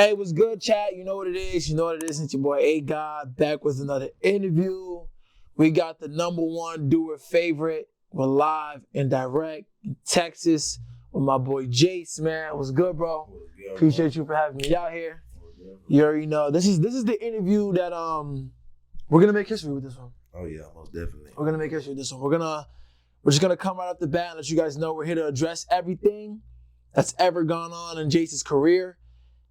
Hey, what's good, chat? You know what it is. You know what it is. It's your boy A God back with another interview. We got the number one doer favorite. We're live and direct in Texas with my boy Jace, man. What's good, bro? Appreciate you for having me out here. You already know this is the interview that we're gonna make history with this one. Oh yeah, most definitely. We're gonna make history with this one. We're just gonna come right off the bat and let you guys know we're here to address everything that's ever gone on in Jace's career.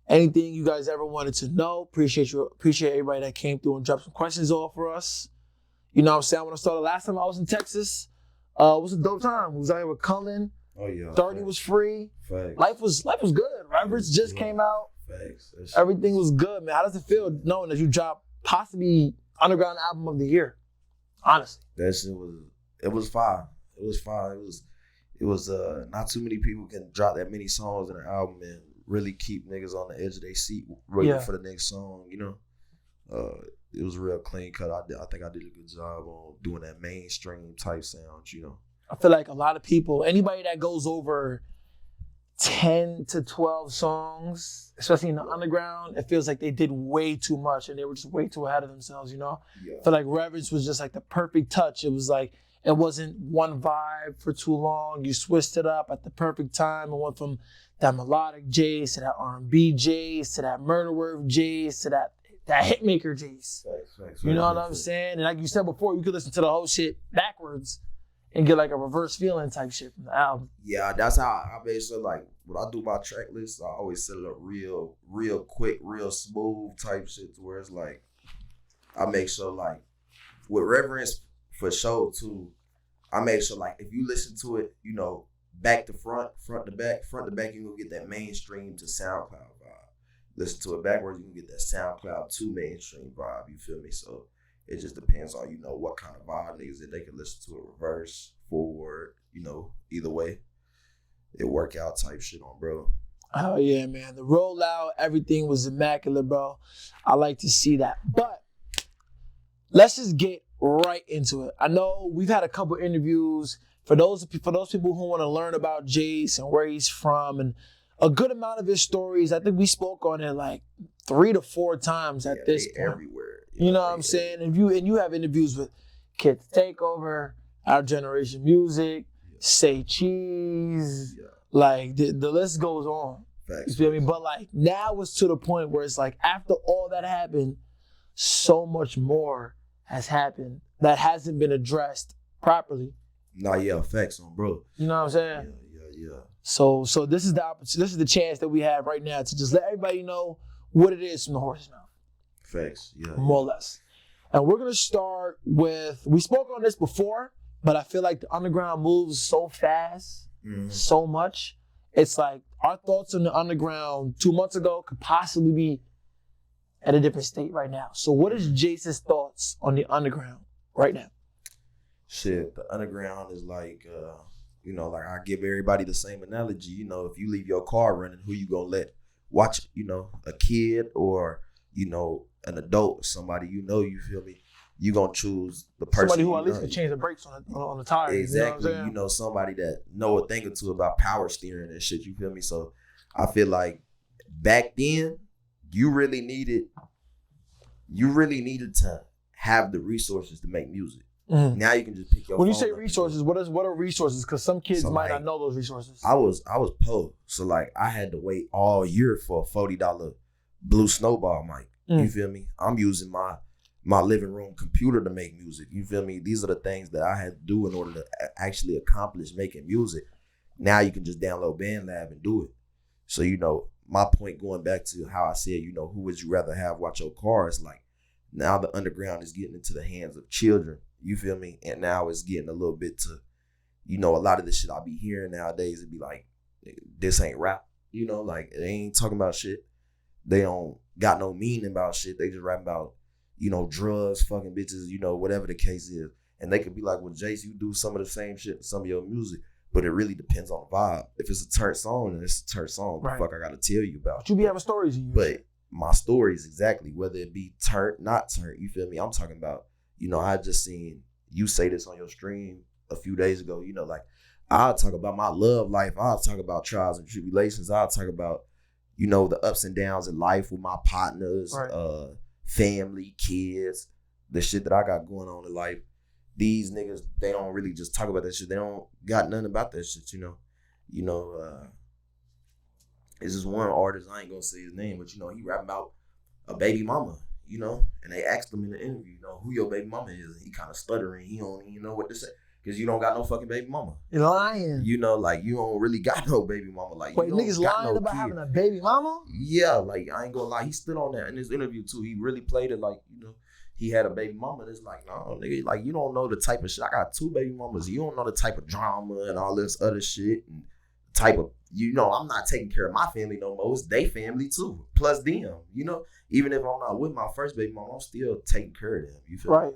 Anything you guys ever wanted to know. Appreciate everybody that came through and dropped some questions off for us. You know what I'm saying? When I started last time I was in Texas, it was a dope time. We was out here with Cullen. Oh yeah. 30 was free. Facts. Life was good. Reverence just came out. Facts. Everything was good, man. How does it feel knowing that you dropped possibly Underground Album of the Year? Honestly. That shit was fire. It was fire. It was not too many people can drop that many songs in an album and really keep niggas on the edge of their seat waiting for the next song, you know. It was real clean cut. I think I did a good job on doing that mainstream type sound, you know. I feel like a lot of people, anybody that goes over 10 to 12 songs, especially in the underground, it feels like they did way too much and they were just way too ahead of themselves, you know? Yeah. I feel like Reverence was just like the perfect touch. It was like, it wasn't one vibe for too long. You switched it up at the perfect time. It went from that melodic Jace to that R&B Jace to that murder word Jace to that hitmaker Jace. Facts. You know what I'm saying? And like you said before, you could listen to the whole shit backwards and get like a reverse feeling type shit from the album. Yeah, that's how I basically like when I do my track list, I always set it up real quick, real smooth type shit to where it's like I make sure like with Reverence for sure too, I make sure like if you listen to it, you know, back to front to back, you're gonna get that mainstream to SoundCloud vibe. Listen to it backwards, you can get that SoundCloud to mainstream vibe, you feel me? So it just depends on, you know, what kind of vibe niggas that they can listen to it reverse, forward, you know, either way. It work out type shit on, bro. Oh yeah, man. The rollout, everything was immaculate, bro. I like to see that. But let's just get right into it. I know we've had a couple interviews for those people who want to learn about Jace and where he's from and a good amount of his stories. I think we spoke on it like 3 to 4 times at this point. Everywhere. You know what I'm saying? And you have interviews with Kids Takeover, Our Generation Music, Say Cheese, like the list goes on. Facts. You feel me? But like now it's to the point where it's like after all that happened, so much more has happened that hasn't been addressed properly. Nah, yeah, facts on, bro. You know what I'm saying? Yeah. So this is the chance that we have right now to just let everybody know what it is from the horse's mouth. Facts, yeah. More or less. And we're gonna start with, we spoke on this before, but I feel like the underground moves so fast, so much. It's like our thoughts on the underground 2 months ago could possibly be at a different state right now. So what is Jace's thoughts on the underground right now? Shit, the underground is like, you know, like I give everybody the same analogy. You know, if you leave your car running, who you gonna let watch, you know, a kid or, you know, an adult, somebody you know, you feel me? You gonna choose the person. Somebody who at least can change the brakes on the tires. Exactly. You know somebody that know a thing or two about power steering and shit, you feel me? So I feel like back then, you really needed to have the resources to make music. Mm-hmm. Now you can just pick your When phone you say up resources, what are resources? Because some kids might not know those resources. I was poor, so like I had to wait all year for a $40 Blue Snowball mic. You feel me? I'm using my living room computer to make music. You feel me? These are the things that I had to do in order to actually accomplish making music. Now you can just download BandLab and do it. So, you know, my point going back to how I said, you know, who would you rather have watch your car is like now the underground is getting into the hands of children. You feel me? And now it's getting a little bit to, you know, a lot of the shit I be hearing nowadays, it'd be like, this ain't rap. You know, like they ain't talking about shit. They don't got no meaning about shit. They just rap about, you know, drugs, fucking bitches, you know, whatever the case is. And they could be like, well, Jace, you do some of the same shit in some of your music, but it really depends on the vibe. If it's a turnt song, then it's a turnt song. Right. The fuck I gotta tell you about. But you be having stories in you. But my stories, exactly, whether it be turnt, not turnt, you feel me? I'm talking about, you know, I just seen you say this on your stream a few days ago, you know, like I'll talk about my love life. I'll talk about trials and tribulations. I'll talk about, you know, the ups and downs in life with my partners, family, kids, the shit that I got going on in life. These niggas, they don't really just talk about that shit. They don't got nothing about that shit, you know. It's just one artist, I ain't gonna say his name, but you know, he rapping about a baby mama, you know, and they asked him in the interview, you know, who your baby mama is. He kind of stuttering. He don't even know what to say because you don't got no fucking baby mama. You're lying. You know, like you don't really got no baby mama. Like, wait, you niggas lying about having a baby mama? Yeah, like I ain't gonna lie. He stood on that in his interview too. He really played it like, you know, he had a baby mama. It's like, no, nigga, like you don't know the type of shit. I got 2 baby mamas. You don't know the type of drama and all this other shit and type of, you know, I'm not taking care of my family no more. It's they family too. Plus them, you know. Even if I'm not with my first baby mama, I'm still taking care of them. You feel right?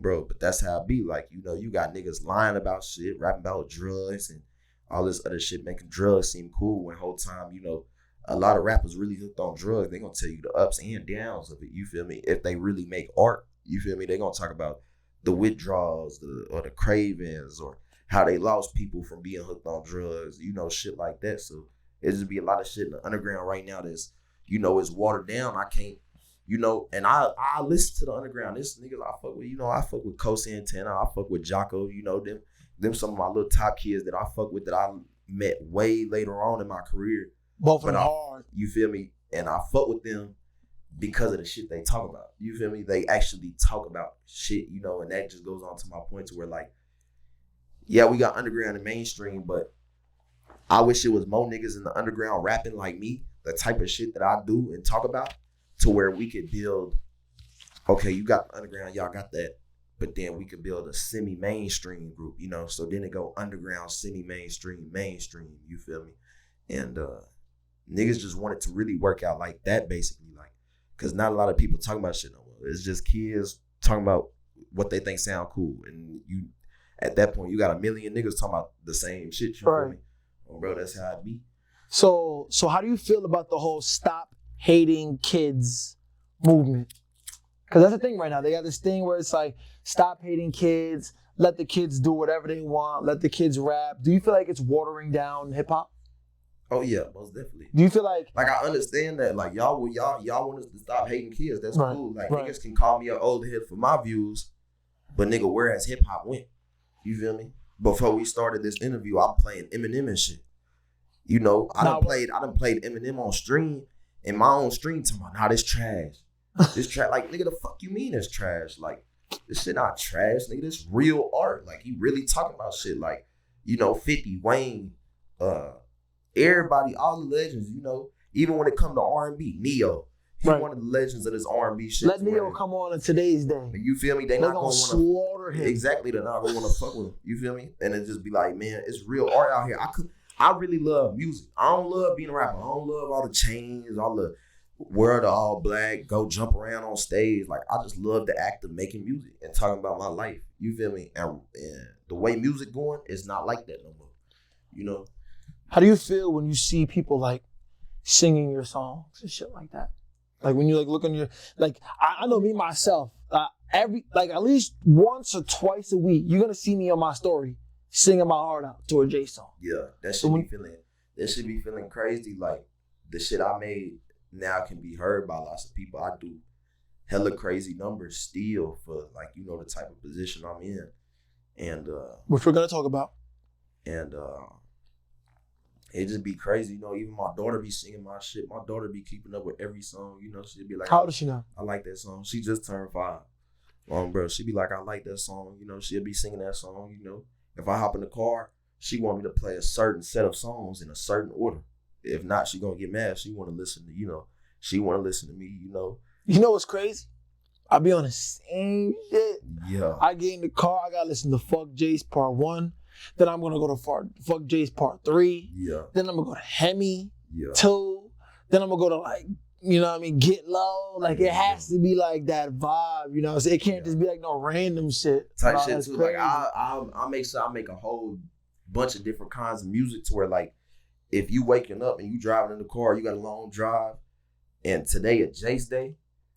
Bro, but that's how it be. Like, you know, you got niggas lying about shit, rapping about drugs and all this other shit, making drugs seem cool when whole time, you know, a lot of rappers really hooked on drugs. They gonna tell you the ups and downs of it. You feel me? If they really make art, you feel me? They gonna talk about the withdrawals or the cravings or how they lost people from being hooked on drugs, you know, shit like that. So it just be a lot of shit in the underground right now that's, you know, is watered down. I can't, you know, and I listen to the underground. This niggas I fuck with, you know, I fuck with Coast Santana, I fuck with Jocko, you know, them some of my little top kids that I fuck with that I met way later on in my career. Both of them hard. You feel me? And I fuck with them because of the shit they talk about. You feel me? They actually talk about shit, you know, and that just goes on to my point to where like, yeah, we got underground and mainstream, but I wish it was more niggas in the underground rapping like me, the type of shit that I do and talk about, to where we could build, okay, you got the underground, y'all got that, but then we could build a semi-mainstream group, you know, so then it go underground, semi-mainstream, mainstream, you feel me? And niggas just want it to really work out like that, basically, like, because not a lot of people talking about shit no more. It's just kids talking about what they think sound cool, and you, at that point, you got a million niggas talking about the same shit, you feel me? Well, bro, that's how it be. So how do you feel about the whole stop hating kids movement? Because that's the thing right now. They got this thing where it's like, stop hating kids, let the kids do whatever they want, let the kids rap. Do you feel like it's watering down hip hop? Oh yeah, most definitely. Do you feel like I understand that, like y'all want us to stop hating kids? That's cool. Like niggas can call me an old head for my views, but nigga, where has hip hop went? You feel me? Before we started this interview, I'm playing Eminem and shit. You know, I done played Eminem on stream, in my own stream, talking about, nah, this trash. This trash. Like, nigga, the fuck you mean it's trash? Like, this shit not trash, nigga. This real art. Like, he really talking about shit. Like, you know, 50, Wayne, everybody, all the legends, you know, even when it come to R&B, Neo. He's one of the legends of this R&B shit. Let Neo come on in today's day. You feel me? They not gonna slaughter him. Exactly, they're not gonna wanna fuck with him. You feel me? And it just be like, man, it's real art out here. I really love music. I don't love being a rapper. I don't love all the chains, all the wear all black, go jump around on stage. Like, I just love the act of making music and talking about my life. You feel me? And the way music going, it's not like that no more. You know? How do you feel when you see people like singing your songs and shit like that? Like when you like look on your, like I know me myself, at least once or twice a week, you're gonna see me on my story singing my heart out to a Jace song. Yeah, that should be feeling crazy. Like the shit I made now can be heard by lots of people. I do hella crazy numbers still for, like, you know, the type of position I'm in, and which we're gonna talk about. And it just be crazy, you know. Even my daughter be singing my shit. My daughter be keeping up with every song, you know. She'll be like, how old is she now? I like that song. She just turned 5. Bro, she be like, I like that song, you know. She'll be singing that song, you know. If I hop in the car, she want me to play a certain set of songs in a certain order. If not, she gonna get mad. She want to listen to, you know. She want to listen to me, you know. You know what's crazy? I be on the same shit. Yeah. I get in the car, I gotta listen to Fuck Jace Part 1. Then I'm gonna go to Fuck Jace Part 3. Yeah. Then I'm gonna go to Hemi 2. Then I'm gonna go to, like, you know what I mean, Get Low. Like, it has to be like that vibe, you know. So it can't just be like no random shit. Type shit too. Crazy. Like I make sure I make a whole bunch of different kinds of music to where, like, if you waking up and you driving in the car, you got a long drive, and today at Jace Day,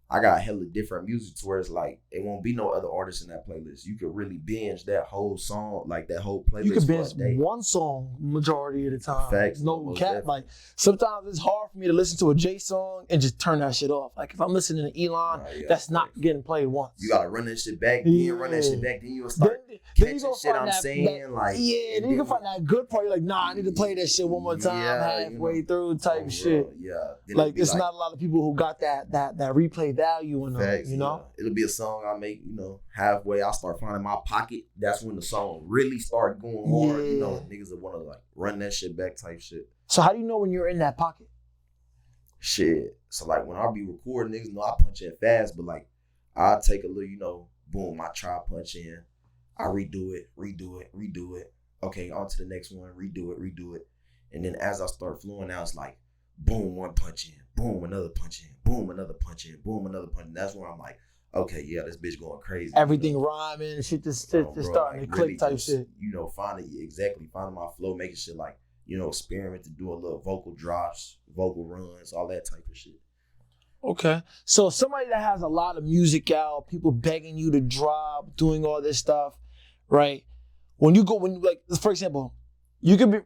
I got hella different music to where it's like it won't be no other artists in that playlist. You could really binge that whole song, like that whole playlist. You could binge for a day. one song majority of the time. Facts, no cap. Like sometimes it's hard for me to listen to a Jace song and just turn that shit off. Like if I'm listening to Elon, that's not getting played once. You gotta run that shit back, then run that shit back, then you'll start catching shit I'm saying. Like then you can find that good part. You're like, nah, I need to play that shit one more time halfway through type shit. Yeah. Like it's not a lot of people who got that replay value in them. You know, it'll be a song I make, halfway. I start finding my pocket. That's when the song really start going hard. Niggas that want to like run that shit back type shit. So how do you know when you're in that pocket? Shit. So like when I be recording, niggas know I punch in fast, but like I take a little, boom, I try punch in, I redo it. Okay, on to the next one, redo it. And then as I start flowing out, it's like, boom, one punch in, boom, another punch in, boom, another punch in, boom, another punch in. That's where I'm like, okay, yeah, this bitch going crazy. Everything rhyming, shit just starting like to click really type just, shit. Finding my flow, making shit like, experiment to do a little vocal drops, vocal runs, all that type of shit. Okay. So somebody that has a lot of music out, people begging you to drop, doing all this stuff, right? For example, you could be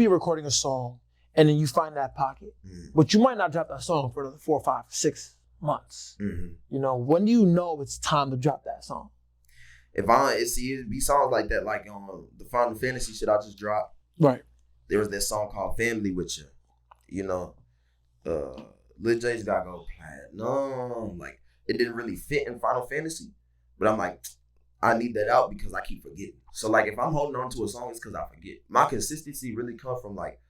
recording a song and then you find that pocket, but you might not drop that song for another 4, 5, 6 months. Mm-hmm. When do you know it's time to drop that song? It'd be songs like that, like the Final Fantasy shit I just dropped. Right. There was that song called Family with You. Lil Jace gotta go platinum. Like it didn't really fit in Final Fantasy, but I'm like, I need that out because I keep forgetting. So like if I'm holding on to a song, it's because I forget. My consistency really comes from like,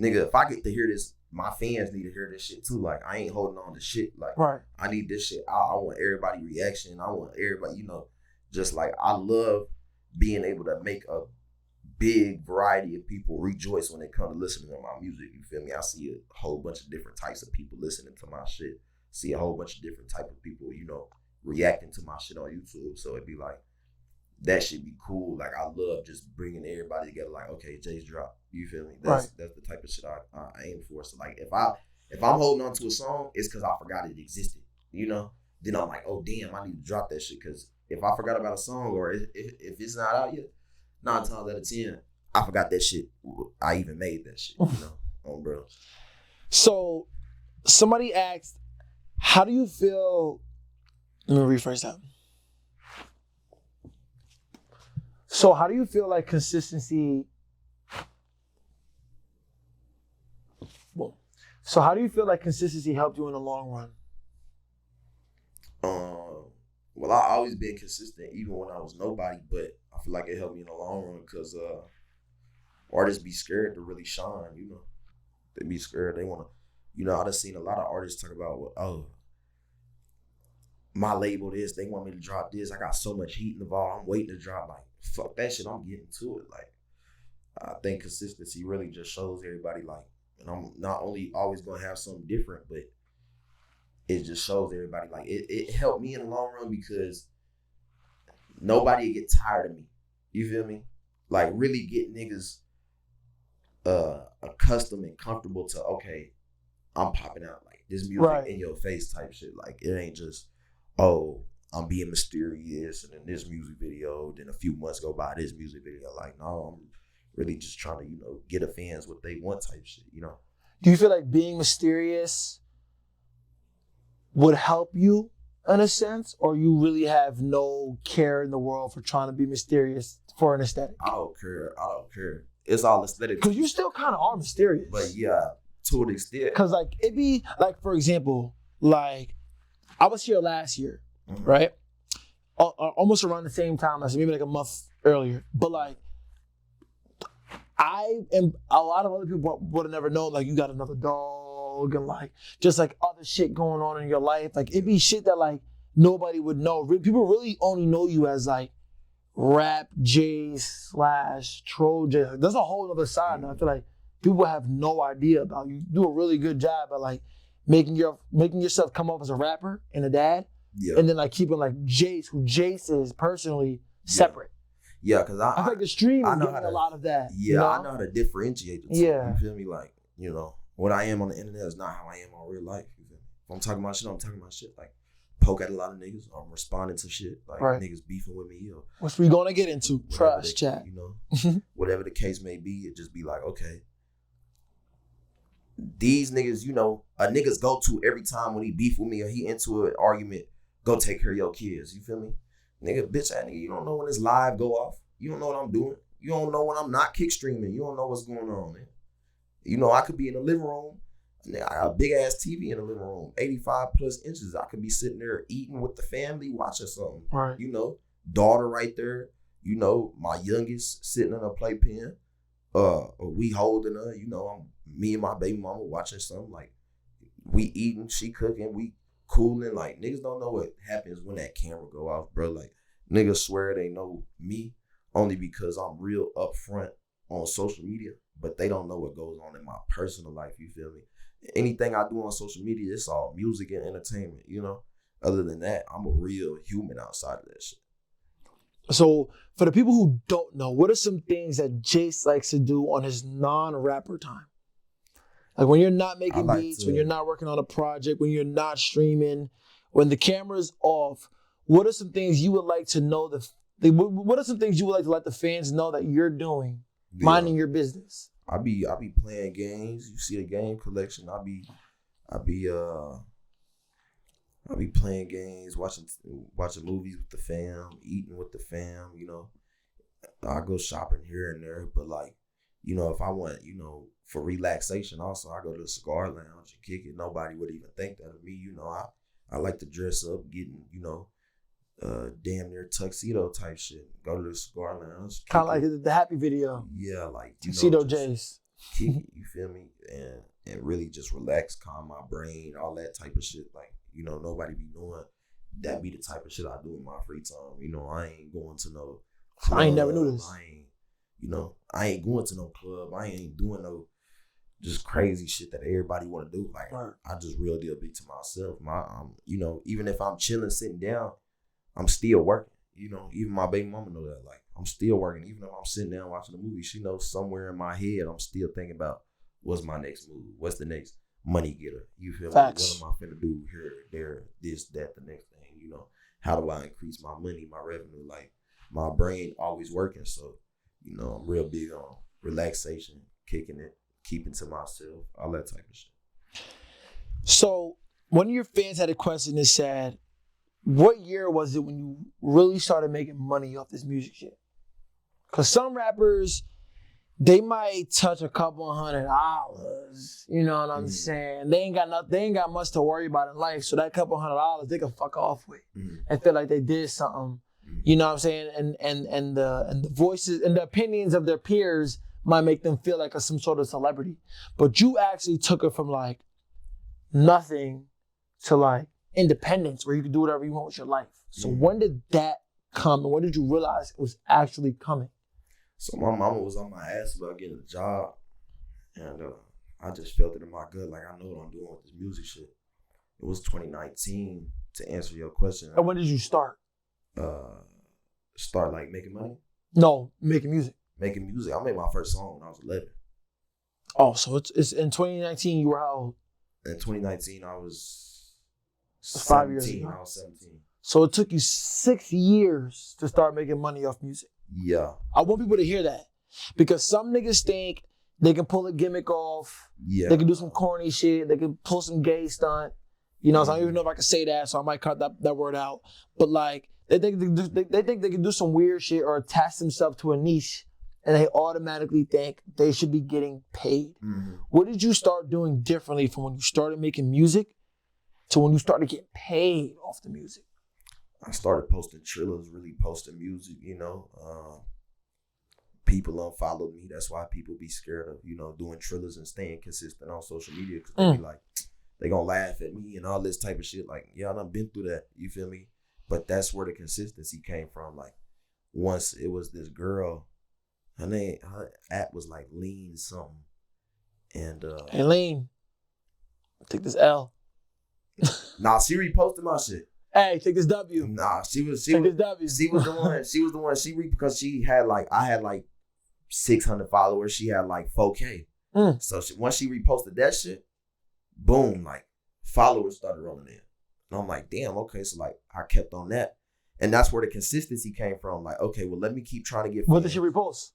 nigga, if I get to hear this, my fans need to hear this shit too. Like I ain't holding on to shit. Like I need this shit. I want everybody reaction. I want everybody, just like I love being able to make a big variety of people rejoice when they come to listening to my music. You feel me? I see a whole bunch of different types of people listening to my shit. See a whole bunch of different type of people, reacting to my shit on YouTube. So it'd be like, that should be cool. Like I love just bringing everybody together. Like, okay, Jace drop. You feel me? That's the type of shit I aim for. So like if I'm holding on to a song, it's because I forgot it existed. Then I'm like, oh damn, I need to drop that shit. Because if I forgot about a song or if it's not out yet, 9 times out of 10, I forgot that shit. I even made that shit. Bro. So somebody asked, how do you feel? Let me rephrase that. So how do you feel like consistency? So how do you feel like consistency helped you in the long run? Well, I always been consistent, even when I was nobody. But I feel like it helped me in the long run because artists be scared to really shine. They be scared. They want to. I done seen a lot of artists talk about, my label this. They want me to drop this. I got so much heat in the ball. I'm waiting to drop. Like, fuck that shit. I'm getting to it. Like, I think consistency really just shows everybody, like, and I'm not only always going to have something different, but it just shows everybody, like, it helped me in the long run because nobody get tired of me. You feel me? Like, really get niggas accustomed and comfortable to, okay, I'm popping out, like, this music in your face type shit. Like, it ain't just, oh, I'm being mysterious and then this music video, then a few months go by, this music video. Like, no, I'm really just trying to, get a fans what they want type shit, Do you feel like being mysterious would help you in a sense, or you really have no care in the world for trying to be mysterious for an aesthetic? I don't care. It's all aesthetic. Because you still kind of are mysterious. But yeah, to an extent. Because like, it be like, for example, like I was here last year, right? Almost around the same time as maybe like a month earlier. But like, a lot of other people would have never known, like, you got another dog and like, just like other shit going on in your life. Like, it'd be shit that like nobody would know. People really only know you as like rap Jace / troll Jace. Like, there's a whole other side now. I feel like people have no idea about you. You do a really good job at like making yourself come off as a rapper and a dad. Yeah. And then like keeping like Jace, who Jace is personally separate. Yeah, because I feel like the stream is getting a lot of that. Yeah, I know how to differentiate the two. Yeah. You feel me? Like, what I am on the internet is not how I am on real life. You feel me? If I'm talking about shit, I'm talking about shit. Like, poke at a lot of niggas. I'm responding to shit. Like, niggas beefing with me. Or which we gonna get into. Trust, chat. You know, whatever the case may be, it just be like, okay. These niggas, you know, a nigga's go to every time when he beef with me or he into an argument, go take care of your kids. You feel me? Nigga, bitch ass nigga, you don't know when this live go off. You don't know what I'm doing. You don't know when I'm not kick streaming. You don't know what's going on, man. You know, I could be in the living room. I got a big ass TV in the living room, 85 plus inches. I could be sitting there eating with the family, watching something. Right. You know, daughter right there. You know, my youngest sitting in a playpen. We holding her. You know, me and my baby mama watching something. Like, we eating, she cooking, we cooling. Like, niggas don't know what happens when that camera go off, bro. Like, niggas swear they know me only because I'm real upfront on social media, but they don't know what goes on in my personal life. You feel me? Anything I do on social media, it's all music and entertainment, you know? Other than that, I'm a real human outside of that shit. So, for the people who don't know, what are some things that Jace likes to do on his non-rapper time? Like when you're not making beats, when you're not working on a project, when you're not streaming, when the camera's off, what are some things you would like to know? What are some things you would like to let the fans know that you're doing, minding your business? I be playing games. You see the game collection. I be playing games, watching movies with the fam, eating with the fam. You know, I go shopping here and there, but like, you know, if I want, you know, for relaxation, also I go to the cigar lounge and kick it. Nobody would even think that of me. You know, I like to dress up, getting, you know, damn near tuxedo type shit. Go to the cigar lounge. Kind of like the Happy video. Yeah, like, you tuxedo know, Jace. Kick it, you feel me? And really just relax, calm my brain, all that type of shit. Like, you know, nobody be knowing that be the type of shit I do in my free time. You know, I ain't going to no club. I ain't never knew this. I ain't going to no club. I ain't doing no just crazy shit that everybody want to do. Like, I just real deal be to myself. You know, even if I'm chilling, sitting down, I'm still working. You know, even my baby mama know that. Like, I'm still working. Even if I'm sitting down watching a movie, she knows somewhere in my head I'm still thinking about what's my next move, what's the next money getter. You feel me? What am I finna do here, there, this, that, the next thing? You know, how do I increase my money, my revenue? Like, my brain always working. So, you know, I'm real big on relaxation, kicking it, keeping to myself, all that type of shit. So, one of your fans had a question that said, what year was it when you really started making money off this music shit? Because some rappers, they might touch a couple $100. You know what I'm saying? They ain't got much to worry about in life. So that couple $100 they can fuck off with and feel like they did something. You know what I'm saying? And the voices and the opinions of their peers might make them feel like some sort of celebrity. But you actually took it from like nothing to like independence where you can do whatever you want with your life. So when did that come and when did you realize it was actually coming? So my mama was on my ass about getting a job, and I just felt it in my gut, like I know what I'm doing with this music shit. It was 2019, to answer your question. And when did you start? Start like making money? No, making music. Making music. I made my first song when I was 11. Oh, so it's in 2019 you were how old? In 2019 I was 5 years ago. I was 17. So it took you 6 years to start making money off music. Yeah. I want people to hear that. Because some niggas think they can pull a gimmick off. Yeah. They can do some corny shit. They can pull some gay stunt. You know, so I don't even know if I can say that, so I might cut that word out. But like, they think they can do some weird shit or attach themselves to a niche, and they automatically think they should be getting paid. What did you start doing differently from when you started making music to when you started getting paid off the music? I started posting trailers, really posting music, you know. People unfollowed me. That's why people be scared of, you know, doing trailers and staying consistent on social media, because they be like, they gonna laugh at me and all this type of shit. Like, yeah, I done been through that, you feel me? But that's where the consistency came from. Like, once it was this girl, her app was like Lean something. And hey Lean, take this L. Nah, she reposted my shit. Hey, take this W. Nah, she was this W. She was the one. Because I had like 600 followers. She had like 4K. So once she reposted that shit, boom, like followers started rolling in. And I'm like, damn, okay. So like I kept on that. And that's where the consistency came from. Like, okay, well, let me keep trying to get What did she repost?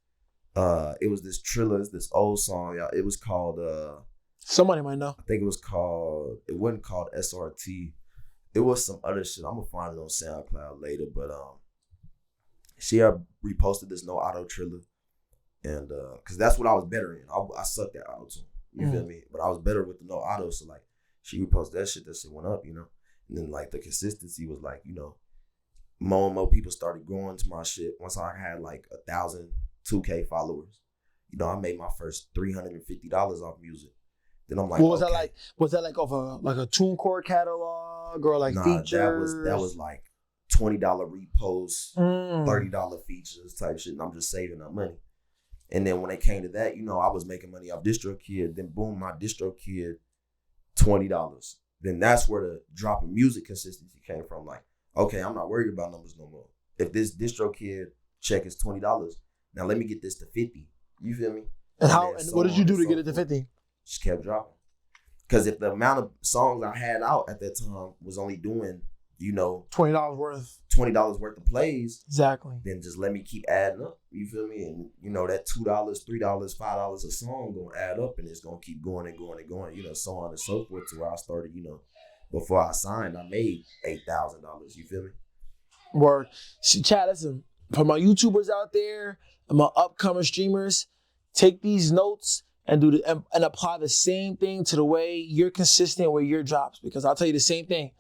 It was this Triller, this old song, y'all. It was called Somebody might know. I think it wasn't called SRT. It was some other shit. I'm gonna find it on SoundCloud later. But she reposted this No Auto Triller. And cause that's what I was better in. I sucked at auto tune. You feel me? But I was better with the no auto. So like she reposted that shit went up, you know? And then like the consistency was like, you know, more and more people started going to my shit. Once I had like 1,000, 2K followers, you know, I made my first $350 off music. Then I'm like, what was that like? Was that like off a TuneCore catalog or like features? That was like $20 reposts, $30 features type shit. And I'm just saving up money. And then when it came to that, you know, I was making money off DistroKid. Then boom, my DistroKid, $20. Then that's where the drop in music consistency came from. Like, okay, I'm not worried about numbers no more. If this DistroKid check is $20, now let me get this to 50. You feel me? And what did you do to get it to 50? Just kept dropping. Because if the amount of songs I had out at that time was only doing, you know, $20 worth of plays, exactly, then just let me keep adding up. You feel me? And you know that $2, $3, $5 a song gonna add up, and it's gonna keep going and going and going. You know, so on and so forth. To where I started, you know, before I signed, I made $8,000. You feel me? Word. Chat, listen, for my YouTubers out there and my upcoming streamers, take these notes and and apply the same thing to the way you're consistent with your drops. Because I'll tell you the same thing.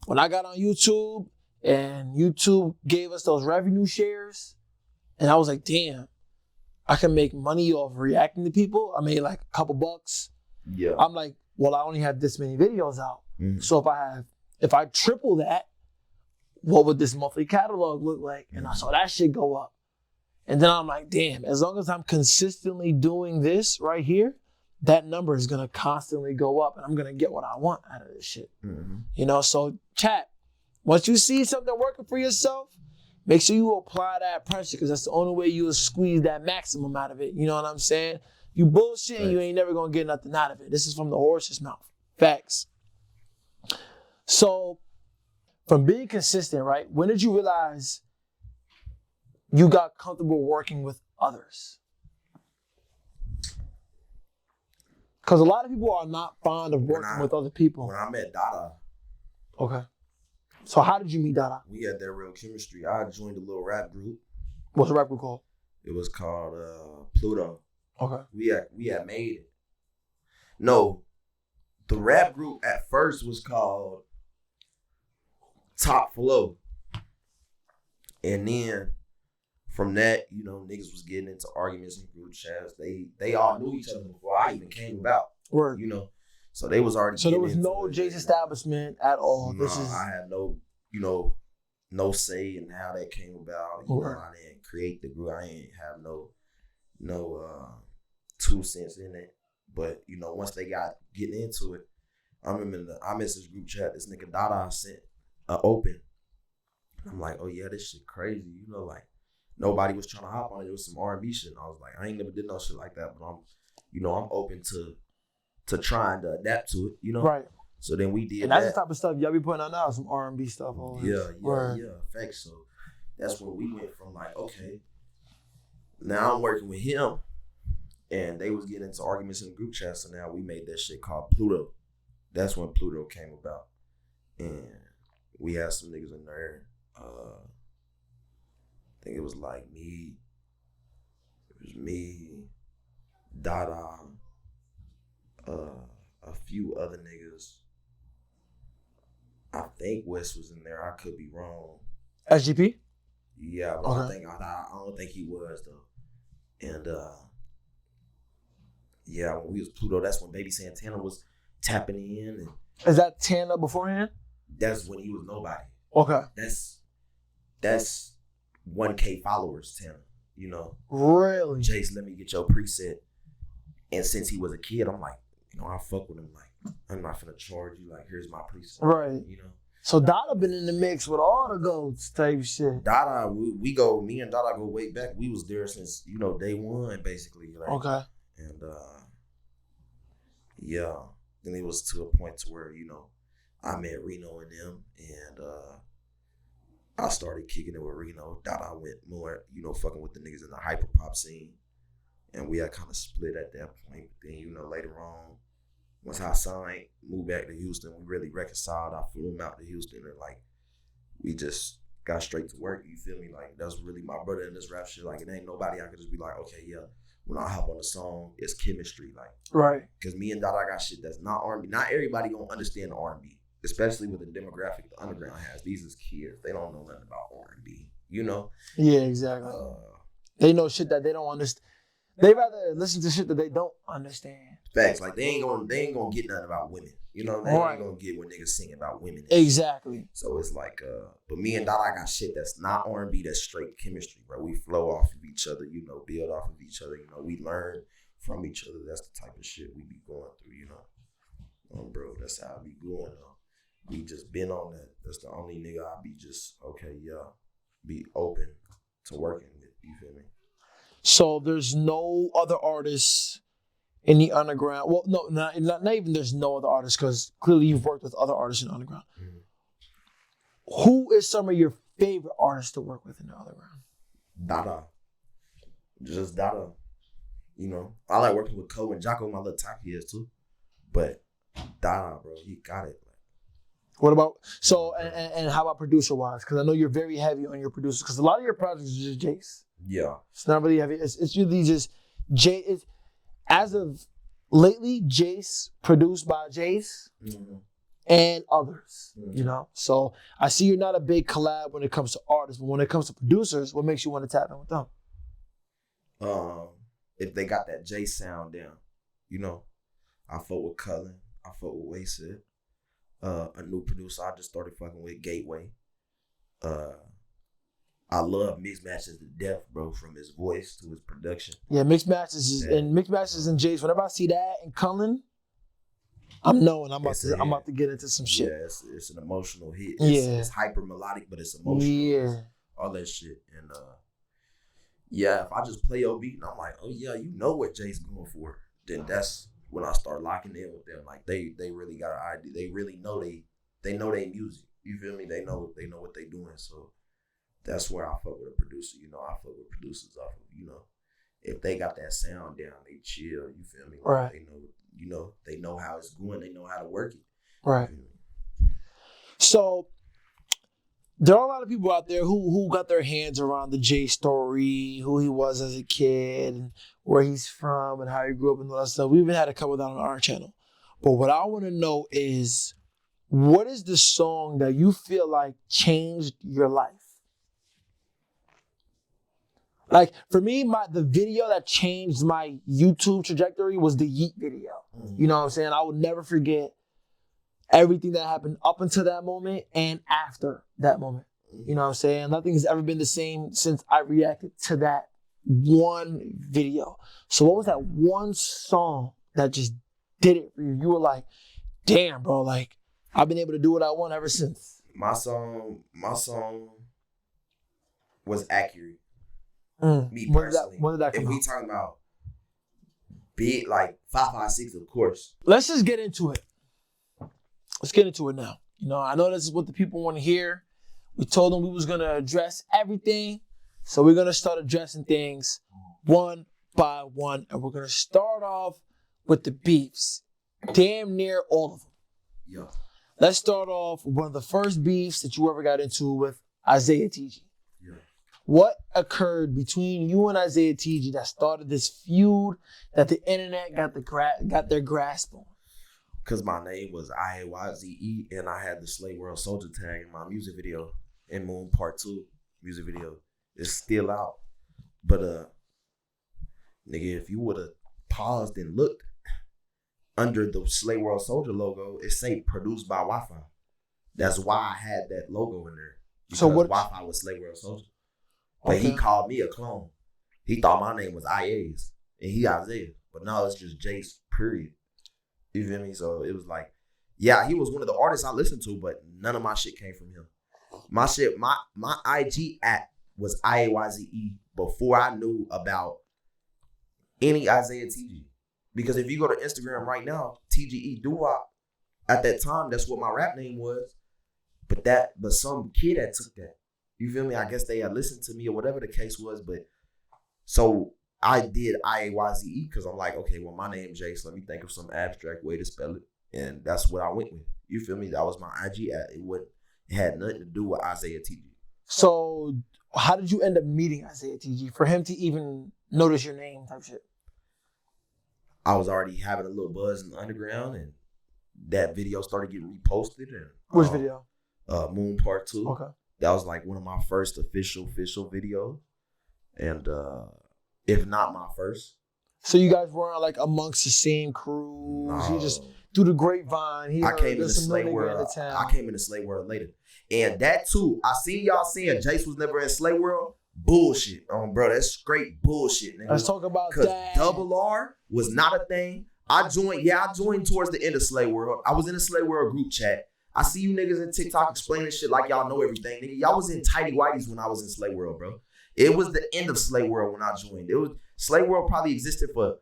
When I got on YouTube and YouTube gave us those revenue shares, and I was like, damn, I can make money off reacting to people. I made like a couple bucks. Yeah. I'm like, well, I only have this many videos out. Mm-hmm. So if I triple that, what would this monthly catalog look like? And I saw that shit go up. And then I'm like, damn, as long as I'm consistently doing this right here, that number is gonna constantly go up, and I'm gonna get what I want out of this shit. Mm-hmm. You know, so chat, once you see something working for yourself, make sure you apply that pressure, because that's the only way you'll squeeze that maximum out of it. You know what I'm saying? You bullshit, right. You ain't never gonna get nothing out of it. This is from the horse's mouth. Facts. So, from being consistent, right? When did you realize you got comfortable working with others? Because a lot of people are not fond of working with other people. When I met Dada. Okay. So how did you meet Dada? We had that real chemistry. I joined a little rap group. What's the rap group called? It was called Pluto. Okay. We had made it. No, the rap group at first was called Top Flow. And then from that, you know, niggas was getting into arguments and group chats. They all knew each other before I even came about. Word. You know, so they was already. So there was no Jace establishment at all. No, I had no, you know, no say in how that came about. You know, I didn't create the group. I ain't have no 2 cents in it. But you know, once they got getting into it, I remember I missed this group chat. This nigga Dada sent open. I'm like, oh yeah, this shit crazy. You know, like. Nobody was trying to hop on it. It was some R&B shit. And I was like, I ain't never did no shit like that, but I'm open to trying to adapt to it, you know? Right. So then we did and that's the type of stuff y'all be putting out now, some R&B stuff. Yeah. Facts. So that's where we went from like, okay, now I'm working with him, and they was getting into arguments in the group chat, so now we made that shit called Pluto. That's when Pluto came about. And we had some niggas in there. I think it was like me. It was me, Dada, a few other niggas. I think Wes was in there. I could be wrong. SGP? Yeah, but I don't think he was though. And yeah, when we was Pluto, that's when Baby Santana was tapping in. And is that Tana beforehand? That's when he was nobody. Okay. That's 1K followers, Tanner, you know. Really? Jace, let me get your preset. And since he was a kid, I'm like, you know, I fuck with him. Like, I'm not finna charge you. Like, here's my preset. Right. You know. So Dada been in the mix with all the goats type shit. Dada, me and Dada go way back. We was there since, you know, day one, basically. Like, okay. And, yeah. Then it was to a point to where, you know, I met Reno and them, and I started kicking it with Reno. Thought I went more, fucking with the niggas in the hyper pop scene, and we had kind of split at that point. But then, later on, once I signed, moved back to Houston, we really reconciled. I flew him out to Houston, and like we just got straight to work. You feel me? Like that's really my brother in this rap shit. Like it ain't nobody I could just be like, okay, yeah. When I hop on the song, it's chemistry, like right. Because me and Dada got shit that's not R&B. Not everybody gonna understand R&B, especially with the demographic the underground has. These is kids; they don't know nothing about R&B. Yeah, exactly. They know shit that they don't understand. They rather listen to shit that they don't understand. Facts, like they ain't gonna get nothing about women. They ain't gonna get what niggas sing about women. Exactly. So it's like, but me and Dada got shit that's not R&B, that's straight chemistry, bro. We flow off of each other, build off of each other, we learn from each other. That's the type of shit we be going through, bro. That's how I be going on. We just been on that. That's the only nigga I be just, okay, yeah, be open to working with, you feel me? So there's no other artists in the underground. Well, no, not even there's no other artists, because clearly you've worked with other artists in the underground. Mm-hmm. Who is some of your favorite artists to work with in the underground? Dada. Just Dada. I like working with Ko and Jocko, my little top is too. But Dada, bro, he got it. What about, and how about producer-wise? Because I know you're very heavy on your producers, because a lot of your projects are just Jace. Yeah. It's not really heavy. It's usually just Jace. As of lately, Jace, produced by Jace, mm-hmm. and others, mm-hmm. So I see you're not a big collab when it comes to artists, but when it comes to producers, what makes you want to tap in with them? If they got that Jace sound down, I fuck with Cullen, I fuck with Wasted. A new producer I just started fucking with, Gateway. I love Mixed Matches to death, bro, from his voice to his production. Yeah, Mixed Matches and Jace. Whenever I see that and Cullen, I'm knowing I'm about to get into some shit. Yeah, it's an emotional hit. It's hyper melodic, but it's emotional. Yeah, all that shit. And if I just play your beat and I'm like, oh yeah, what Jace going for, then that's when I start locking in with them. Like they really got an idea. They really know they know their music. You feel me? They know what they doing. So that's where I fuck with a producer. I fuck with producers off of, if they got that sound down, they chill. You feel me? Like right. They know how it's going. They know how to work it. Right. So there are a lot of people out there who got their hands around the Jay story, who he was as a kid, and where he's from, and how he grew up and all that stuff. We even had a couple down on our channel. But what I want to know is, what is the song that you feel like changed your life? Like, for me, the video that changed my YouTube trajectory was the Yeet video. Mm-hmm. You know what I'm saying? I would never forget everything that happened up until that moment and after that moment. You know what I'm saying? Nothing has ever been the same since I reacted to that one video. So what was that one song that just did it for you? You were like, damn, bro, like, I've been able to do what I want ever since. My song was accurate. Me personally. When did that come out? If we talking about big, like 556, of course. Let's just get into it. Let's get into it now. I know this is what the people want to hear. We told them we was going to address everything. So we're going to start addressing things one by one. And we're going to start off with the beefs. Damn near all of them. Yeah. Let's start off with one of the first beefs that you ever got into with Isaiah TG. Yeah. What occurred between you and Isaiah TG that started this feud that the internet got their grasp on? Because my name was IAYZE and I had the Slayworld Soldier tag in my music video, in Moon Part 2 music video. It's still out. But nigga, if you would have paused and looked under the Slayworld Soldier logo, it say produced by Wi-Fi. That's why I had that logo in there. Because Wi-Fi was Slayworld Soldier. But he called me a clone. He thought my name was IA's and he Isaiah. But no, it's just Jace, period. You feel me? So it was like, yeah, he was one of the artists I listened to, but none of my shit came from him. My shit, my IG app was IAYZE before I knew about any Isaiah TG. Because if you go to Instagram right now, TGE Doo-Wop at that time, that's what my rap name was. But some kid had took that. You feel me? I guess they had listened to me or whatever the case was. But so I did IAYZE because I'm like, okay, well, my name's Jace. Let me think of some abstract way to spell it. And that's what I went with. You feel me? That was my IG ad. It had nothing to do with Isaiah TG. So how did you end up meeting Isaiah TG for him to even notice your name type shit? I was already having a little buzz in the underground, and that video started getting reposted. And which video? Moon Part 2. Okay. That was like one of my first official videos. And if not my first. So you guys weren't like amongst the same crews. No. You just through the grapevine. I came into Slayworld. I came into Slayworld later. And that too, I seen y'all saying Jace was never in Slayworld. Bullshit. Bro, that's straight bullshit, nigga. Let's talk about that. Because Double R was not a thing. I joined towards the end of Slayworld. I was in a Slayworld group chat. I see you niggas in TikTok explaining shit like y'all know everything. Nigga, y'all was in Tidy Whities when I was in Slayworld, bro. It was the end of Slayworld when I joined. Slayworld probably existed for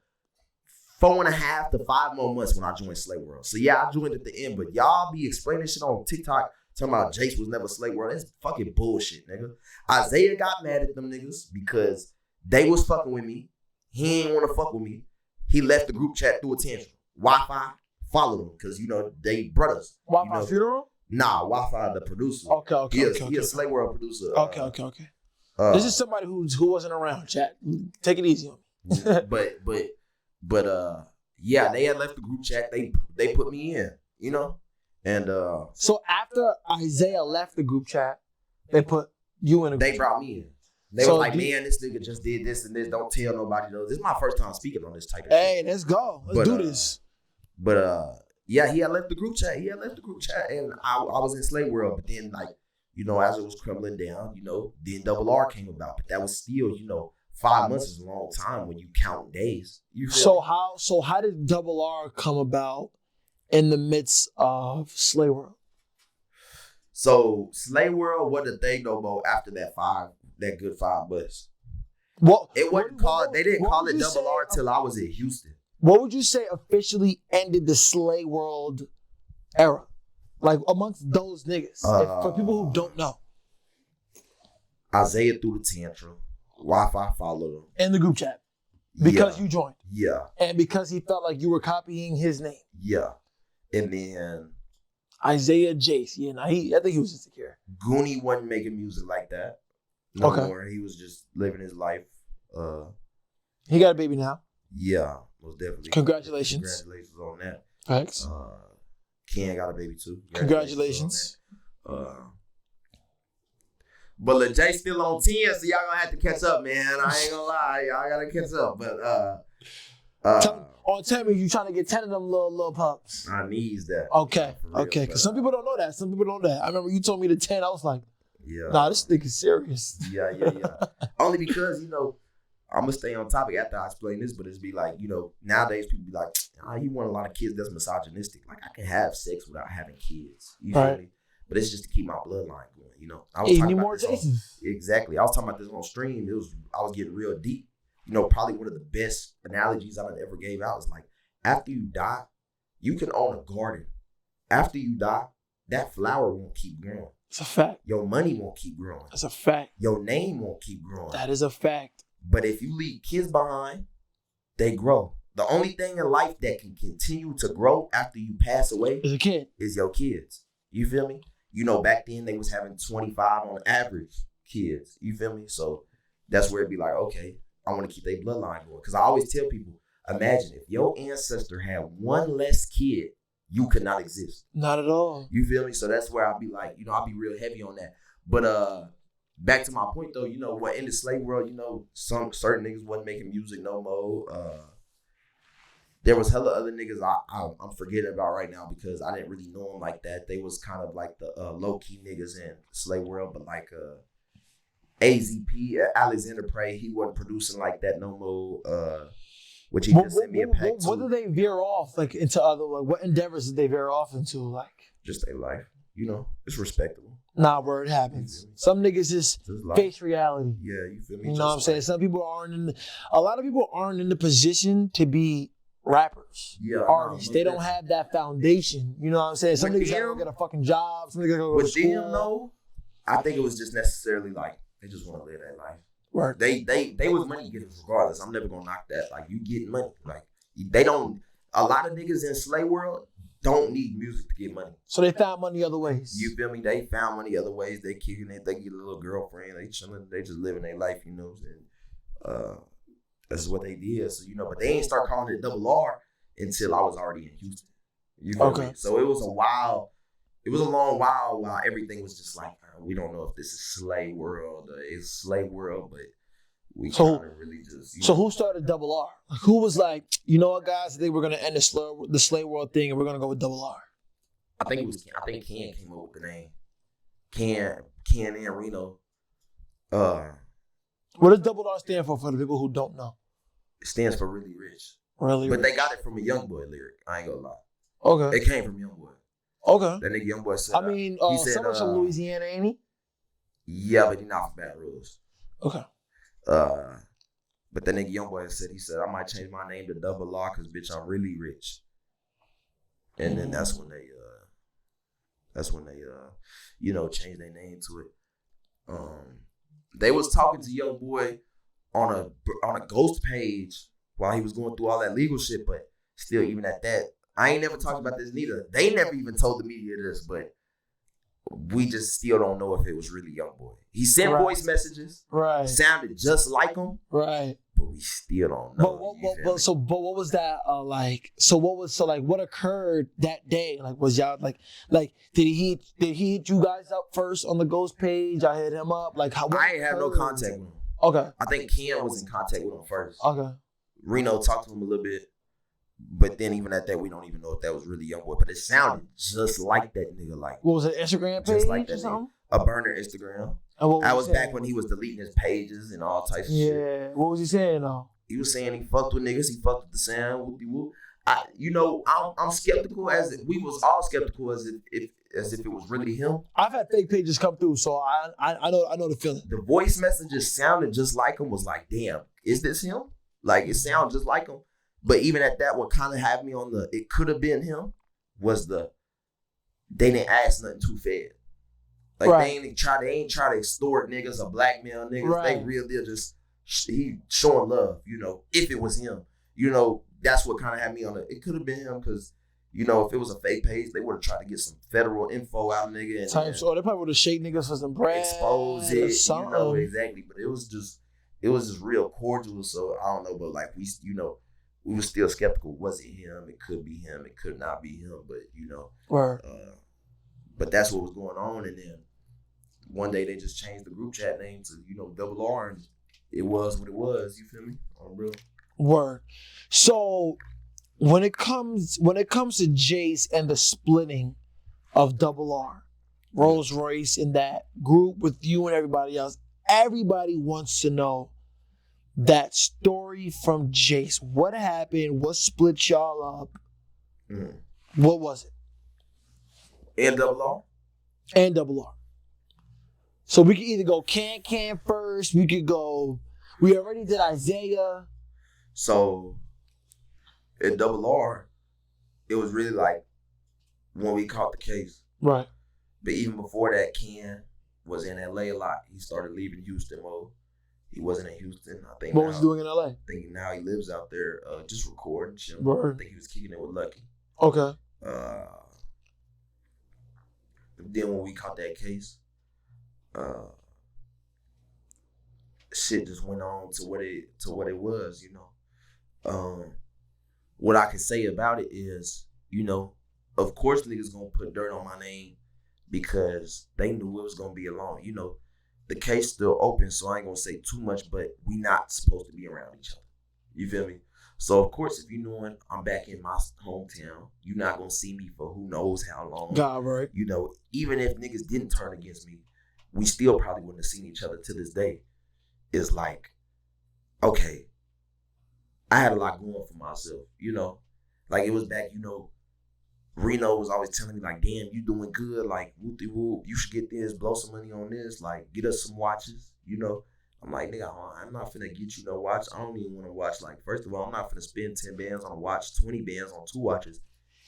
4.5 to 5 more months when I joined Slayworld. So yeah, I joined at the end, but y'all be explaining shit on TikTok talking about Jace was never Slayworld. That's fucking bullshit, nigga. Isaiah got mad at them niggas because they was fucking with me. He ain't want to fuck with me. He left the group chat through a tantrum. Wi-Fi followed him because, they brothers. Wi-Fi funeral? Nah, Wi-Fi the producer. Okay. He a Slayworld producer. Okay. This is somebody who wasn't around, chat. Take it easy on me. but yeah, they had left the group chat. They put me in, and so after Isaiah left the group chat, they put you in. They brought me in. They were like, man, this nigga just did this and this. Don't tell nobody though. This is my first time speaking on this type of shit. Hey, let's go. Let's do this. But yeah, he had left the group chat. And I was in Slayworld. But then as it was crumbling down, then Double R came about. But that was still, 5 months is a long time when you count days. So how did Double R come about in the midst of Slayworld? So Slayworld wasn't a thing no more after that good 5 months. Well, it wasn't called. They didn't call it Double R till I was in Houston. What would you say officially ended the Slayworld era? Like amongst those niggas, for people who don't know. Isaiah threw the tantrum. Wi-Fi followed him. In the group chat. Because you joined. Yeah. And because he felt like you were copying his name. Yeah. And then Isaiah Jace. Yeah, I think he was insecure. Goonie wasn't making music like that. No more. He was just living his life. He got a baby now. Yeah, most definitely. Congratulations on that. Thanks. Ken got a baby too. Congratulations. But Lil J still on 10, so y'all gonna have to catch up, man. I ain't gonna lie, y'all gotta catch up. But tell me you trying to get 10 of them little pups. I needs that. Okay. Because some people don't know that. Some people don't know that. I remember you told me the 10. I was like, nah, this nigga's serious. Yeah. Only because, I'm gonna stay on topic after I explain this, but it's be like, nowadays people be like, you want a lot of kids that's misogynistic. Like, I can have sex without having kids. You feel me? But it's just to keep my bloodline going, I was talking about this exactly. I was talking about this on stream. I was getting real deep. Probably one of the best analogies I ever gave out is like, after you die, you can own a garden. After you die, that flower won't keep growing. It's a fact. Your money won't keep growing. That's a fact. Your name won't keep growing. That is a fact. But if you leave kids behind, they grow. The only thing in life that can continue to grow after you pass away is a kid. Is your kids. You feel me? Back then they was having 25 on average kids. You feel me? So that's where it'd be like, okay, I want to keep their bloodline going. Because I always tell people, imagine if your ancestor had one less kid, you could not exist. Not at all. You feel me? So that's where I'll be like, I'll be real heavy on that. But back to my point though, what in the Slayworld, some certain niggas wasn't making music no more. There was hella other niggas I'm forgetting about right now because I didn't really know them like that. They was kind of like the low-key niggas in Slayworld, but like AZP, Alexander Prey, he wasn't producing like that no more, which he just sent me a pack to. What did they veer off like into other, like what endeavors did they veer off into? Like just their life, it's respectable. Nah, bro, it happens. Some niggas just face reality. Yeah, you feel me? You know what I'm saying? A lot of people aren't in the position to be rappers, Yeah, artists. no, They don't have that foundation. You know what I'm saying? Some niggas gotta go get a fucking job. Some niggas gotta go to school. With them, though, I think it was just necessarily like they just want to live that life. Right. They was money getters regardless. I'm never gonna knock that. Like, you getting money. Like, they don't. A lot of niggas in Slayworld don't need music to get money. So they found money other ways. You feel me? They found money other ways. They kicking it. They get a little girlfriend. They chilling. They just living their life. You know. And that's what they did. So, you know, but they ain't start calling it Double R until I was already in Houston. You feel me? So it was a while. It was a long while everything was just like, we don't know if this is Slayworld or it's Slayworld, but we kind of really just. So who started Double R? Who was like, you know what, guys? I think we're gonna end the Slayworld thing and we're gonna go with Double R. I think Ken came up with the name. Ken and Reno. What does Double R stand for the people who don't know? It stands for really rich. Really but rich. They got it from a Young Boy lyric. I ain't gonna lie. Okay. It came from Young Boy. Okay. That nigga Young Boy said. I mean, he said, someone's from Louisiana, ain't he? Yeah, but he not from Baton Rouge. Okay. But that nigga Young Boy said, I might change my name to Double R because bitch, I'm really rich. And then that's when they changed their name to it. They was talking to Young Boy on a ghost page while he was going through all that legal shit, but still, even at that, I ain't never talked about this neither. They never even told the media this, but we just still don't know if it was really Young Boy. He sent voice messages, sounded just like him, but we still don't know. But what was that like? So what occurred that day? Like, was y'all like did he hit you guys up first on the ghost page? I hit him up. Like, how? I ain't have no contact with him. Okay. I think Ken was in contact with him first. Okay. Reno talked to him a little bit. But then even at that, we don't even know if that was really Young Boy. But it sounded just like that nigga. Like, what was it, Instagram page? Just like that or something? A burner Instagram. I was back when he was deleting his pages and all types of shit. Yeah. What was he saying though? He was saying he fucked with niggas. He fucked with the sound. Whoop-de-whoop. I'm skeptical we was all skeptical as if it was really him. I've had fake pages come through, so I know the feeling. The voice messages sounded just like him. Was like, damn, is this him? Like, it sounds just like him. But even at that, what kind of had me on it could have been him was they didn't ask nothing too fed. Like, they ain't try to extort niggas or blackmail niggas. Right. They real deal just he showing love, if it was him. That's what kind of had me on it. It could have been him because, if it was a fake page, they would have tried to get some federal info out, nigga. So they probably would have shake niggas for some bread. Expose it, exactly. But it was just real cordial. So I don't know, but like we were still skeptical. Was it him? It could be him. It could not be him. But but that's what was going on. And then one day they just changed the group chat name to Double R, and it was what it was. You feel me? On real word. So when it comes to Jace and the splitting of Double R, Rolls Royce in that group with you and everybody else, everybody wants to know that story from Jace. What happened? What split y'all up? What was it? And Double R? And Double R. So we could either go Can first. We already did Isaiah. So at Double R, it was really like when we caught the case. Right. But even before that, Ken was in LA a lot. He started leaving Houston mode. He wasn't in Houston. I think. What was he doing in LA? I think now he lives out there, just recording. Word. I think he was kicking it with Lucky. Okay. Then when we caught that case, shit just went on to what it was. What I can say about it is, of course niggas gonna put dirt on my name because they knew it was gonna be alone. The case still open, so I ain't gonna say too much, but we not supposed to be around each other. You feel me? So of course, if you knowing I'm back in my hometown, you're not gonna see me for who knows how long. God, right. Even if niggas didn't turn against me, we still probably wouldn't have seen each other to this day. It's like, okay, I had a lot going for myself, Like, it was back, Reno was always telling me, like, damn, you doing good. Like, whoop-de-whoop, you should get this, blow some money on this. Like, get us some watches, I'm like, nigga, I'm not finna get you no watch. I don't even want to watch. Like, first of all, I'm not finna spend 10 bands on a watch, 20 bands on 2 watches,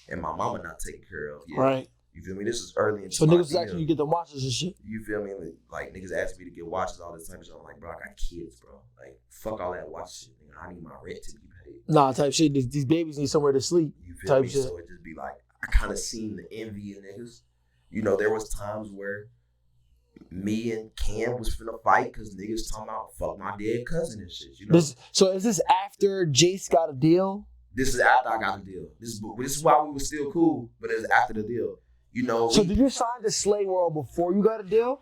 and my mama not taken care of. Yeah. Right. You feel me? This is early in so niggas was actually you get the watches and shit. You feel me? Like niggas ask me to get watches all this time. So I'm like, bro, I got kids, bro. Like, fuck all that watch shit, nigga. I need my rent to be paid. Nah, type shit. These babies need somewhere to sleep. You feel type me? shit. So it just be like, I kind of seen the envy in niggas. You know, there was times where me and Cam was finna fight because niggas talking about fuck my dead cousin and shit. You know. So is this after Jace got a deal? This is after I got a deal. This is why we were still cool, but it's after the deal. You know. So did you sign to Slayworld before you got a deal?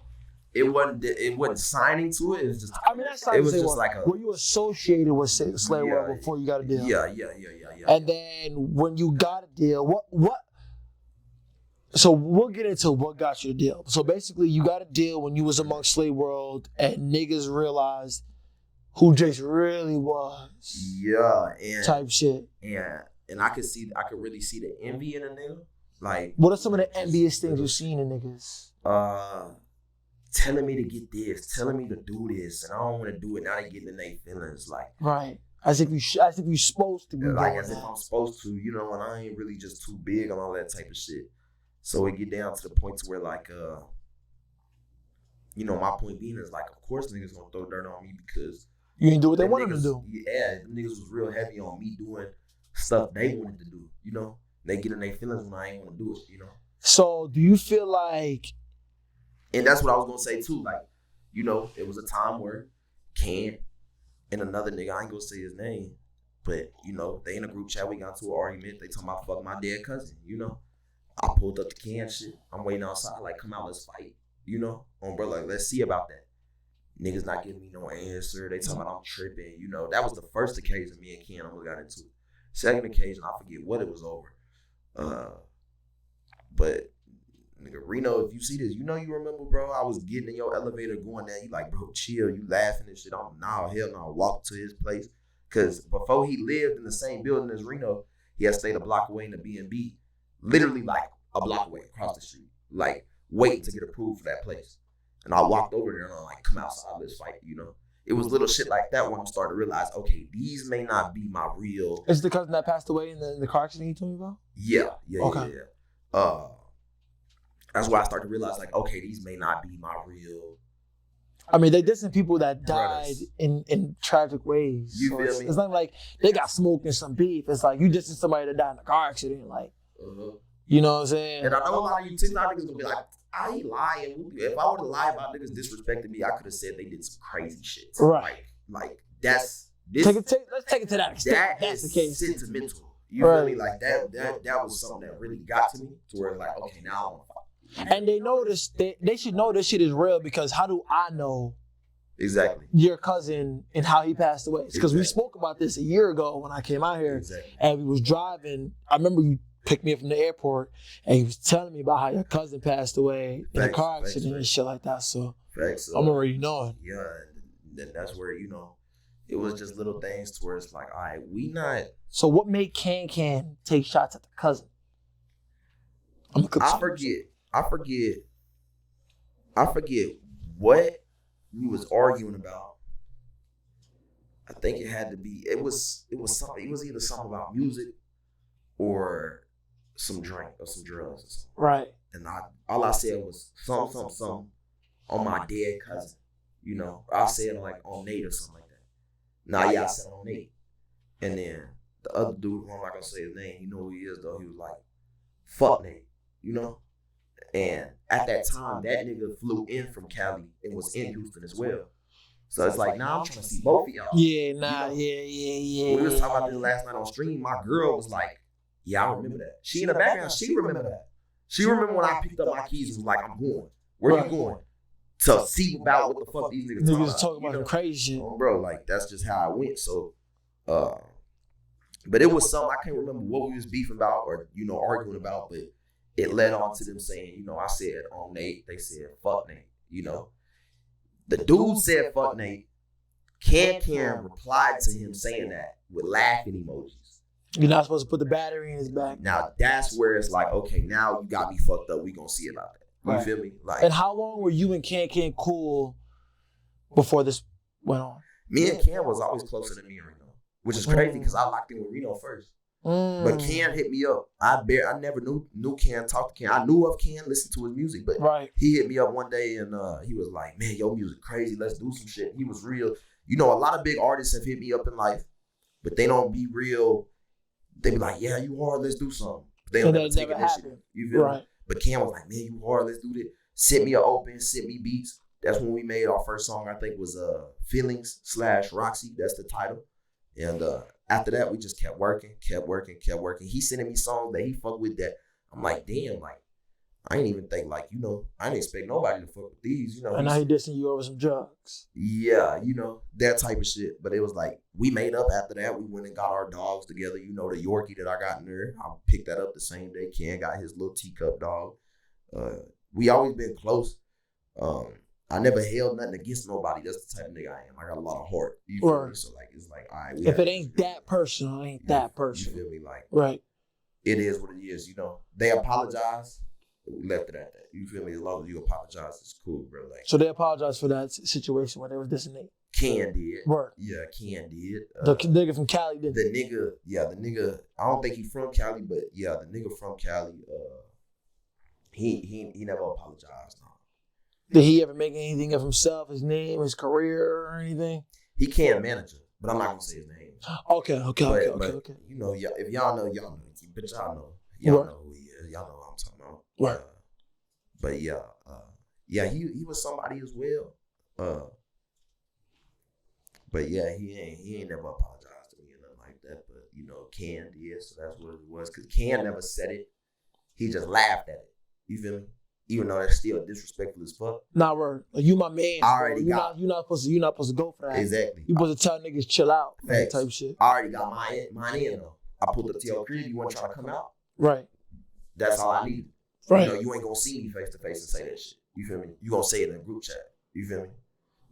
It wasn't signing to it. It was just. I mean, that's not. It was just like a. Were you associated with Slayworld before you got a deal? Yeah. And then when you got a deal, what? So we'll get into what got you the deal. So basically, you got a deal when you was amongst Slayworld, and niggas realized who Jace really was. Yeah, and type shit. And I could really see the envy in a nigga. Like, what are some of the envious things you've seen in niggas? Telling me to get this, telling me to do this, and I don't want to do it. Now they getting in their feelings, like right, as if you're supposed to be, like as if I'm supposed to, you know, and I ain't really just too big on all that type of shit. So it get down to the point to where like, you know, my point being is like, of course niggas gonna throw dirt on me because you ain't do what they wanted to do. Yeah, niggas was real heavy on me doing stuff they wanted to do. You know, they get in their feelings when I ain't want to do it. You know. So do you feel like? And that's what I was gonna say too. Like, you know, it was a time where Cam and another nigga, I ain't gonna say his name, but you know, they in a group chat. We got into an argument. They talking about fuck my dead cousin. You know, I pulled up the Cam shit. I'm waiting outside. Like, come out, let's fight. You know, bro, like let's see about that. Niggas not giving me no answer. They talking about I'm tripping. You know, that was the first occasion me and Cam got into it. Second occasion, I forget what it was over. But. Nigga, Reno, if you see this, you know you remember, bro. I was getting in your elevator going there. You like, bro, chill. You laughing and shit. I'm hell no. Walk to his place. Because before he lived in the same building as Reno, he had stayed a block away in the B&B. Literally like a block away across the street. Like, waiting to get approved for that place. And I walked over there and I'm like, come outside, let's fight, you know. It was little shit like that when I'm starting to realize, okay, these may not be my real. Is the cousin that passed away in the car accident you told me about? Yeah. That's why I started to realize, like, okay, these may not be my real. I mean, they did some people that died in tragic ways. You feel me? It's not like they got smoked in some beef. It's like you dissing somebody that died in a car accident. Like, you know what I'm saying? And I know a lot of you TikTok niggas gonna be like, I ain't lying. If I were to lie about niggas disrespecting me, I could have said they did some crazy shit. Right. Like that's this. Let's take it to that extent. That's the case. Sentimental. You feel me? Like that was something that really got to me to where like, okay, now I want to fight. And they noticed they should know this shit is real because how do I know exactly your cousin and how he passed away? Because we spoke about this a year ago when I came out here and we was driving. I remember you picked me up from the airport and he was telling me about how your cousin passed away in a car accident and shit like that. So I'm already knowing. Yeah, and that's where, you know, it was just little things to where it's like, all right, we not. So what made Can take shots at the cousin? I forget what we was arguing about. I think it had to be. It was something. It was either something about music or some drink or some drugs or something. Right. And all I said was something on my dead cousin. You know, I said like on Nate or something like that. I said on Nate. And then the other dude, I'm not gonna say his name. You know who he is though. He was like, "Fuck Nate," you know. And at that time, that nigga flew in from Cali and was in Houston as well. So it's like, now I'm trying to see both of y'all. Yeah, nah, yeah. When we was talking about this last night on stream, my girl was like, yeah, I remember that. She in the background, she remember that. She remember when I picked up my keys and was like, I'm going. Where you going? To see about what the fuck these niggas talking about. Crazy shit. Bro, like, that's just how I went. So, but it was something, I can't remember what we was beefing about or, you know, arguing about, but it led on to them saying, you know, I said on Nate, they said fuck Nate, you know. The dude said fuck Nate. Can replied to him saying that with laughing emojis. You're not supposed to put the battery in his back. Now that's where it's like, okay, now you got me fucked up. We gonna see about that. You feel me? Like, and how long were you and Can cool before this went on. Me and Cam was always closer than me and Reno, which is crazy because I locked in with Reno first. But Cam hit me up. I never knew Cam, talked to Cam. I knew of Cam, listened to his music, but he hit me up one day and he was like, man, your music crazy. Let's do some shit. He was real. You know, a lot of big artists have hit me up in life, but they don't be real. They be like, yeah, you hard, let's do something. But they don't never take initiative. You feel me? But Cam was like, man, you hard, let's do this. Sent me an open, sent me beats. That's when we made our first song, I think was Feelings/Roxy. That's the title. And after that, we just kept working. He sending me songs that he fuck with that. I'm like, damn, like, I ain't even think like, you know, I didn't expect nobody to fuck with these, you know. And now he dissing you over some drugs. Yeah, you know, that type of shit. But it was like, we made up after that. We went and got our dogs together. You know, the Yorkie that I got in there, I picked that up the same day. Ken got his little teacup dog. We always been close. I never held nothing against nobody. That's the type of nigga I am. I got a lot of heart. You feel me? So like, it's like, all right. If it ain't that personal, it ain't that personal. You feel me? Like, right. It is what it is. You know, they apologize. We left it at that. You feel me? As long as you apologize, it's cool, bro. Like, so they apologized for that situation where they was dissing Nate. Ken did. Word. Yeah, Ken did. The nigga from Cali did. The nigga. I don't think he from Cali, but yeah, the nigga from Cali. He never apologized. No. Did he ever make anything of himself, his name, his career, or anything? He can't manage it, but I'm not gonna say his name. Okay. You know, if y'all know, y'all know. But y'all know who he is. Y'all know what I'm talking about. Right. But yeah, he was somebody as well. But yeah, he ain't never apologized to me or nothing like that. But you know, Ken did, so that's what it was. Cause Ken never said it. He just laughed at it. You feel me? Even though that's still disrespectful as fuck. Nah, word. Like, you my man. You're not supposed to go for that. Exactly. You supposed to tell niggas chill out. That type shit. I already got mine in though. I pulled up to your crib. You want to try to come out? Right. That's all I need. Right. You know, you ain't gonna see me face to face and say that shit. You feel me? You gonna say it in a group chat. You feel me?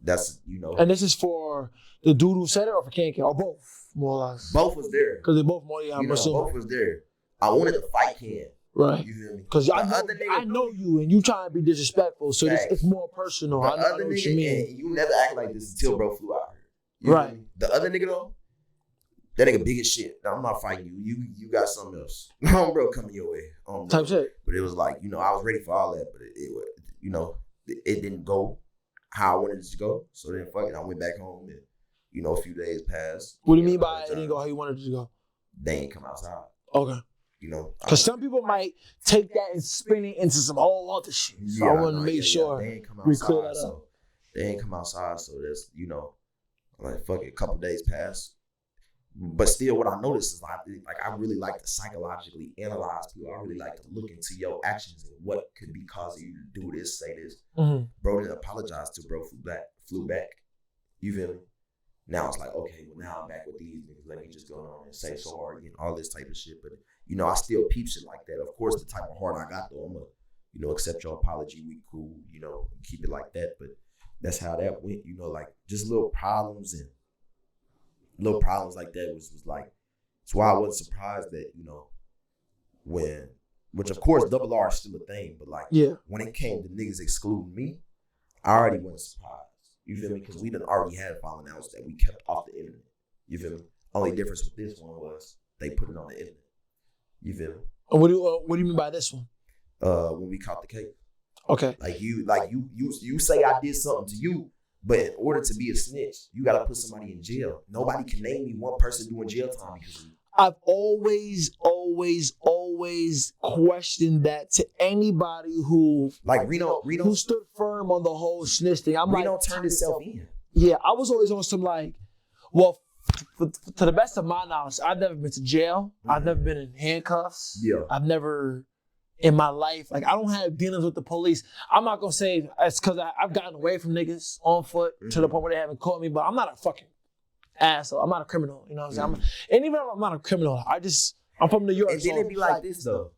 That's, you know. And this is for the dude who said it or for Ken or both, more or less? Both was there. Because they both more, both was there. I wanted to fight Ken. Right. You feel me? Because I know you and you trying to be disrespectful, so it's more personal. I know what you mean. And you never act like this until bro flew out here. Right. The other nigga though, that nigga big as shit. Now, I'm not fighting you. You got something else. Bro, coming your way. Type shit. But it was like, you know, I was ready for all that, but it didn't go how I wanted it to go. So then fuck it, I went back home and, you know, a few days passed. What do you mean by it didn't go how you wanted it to go? They ain't come outside. Okay. You know, because some people might take that and spin it into some whole other shit. So I want to make sure they ain't come outside, we clear that up. So they ain't come outside, so that's, you know, like fuck it, a couple days passed. But still, what I noticed is like I really like to psychologically analyze people. I really like to look into your actions and what could be causing you to do this, say this. Mm-hmm. Bro didn't apologize till bro flew back. You feel me? Now it's like, okay, well now I'm back with these niggas. Let me just go on and say sorry and all this type of shit. But you know, I still peep shit like that. Of course, the type of heart I got though, I'm gonna, you know, accept your apology. We cool, you know, keep it like that. But that's how that went. You know, like just little problems like that was like. That's why I wasn't surprised that, you know, which of course double R is still a thing, but like when it came to niggas excluding me, I already wasn't surprised. You feel me? Because we done already had falling outs that we kept off the internet. You feel me? Only difference with this one was they put it on the internet. You feel me? What do you mean by this one? When we caught the case. Okay. Like you say I did something to you, but in order to be a snitch, you gotta put somebody in jail. Nobody can name me one person doing jail time because of you. I've always questioned that to anybody who like Reno who stood firm on the whole snitch thing. Reno turned himself in. Yeah, I was always on some like, well, to the best of my knowledge, I've never been to jail. Mm-hmm. I've never been in handcuffs. Yeah, I've never in my life, like I don't have dealings with the police. I'm not gonna say it's because I've gotten away from niggas on foot to the point where they haven't caught me, but I'm not a fucking asshole. I'm not a criminal, you know what I'm saying? And even if I'm not a criminal, I'm from New York. And then it be like this though.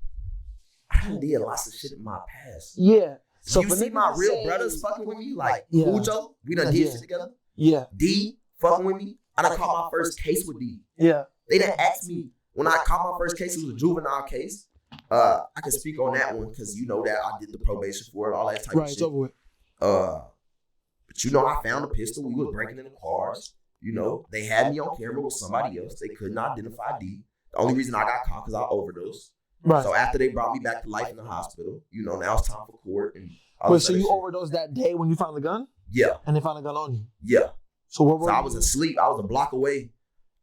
I done did lots of shit in my past. Yeah. So you see my real brothers fucking with me, like Ujo, we done did shit together. Yeah. D fucking with me. I done caught my first case with D. Yeah. They done asked me when I caught my first case. It was a juvenile case. I can speak on that one because you know that I did the probation for it, all that type of shit. Right, it's over with. But you know, I found a pistol. We was breaking into cars. You know, they had me on camera with somebody else. They couldn't identify D. The only reason I got caught because I overdosed. Right. So after they brought me back to life in the hospital, you know, now it's time for court. And wait, so you overdosed that day when you found the gun? Yeah. And they found the gun on you? Yeah. So what? I was asleep. I was a block away.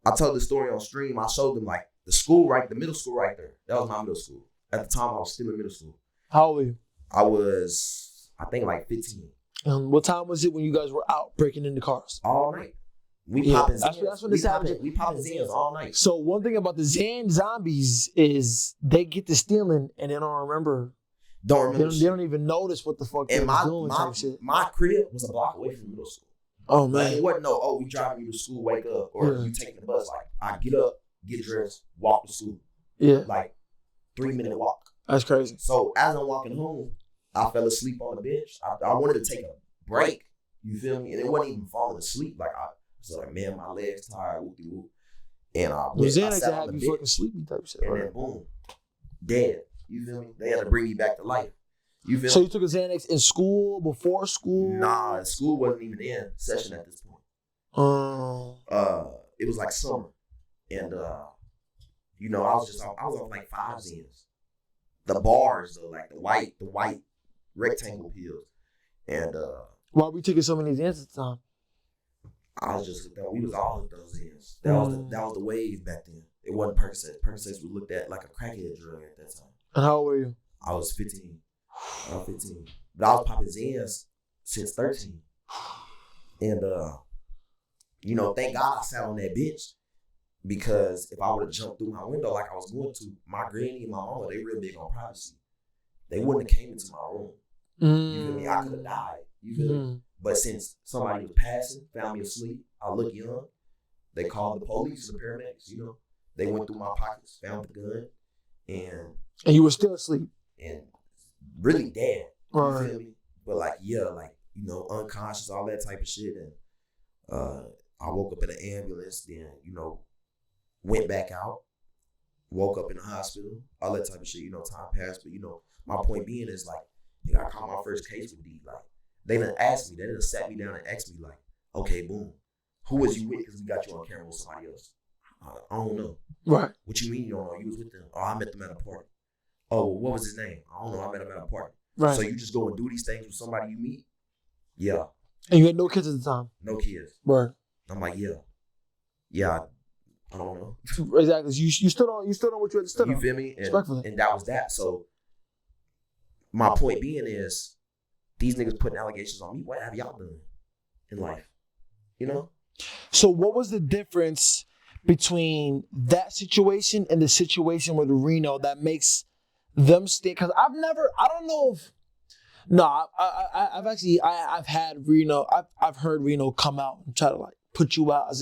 I told the story on stream. I showed them like the school the middle school right there. That was my middle school. At the time, I was still in middle school. How old were you? I was, I think, like 15. And what time was it when you guys were out breaking into cars? All night. We popping Zans. That's what this happened. We popping Zans all night. So one thing about the Zan zombies is they get to stealing and they don't remember. They don't even notice what the fuck they're doing. My crib was a block away from middle school. Oh man, like, it wasn't we driving you to school, wake up, or you taking the bus. Like I get up, get dressed, walk to school. Yeah, like 3-minute walk. That's crazy. So as I'm walking home, I fell asleep on the bench. I wanted to take a break. You feel me? And it wasn't even falling asleep. Like I was like, man, my legs tired. Whoop-de-whoop. And I sat on the bench, fucking sleepy type shit. And then boom, dead. You feel me? They had to bring me back to life. You feel so you took a Xanax in school, before school? Nah, school wasn't even in session at this point. It was like summer. And you know, I was on like 5 Zans. The bars though, like the white rectangle pills. And why were we taking so many Zans at the time? We was all of those Zans. That was the wave back then. It wasn't Percocets. Percocets we looked at like a crackhead drug at that time. And how old were you? I was 15. But I was popping Zans since 13. And you know, thank God I sat on that bench, because if I would have jumped through my window like I was going to, my granny and my mama, they real big on privacy. They wouldn't have came into my room. You feel me? I could have died. You feel me? But since somebody was passing, found me asleep, I look young, they called the police and the paramedics, you know. They went through my pockets, found the gun, and you were still asleep. And really dead. Right. You feel me? But like, yeah, like, you know, unconscious, all that type of shit. And I woke up in an ambulance, then, you know, went back out, woke up in the hospital, all that type of shit. You know, time passed. But, you know, my point being is like, I caught my first case with D. Like, they didn't ask me. They didn't sat me down and asked me, like, okay, boom, who was you with? Because we got you on camera with somebody else. I don't know. Right. What you mean you don't know? You was with them. Oh, I met them at a party. Oh, what was his name? I don't know. I met him at a party. Right. So you just go and do these things with somebody you meet? Yeah. And you had no kids at the time? No kids. Right. I'm like, yeah. Yeah, I don't know. Exactly. You stood on what you had to stand on. You feel me? And that was that. So my point being is, these niggas putting allegations on me. What have y'all done in life? You know? So what was the difference between that situation and the situation with Reno that makes them stay? Because I've had Reno, I've heard Reno come out and try to like put you out as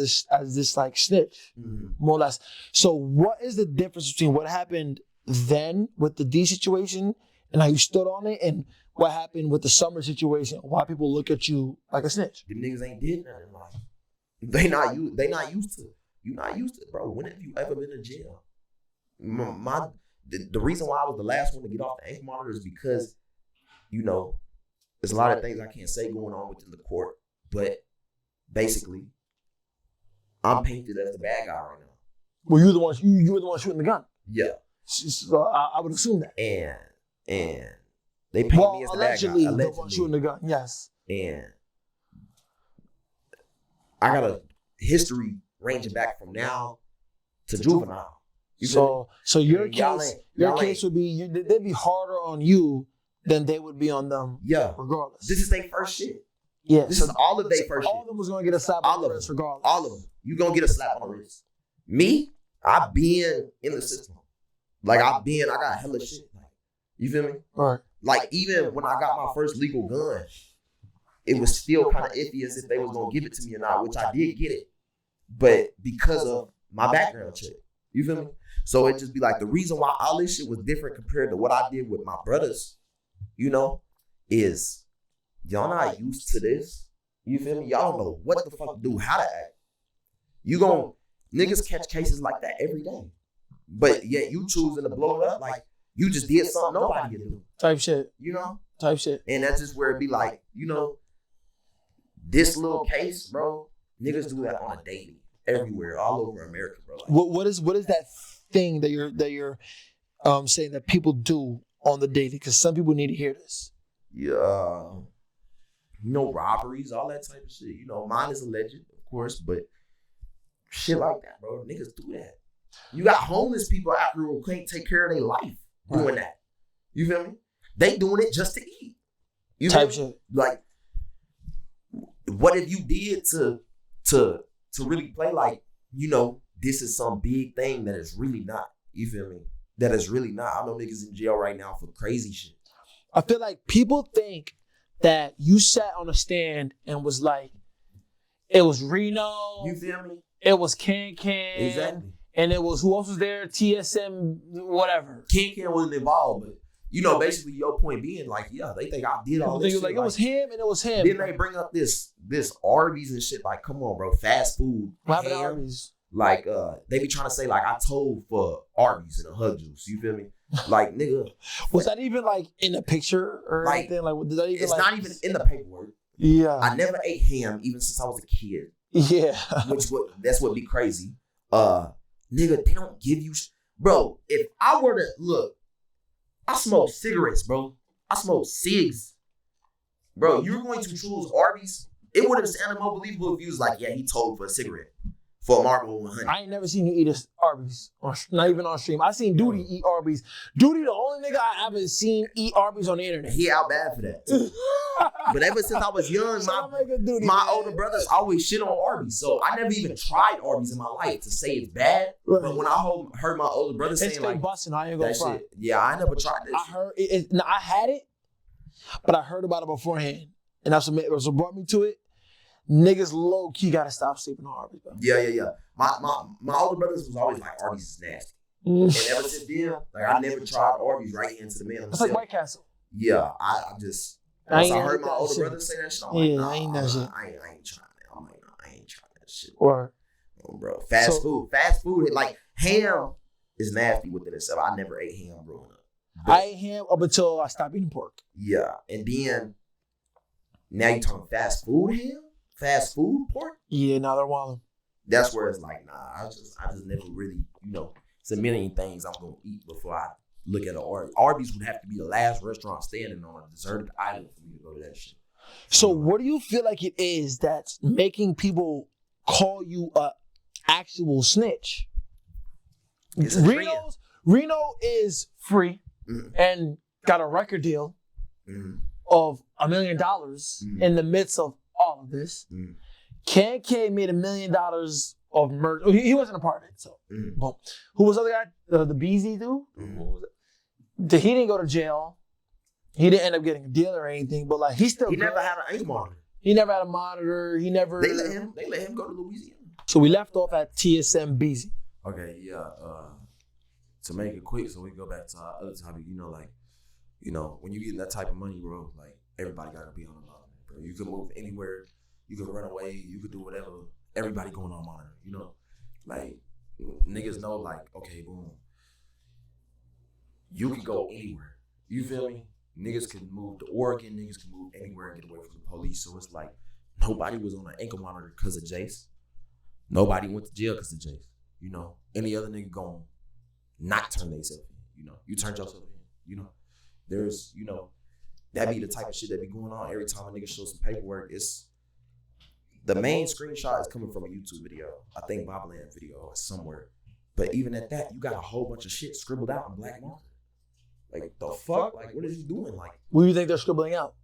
this like snitch, more or less. So what is the difference between what happened then with the D situation and how you stood on it, and what happened with the summer situation? Why people look at you like a snitch? Them niggas ain't did nothing in life. They not used to it. You not used to it, bro. When have you ever been in jail? The reason why I was the last one to get off the ankle monitor is because, you know, there's a lot of things I can't say going on within the court, but basically, I'm painted as the bad guy right now. Well, you were the one shooting the gun. Yeah. So I would assume that. And they paint me as the bad guy. Allegedly, the one shooting the gun. Yes. And I got a history ranging back from now to juvenile. So your case would be, they'd be harder on you than they would be on them. Yeah. Regardless. This is their first shit. Yeah. This is all of their first shit. All of them was gonna get a slap on the wrist regardless. All of them. You gonna get a slap on the wrist. Me, I've been in the system. Like I got hella shit. You feel me? Right. Like even when I got my first legal gun, it was still kind of iffy as if they was gonna give it to me or not, which I did get it. But because of my background check. You feel me? So it just be like, the reason why all this shit was different compared to what I did with my brothers, you know, is y'all not used to this. You feel me? Y'all don't know what the fuck to do, how to act. Niggas catch cases like that every day. But yet you choosing to blow it up like you just did something nobody can do. Type shit. You know? Type shit. And that's just where it be like, you know, this little case, bro, niggas do that on a daily, everywhere, all over America, bro. Like, what is that thing that you're saying that people do on the daily? Because some people need to hear this. Yeah, robberies, all that type of shit. Mine is alleged, of course, but shit like that, bro. Niggas do that. You got homeless people out here who can't take care of their life doing that. You feel me? They doing it just to eat. You type shit. Like, what if you did to really play like, this is some big thing that is really not. You feel me? That is really not. I know niggas in jail right now for crazy shit. I feel like people think that you sat on a stand and was like, it was Reno. You feel me? It was Can. Exactly. And it was, who else was there? TSM, whatever. Can wasn't involved, but basically your point being like, yeah, they think I did all this shit. Like, it was him and it was him. Then they bring up this Arby's and shit. Like, come on, bro, fast food. What happened to Arby's? Like, they be trying to say like, I told for Arby's and a hug juice. You feel me? Like, nigga. Was that even like in a picture or like, anything? Like, did that even, it's not even in the paperwork. Yeah. I never ate ham even since I was a kid. Yeah. That's what be crazy. Nigga, they don't give you, bro. If I were to look, I smoke cigarettes, bro. I smoke cigs, bro. You're going to choose Arby's. It would have sounded more believable if you was like, yeah, he told for a cigarette. For a Marlboro 100. I ain't never seen you eat a Arby's, not even on stream. I seen Duty eat Arby's. Duty, the only nigga I ever seen eat Arby's on the internet. He out bad for that too. But ever since I was young, my older brothers always shit on Arby's. So I never even tried Arby's in my life to say it's bad. Right. But when I heard my older brothers saying like, busting, I ain't gonna that shit, yeah, I never tried that shit. I heard it. No, I had it, but I heard about it beforehand, and that's what brought me to it. Niggas low key gotta stop sleeping on Arby's, bro. Yeah. My older brothers was always like, Arby's is nasty. And ever since then, like, I never tried Arby's right into the man. It's like White Castle. Yeah, I just once I heard my older brothers say that shit, I'm like, nah, I ain't trying that. I'm like, nah, I ain't trying that shit. Or, bro, fast food, like ham is nasty within itself. I never ate ham growing up. I ate ham up until I stopped eating pork. Yeah, and then now you talking fast food ham? Fast food pork? Yeah, now they're wilding. That's where it's like, nah, I just never really, it's a million things I'm gonna eat before I look at an Arby's. Arby's would have to be the last restaurant standing on a deserted island for me to go to that shit. So what do you feel like it is that's making people call you a actual snitch? Reno is free and got a record deal of $1 million in the midst of all of this. Can made $1 million of murder. He wasn't a part of it, so boom. Who was the other guy? The BZ dude? He didn't go to jail. He didn't end up getting a deal or anything, but like he never had an ankle monitor. He never had a monitor. He never. They let him go to Louisiana. So we left off at TSM BZ. Okay, yeah. To make it quick, so we go back to our other topic. When you get that type of money, bro, like everybody gotta be on the monitor, bro. You can move anywhere. You can run away. You could do whatever. Everybody going on monitor. Like niggas know, like, okay, boom. You can go anywhere. You feel me? Niggas can move to Oregon. Niggas can move anywhere and get away from the police. So it's like nobody was on an ankle monitor because of Jace. Nobody went to jail because of Jace. Any other nigga gon' not turn themselves in. You turn yourself in. There's, that be the type of shit that be going on every time a nigga shows some paperwork. It's the main screenshot is coming from a YouTube video. I think Bobland video or somewhere. But even at that, you got a whole bunch of shit scribbled out in black marker. Like, the fuck? Like, what is he doing? Like, what do you think they're scribbling out?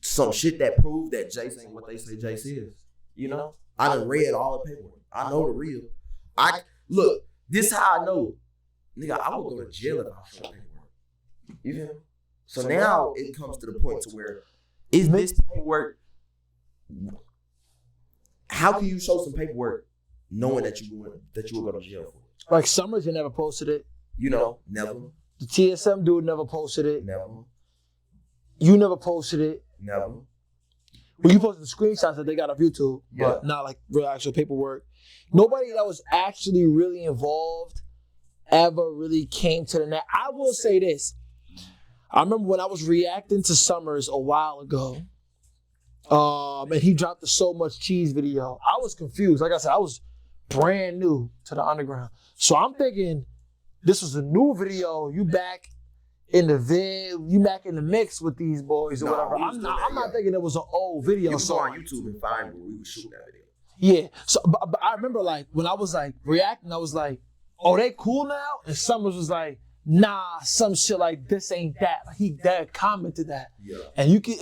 Some shit that proves that Jace ain't what they say Jace is. I done read all the paperwork. I know the real. Look, this is how I know. Nigga, I would go to jail if I show paperwork. You feel me? So now it comes to the point to where, is this paperwork, how can you show some paperwork knowing that you will go to jail for it? Like Summers, you never posted it. Never. The TSM dude never posted it. Never. You never posted it. Never. Well, you posted the screenshots that they got off YouTube, but not like real actual paperwork. Nobody that was actually really involved ever really came to the net. I will say this. I remember when I was reacting to Summers a while ago, And he dropped the So Much Cheese video. I was confused. Like I said, I was brand new to the underground. So I'm thinking this was a new video. You back in the you back in the mix with these boys or whatever. I'm not thinking it was an old video. You can go on YouTube and find where we were shooting that video. Yeah. So but I remember like when I was like reacting, I was like, oh, they cool now? And Summers was like, nah, some shit like this ain't that. Like he commented that. Yeah. And you can,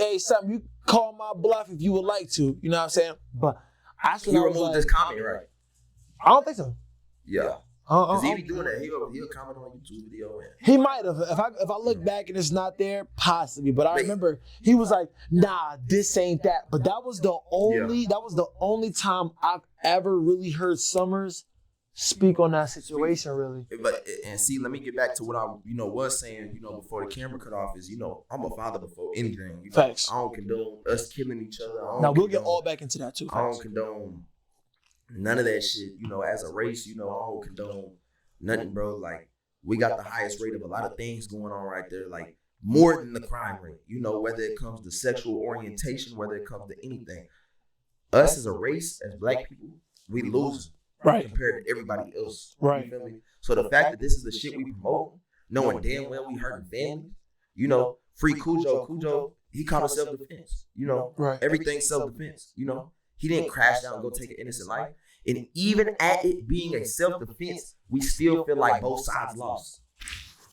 you call my bluff if you would like to. You know what I'm saying? But he removed this comment, right? I don't think so. Yeah. Because he be doing that. He'll comment on a YouTube video. He might have. If I look back and it's not there, possibly. But I remember he was like, nah, this ain't that. But that was the only time I've ever really heard Summers speak on that situation, really. But and see, let me get back to what I was saying, before the camera cut off is, I'm a father before anything. Facts. I don't condone us killing each other. Now we'll get all back into that too. I don't condone none of that shit, as a race, I don't condone nothing, bro. Like, we got the highest rate of a lot of things going on right there, like more than the crime rate, whether it comes to sexual orientation, whether it comes to anything. Us as a race, as black people, we lose compared to everybody else. Right. You feel me? So the fact that this is the shit we promote, knowing damn well we hurting families, free Cujo, he called it self-defense, everything's self-defense, He didn't crash down and go take an innocent life. And even at it being a self-defense, we still feel like both sides lost.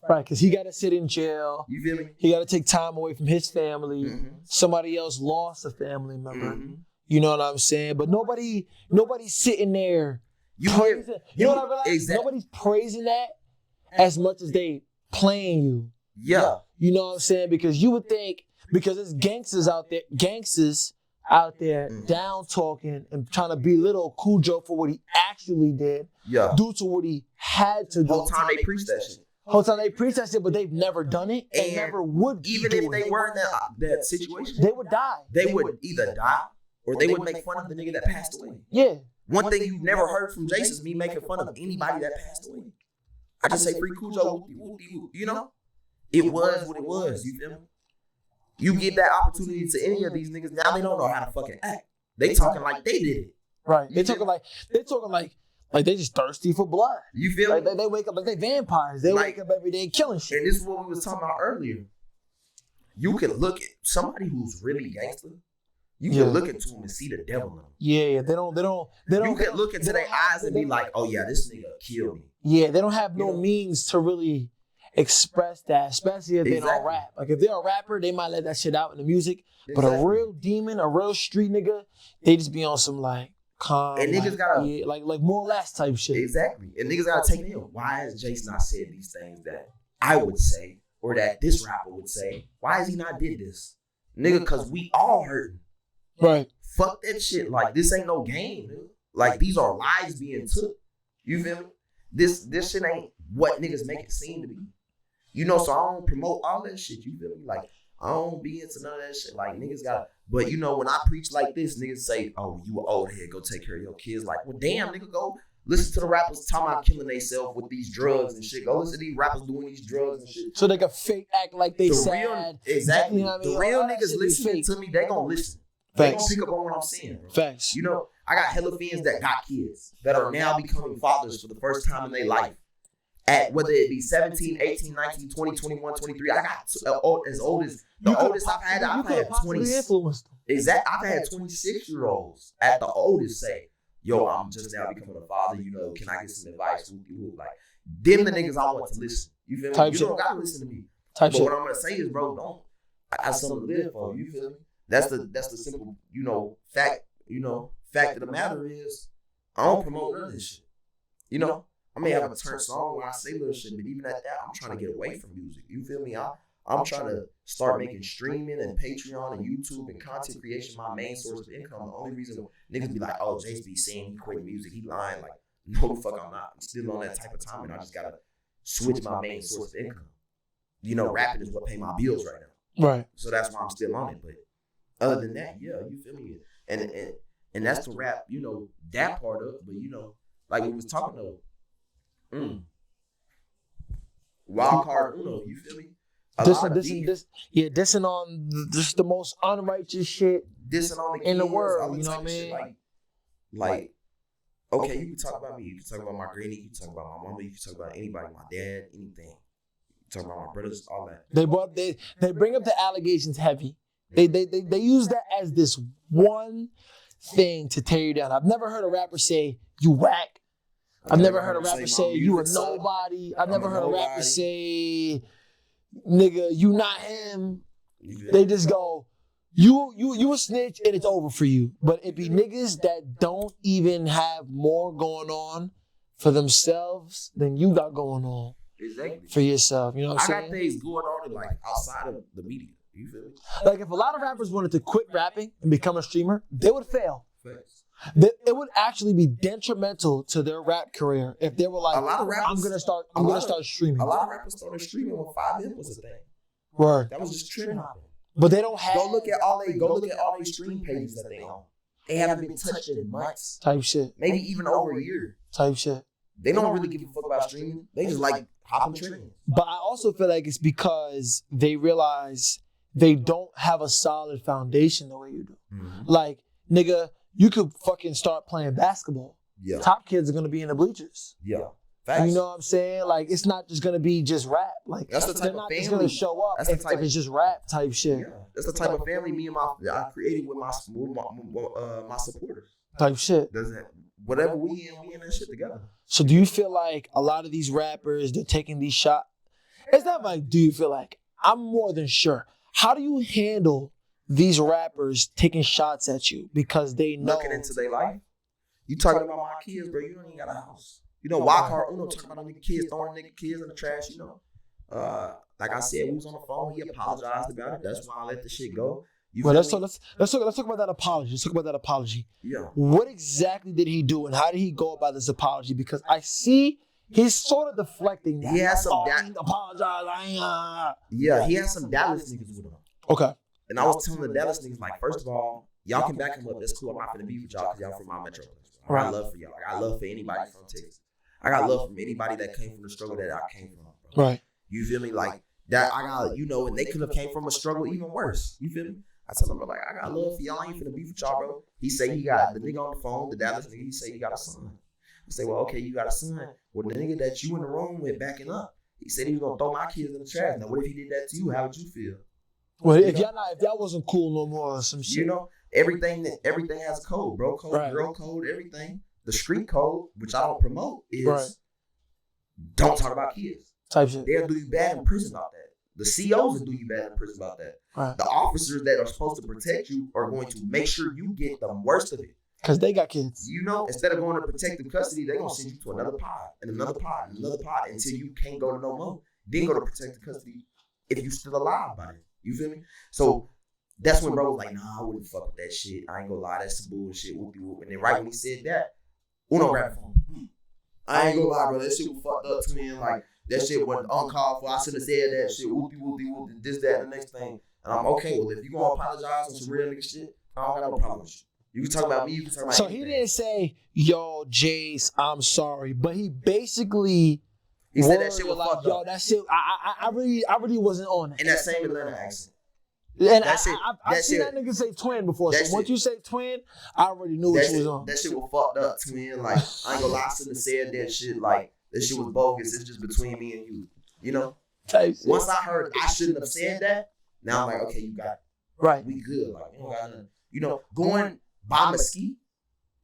Right, because he got to sit in jail. You feel me? He got to take time away from his family. Mm-hmm. Somebody else lost a family member. Mm-hmm. You know what I'm saying? But nobody's sitting there praising. You know what I realized? Exactly. Nobody's praising that as much as they playing you. Yeah. You know what I'm saying? Because you would think, because there's gangsters out there down talking and trying to belittle Cujo for what he actually did, due to what he had to do. Whole time they preach that shit. But they've never done it. They never would. Even if they were in that situation, they would die. They would either die or they would make fun of the nigga that passed away. Yeah. One thing you've never heard from Jace is me making fun of anybody that passed away. I just say free Cujo, It was what it was. You feel me? You give that opportunity to any of these niggas, now they don't know how to fucking act. They talking like they did it. Right. They talking like they just thirsty for blood. You feel me? They wake up like they vampires. They wake up every day killing shit. And this is what we was talking about earlier. You can look at somebody who's really gangster. You can look into them and see the devil in them. Yeah. They don't. You can look into their eyes and be like, oh yeah, this nigga killed me. Yeah, they don't have no means to really express that, especially if they don't rap. Like if they're a rapper, they might let that shit out in the music. But a real demon, a real street nigga, they just be on some like calm, and niggas gotta like more or less type shit. Exactly. And niggas gotta take it in. Why has Jace not said these things that I would say or that this rapper would say? Why has he not did this? Nigga, cause we all hurting. Right. Fuck that shit. Like this ain't no game, nigga. Like these are lives being took. You feel me? This shit ain't what niggas make it seem to be. So I don't promote all that shit. You feel me? Like, I don't be into none of that shit. Like, niggas got, but when I preach like this, niggas say, oh, you an old head, go take care of your kids. Like, well, damn, nigga, go listen to the rappers talking about killing themselves with these drugs and shit. Go listen to these rappers doing these drugs and shit. So they can fake act like they sad. Exactly. You know what I mean? The real niggas listening to me, they gonna listen. They gonna pick up on what I'm saying, bro. Facts. I got hella fans that got kids that are now becoming fathers for the first time in their life. At whether it be 17, 18, 19, 20, 21, 23. I got as old as the oldest I've had 20. Exactly. I've had 26-year-olds at the oldest say, yo, I'm just now becoming a father, can I get some advice? Like, them the niggas I want to listen. You feel me? You don't gotta listen to me. But what I'm gonna say is, bro, I got something to live for. You feel me? That's the simple, fact, fact of the matter is, I don't promote none of this shit. I may have a turn song where I say little shit, but even at that, I'm trying to get away from music. You feel me? I'm trying to start making streaming and Patreon and YouTube and content creation my main source of income. The only reason niggas be like, oh, Jace be saying he quit music, he lying. Like, no, the fuck I'm not. I'm still on that type of time, and I just gotta switch my main source of income. Rapping is what pay my bills right now. Right. So that's why I'm still on it. But other than that, yeah, you feel me? And that's to wrap, that part up. But like we was talking though. Wild card Uno, you feel me? Dissing on just the most unrighteous shit Dissing on the in the kids, world. all that You know type what I of shit, mean? like, okay, you can talk about me. You can talk about my granny. You can talk about my mama. You can talk about anybody, my dad, anything. You can talk about my brothers, all that. They bring up the allegations heavy. They use that as this one thing to tear you down. I've never heard a rapper say you whack. I've never heard a rapper say you a nobody. I've never heard a rapper say, nigga, you not him. They just go, you a snitch and it's over for you. But it be niggas that don't even have more going on for themselves than you got going on for yourself. You know what I'm saying? I got things going on like outside of the media. You feel me? Like if a lot of rappers wanted to quit rapping and become a streamer, they would fail. It would actually be detrimental to their rap career if they were like, a lot of rappers, I'm gonna start streaming. A lot of rappers started streaming when 5 minutes was a thing. Word. That was just trend hopping. But they don't have. Go look at all they stream pages that they own. They haven't been touched in months. Type shit. Maybe even over a year. Type shit. They don't really give a fuck about streaming. They just like hopping trends. But I also feel like it's because they realize they don't have a solid foundation the way you do. Mm-hmm. Like, nigga, you could fucking start playing basketball. Yeah. Top kids are gonna be in the bleachers. Yeah. Facts. You know what I'm saying? Like, it's not just gonna be just rap. Like, that's the type they're of not family. Just gonna show up if it's just rap type shit. Yeah. That's the type of family I created with my supporters. Type shit. Whatever we in that shit together. So do you feel like a lot of these rappers, they're taking these shots? It's not like, do you feel like? I'm more than sure. How do you handle these rappers taking shots at you because they know? Looking into their life. You talking about my kids, bro. You don't even got a house. You know, Wild Card Uno talking about nigga kids, throwing nigga kids in the trash, you know. Like I said, we was on the phone. He apologized about it. That's why I let the shit go. Well, let's talk about that apology. Let's talk about that apology. Yeah. What exactly did he do and how did he go about this apology? Because I see he's sort of deflecting that. He has some apologize. Yeah, he has some Dallas niggas with him. Okay. And I was telling the Dallas niggas, like, first of all, y'all can back him up. That's cool. I'm not gonna be with y'all because y'all from my metro. I got love for y'all. I got love for anybody from Texas. I got love from anybody that came from the struggle that I came from. Bro. Right. You feel me? Like that. I got, you know, and they could have came from a struggle even worse. You feel me? I tell him, like, I got love for y'all. I ain't finna beef with y'all, bro. He say he got the nigga on the phone, the Dallas nigga. He say he got a son. I say, well, okay, you got a son. Well, the nigga that you in the room with backing up, he said he was gonna throw my kids in the trash. Now, what if he did that to you? How would you feel? Well, if y'all wasn't cool no more or some shit. You know, everything has a code, bro. Code, right. Girl code, everything. The street code, which I don't promote, is don't talk about kids. Type shit. They'll do you bad in prison about that. The COs will do you bad in prison about that. Right. The officers that are supposed to protect you are going to make sure you get the worst of it. Because they got kids. You know, instead of going to protective custody, they're going to send you to another pod and another pod and another pod until you can't go to no more. Then go to protective custody if you still alive by it. You feel me? So that's when bro was like, nah, I wouldn't fuck with that shit. I ain't gonna lie, that's some bullshit. Whoopie whoop. And then right when he said that, Uno grabbed the phone. I ain't gonna lie, bro. That shit was fucked up to me. And like, that shit wasn't uncalled for. I should have said that shit. Whoopie whoopie whoop. This, that, and the next thing. And I'm okay. Well, if you gonna apologize on some real nigga shit, I don't got no problem with you. You can talk about me. You can talk about anything. He didn't say, yo, Jace, I'm sorry. But he basically... He said that shit was like, fucked yo, up. that shit, I really wasn't on it. In that same Atlanta accent. And I've seen that nigga say twin before. So once you say twin, I already knew what you was on. That shit was fucked up, twin. Like, I ain't gonna lie, I shouldn't have said that shit. Like, that shit was bogus. It's just between me and you. You know? Once I heard I shouldn't have said that, now I'm like, okay, you got it. Right. We good. Like, we don't got nothing. You know, going by Mesquite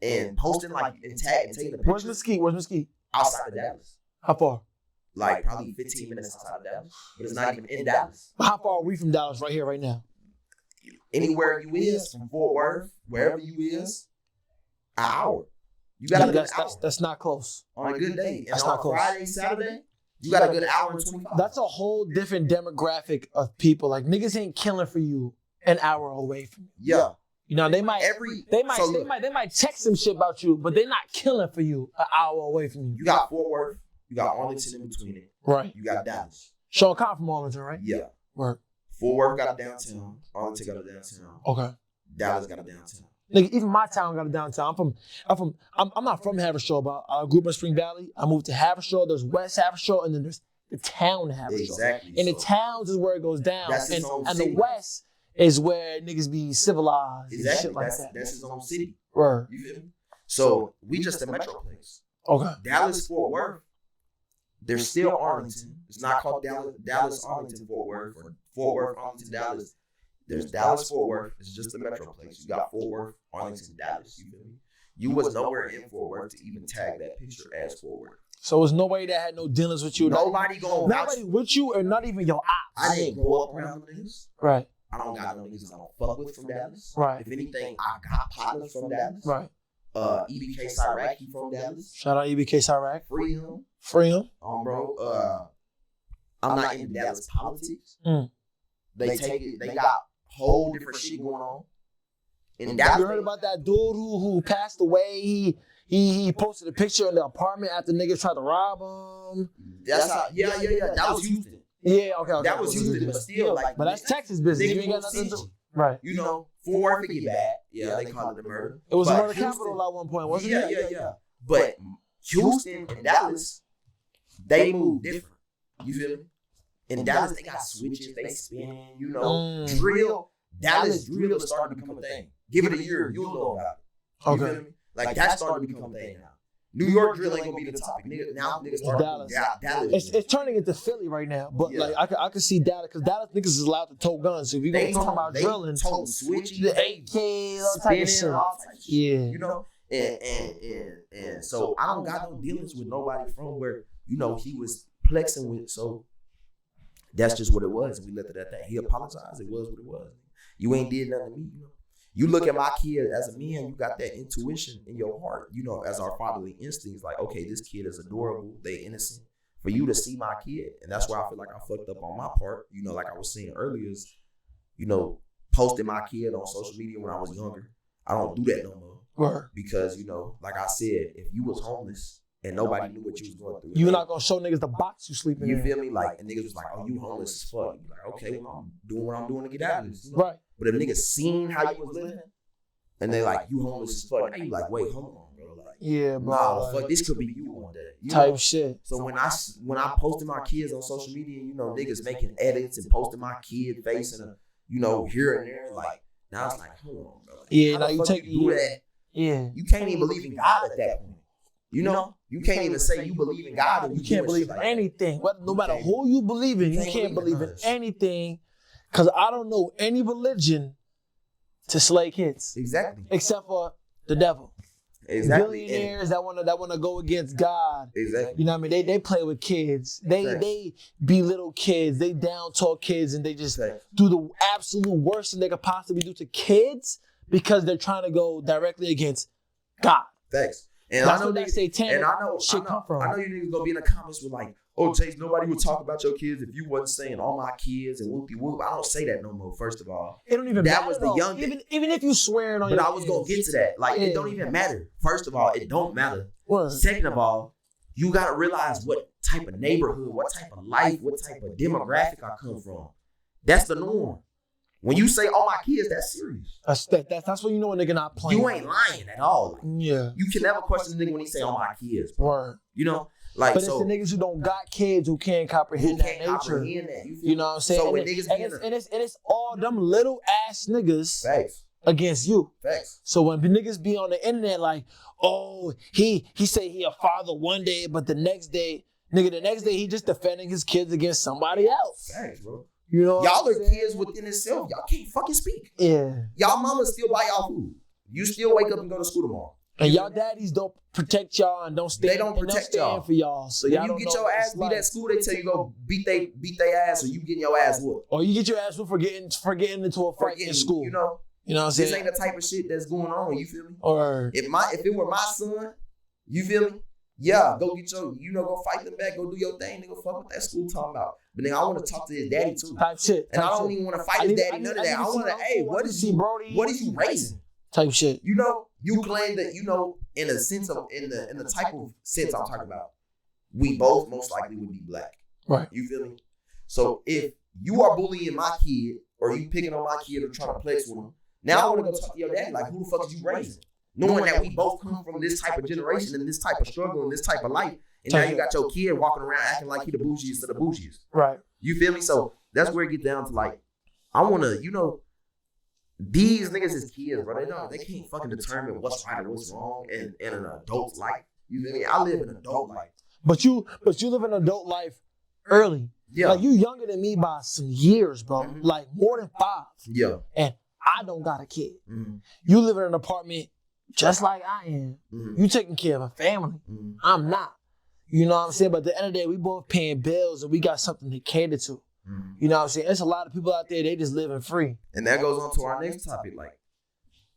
and posting, like, and taking the pictures. Where's Mesquite? Outside of Dallas. How far? Like, probably 15 minutes outside of Dallas. But it's not even in Dallas. How far are we from Dallas right here, right now? Anywhere you is, from Fort Worth, wherever you is, an hour. You got a good hour. That's not close. On a good day. That's and not on close. Friday, Saturday, you got a good hour and 25. That's a whole different demographic of people. Like, niggas ain't killing for you an hour away from you. Yeah. You know, they might text some shit about you, but they're not killing for you an hour away from you. You got Fort Worth, you got Arlington in between it. Right. You got Dallas. Sean Cobb from Arlington, right? Yeah. Right. Fort Worth got a downtown. Arlington got a downtown. Okay. Dallas got a downtown. Nigga, even my town got a downtown. I'm not from Haverstraw, but I grew up in Spring Valley. I moved to Haverstraw. There's West Haverstraw, and then there's the town to have a show. Exactly. In the towns is where it goes down. That's his And own the city. West is where niggas be civilized and Exactly. shit like that. That's his own city. Right. You feel me? So we just a metroplex. Okay. Dallas, Fort Worth. There's still Arlington. It's not called Dallas, Arlington, Fort Worth, or Fort Worth, Arlington, Dallas. There's Dallas, Fort Worth. It's just a metroplex. You got Fort Worth, Arlington, Dallas. You feel me? You was nowhere in Fort Worth to even tag that picture as Fort Worth. So it's nobody that had no dealings with you. Nobody going Nobody with you, or not even your ops. I didn't grow up around niggas. Right. I don't got no niggas I don't fuck with from Dallas. Right. If anything, I got partners from Dallas. Right. EBK Siraki from Dallas. Shout out EBK Siraki. Free him. Free him. Bro. I'm not in Dallas politics. Mm. They take it. They got whole different shit going on. In Dallas, Dallas, you heard about that dude who passed away? He posted a picture in the apartment after niggas tried to rob him. That's how. Yeah. That was Houston. Yeah. Okay. That was Houston, but still, like. But that's Texas business. You Niggas ain't got move nothing to city. do. Right. You know, Fort Worth get bad. Yeah, they call it the murder. It was But a murder Houston- capital at one point, wasn't it? Yeah. But Houston and Dallas, they move different. You feel me? In Dallas, they got switches, they spin, you know, drill. Dallas drill is starting to become a thing. Give it a year, you'll know about it. You feel me? Like that's starting to become a thing now. New York drill ain't gonna be the topic. Niggas start Dallas. Dallas. It's turning into Philly right now, but like I can see Dallas because Dallas niggas is allowed to tote guns. So if you gonna talk about drilling, switching, the AK, all type of shit. Yeah, you know, and so I don't got no dealings with nobody from where you know he was plexing with. So that's just what it was. We left it at that. He apologized. It was what it was. You ain't did nothing to me. You know. You look at my kid as a man, you got that intuition in your heart, you know, as our fatherly instincts, like, okay, this kid is adorable, they innocent. For you to see my kid, and that's why I feel like I fucked up on my part, you know, like I was saying earlier, is, you know, posting my kid on social media when I was younger. I don't do that no more. Because, you know, like I said, if you was homeless and nobody knew what you was going through. You're not going to show niggas the box you sleeping in. You feel me? Like, and niggas was like, oh, you homeless as fuck. You like, okay, well, I'm doing what I'm doing to get out of this. You know? Right. But if niggas seen how you was living, and they like, you homeless as fuck, now you like, wait, hold on, bro. Like, yeah, bro. Nah, fuck, this could be you one day. You type know? Shit. So when I posted my kids on social media, you know, niggas making edits and posting my kid face and, you know, here and there, like, now it's like, hold on, bro. Like, yeah, now you take do that. Yeah. You can't even believe in God at that point. You know, you can't even say you believe in God. And you can't believe in anything. No matter who you believe in, you can't believe in anything. Because I don't know any religion to slay kids. Exactly. Except for the devil. Exactly. Billionaires that wanna go against God. Exactly. You know what I mean? They play with kids. They belittle kids. They down talk kids, and they just do the absolute worst thing they could possibly do to kids because they're trying to go directly against God. Thanks. And that's I know where that satanic shit come from. I know you niggas gonna be in the comments with like, oh, Jace, nobody would talk about your kids if you wasn't saying all my kids and whoopty whoop. I don't say that no more, first of all. It don't even that matter. Was the young even if you swearing on but your I was gonna get to that. Like, it don't even matter. First of all, it don't matter. What? Second of all, you gotta realize what type of neighborhood, what type of life, what type of demographic I come from. That's the norm. When you say all my kids, that's serious. That's when you know a nigga not playing. You ain't lying at all. Like, yeah. You can never question the nigga when he say all my kids. Word. You know? Like, but so, it's the niggas who don't got kids who can't comprehend that nature. You know what I'm saying? So and, it's all them little ass niggas against you. Facts. So when niggas be on the internet like, oh, he say he a father one day, but the next day he just defending his kids against somebody else. Facts, bro. You know, y'all are kids within itself. Y'all can't fucking speak. Yeah. Y'all mamas still buy y'all food. You still wake up and go to school tomorrow. And y'all daddies don't protect y'all and don't stand. They don't protect y'all for y'all. So when y'all you get your ass beat at school, they tell you go beat they ass, or you getting your ass whooped. Or you get your ass whooped for getting into a fight in school. You know what I'm saying? This ain't the type of shit that's going on. You feel me? Or if it were my son, you feel me? Yeah, go get your, go fight them back, go do your thing, nigga. Fuck what that school talking about. But then I want to talk to his daddy too. Type shit. And I don't even want to fight his daddy, none of that. I want to, hey, what is you raising? Type shit. You know, you claim that, in a sense of, in the type of sense I'm talking about, we both most likely would be black. Right. You feel me? So if you are bullying my kid, or you picking on my kid or trying to flex with him, now I want to go talk to your daddy, like, who the fuck is you raising? Knowing that we both come from this type of generation and this type of struggle and this type of life, And now you got your kid walking around acting like he the bougiest of the bougiest. Right. You feel me? So that's where it gets down to like, I want to, you know, these niggas is kids, bro. They can't fucking determine what's right or what's wrong in an adult life. You feel me? I live an adult life. But you live an adult life early. Yeah. Like you younger than me by some years, bro. Mm-hmm. Like more than 5. Yeah. And I don't got a kid. Mm-hmm. You live in an apartment just like I am. Mm-hmm. You taking care of a family. Mm-hmm. I'm not. You know what I'm saying? But at the end of the day, we both paying bills and we got something to cater to. Mm-hmm. You know what I'm saying? There's a lot of people out there, they just living free. And that goes on to our next topic. Like,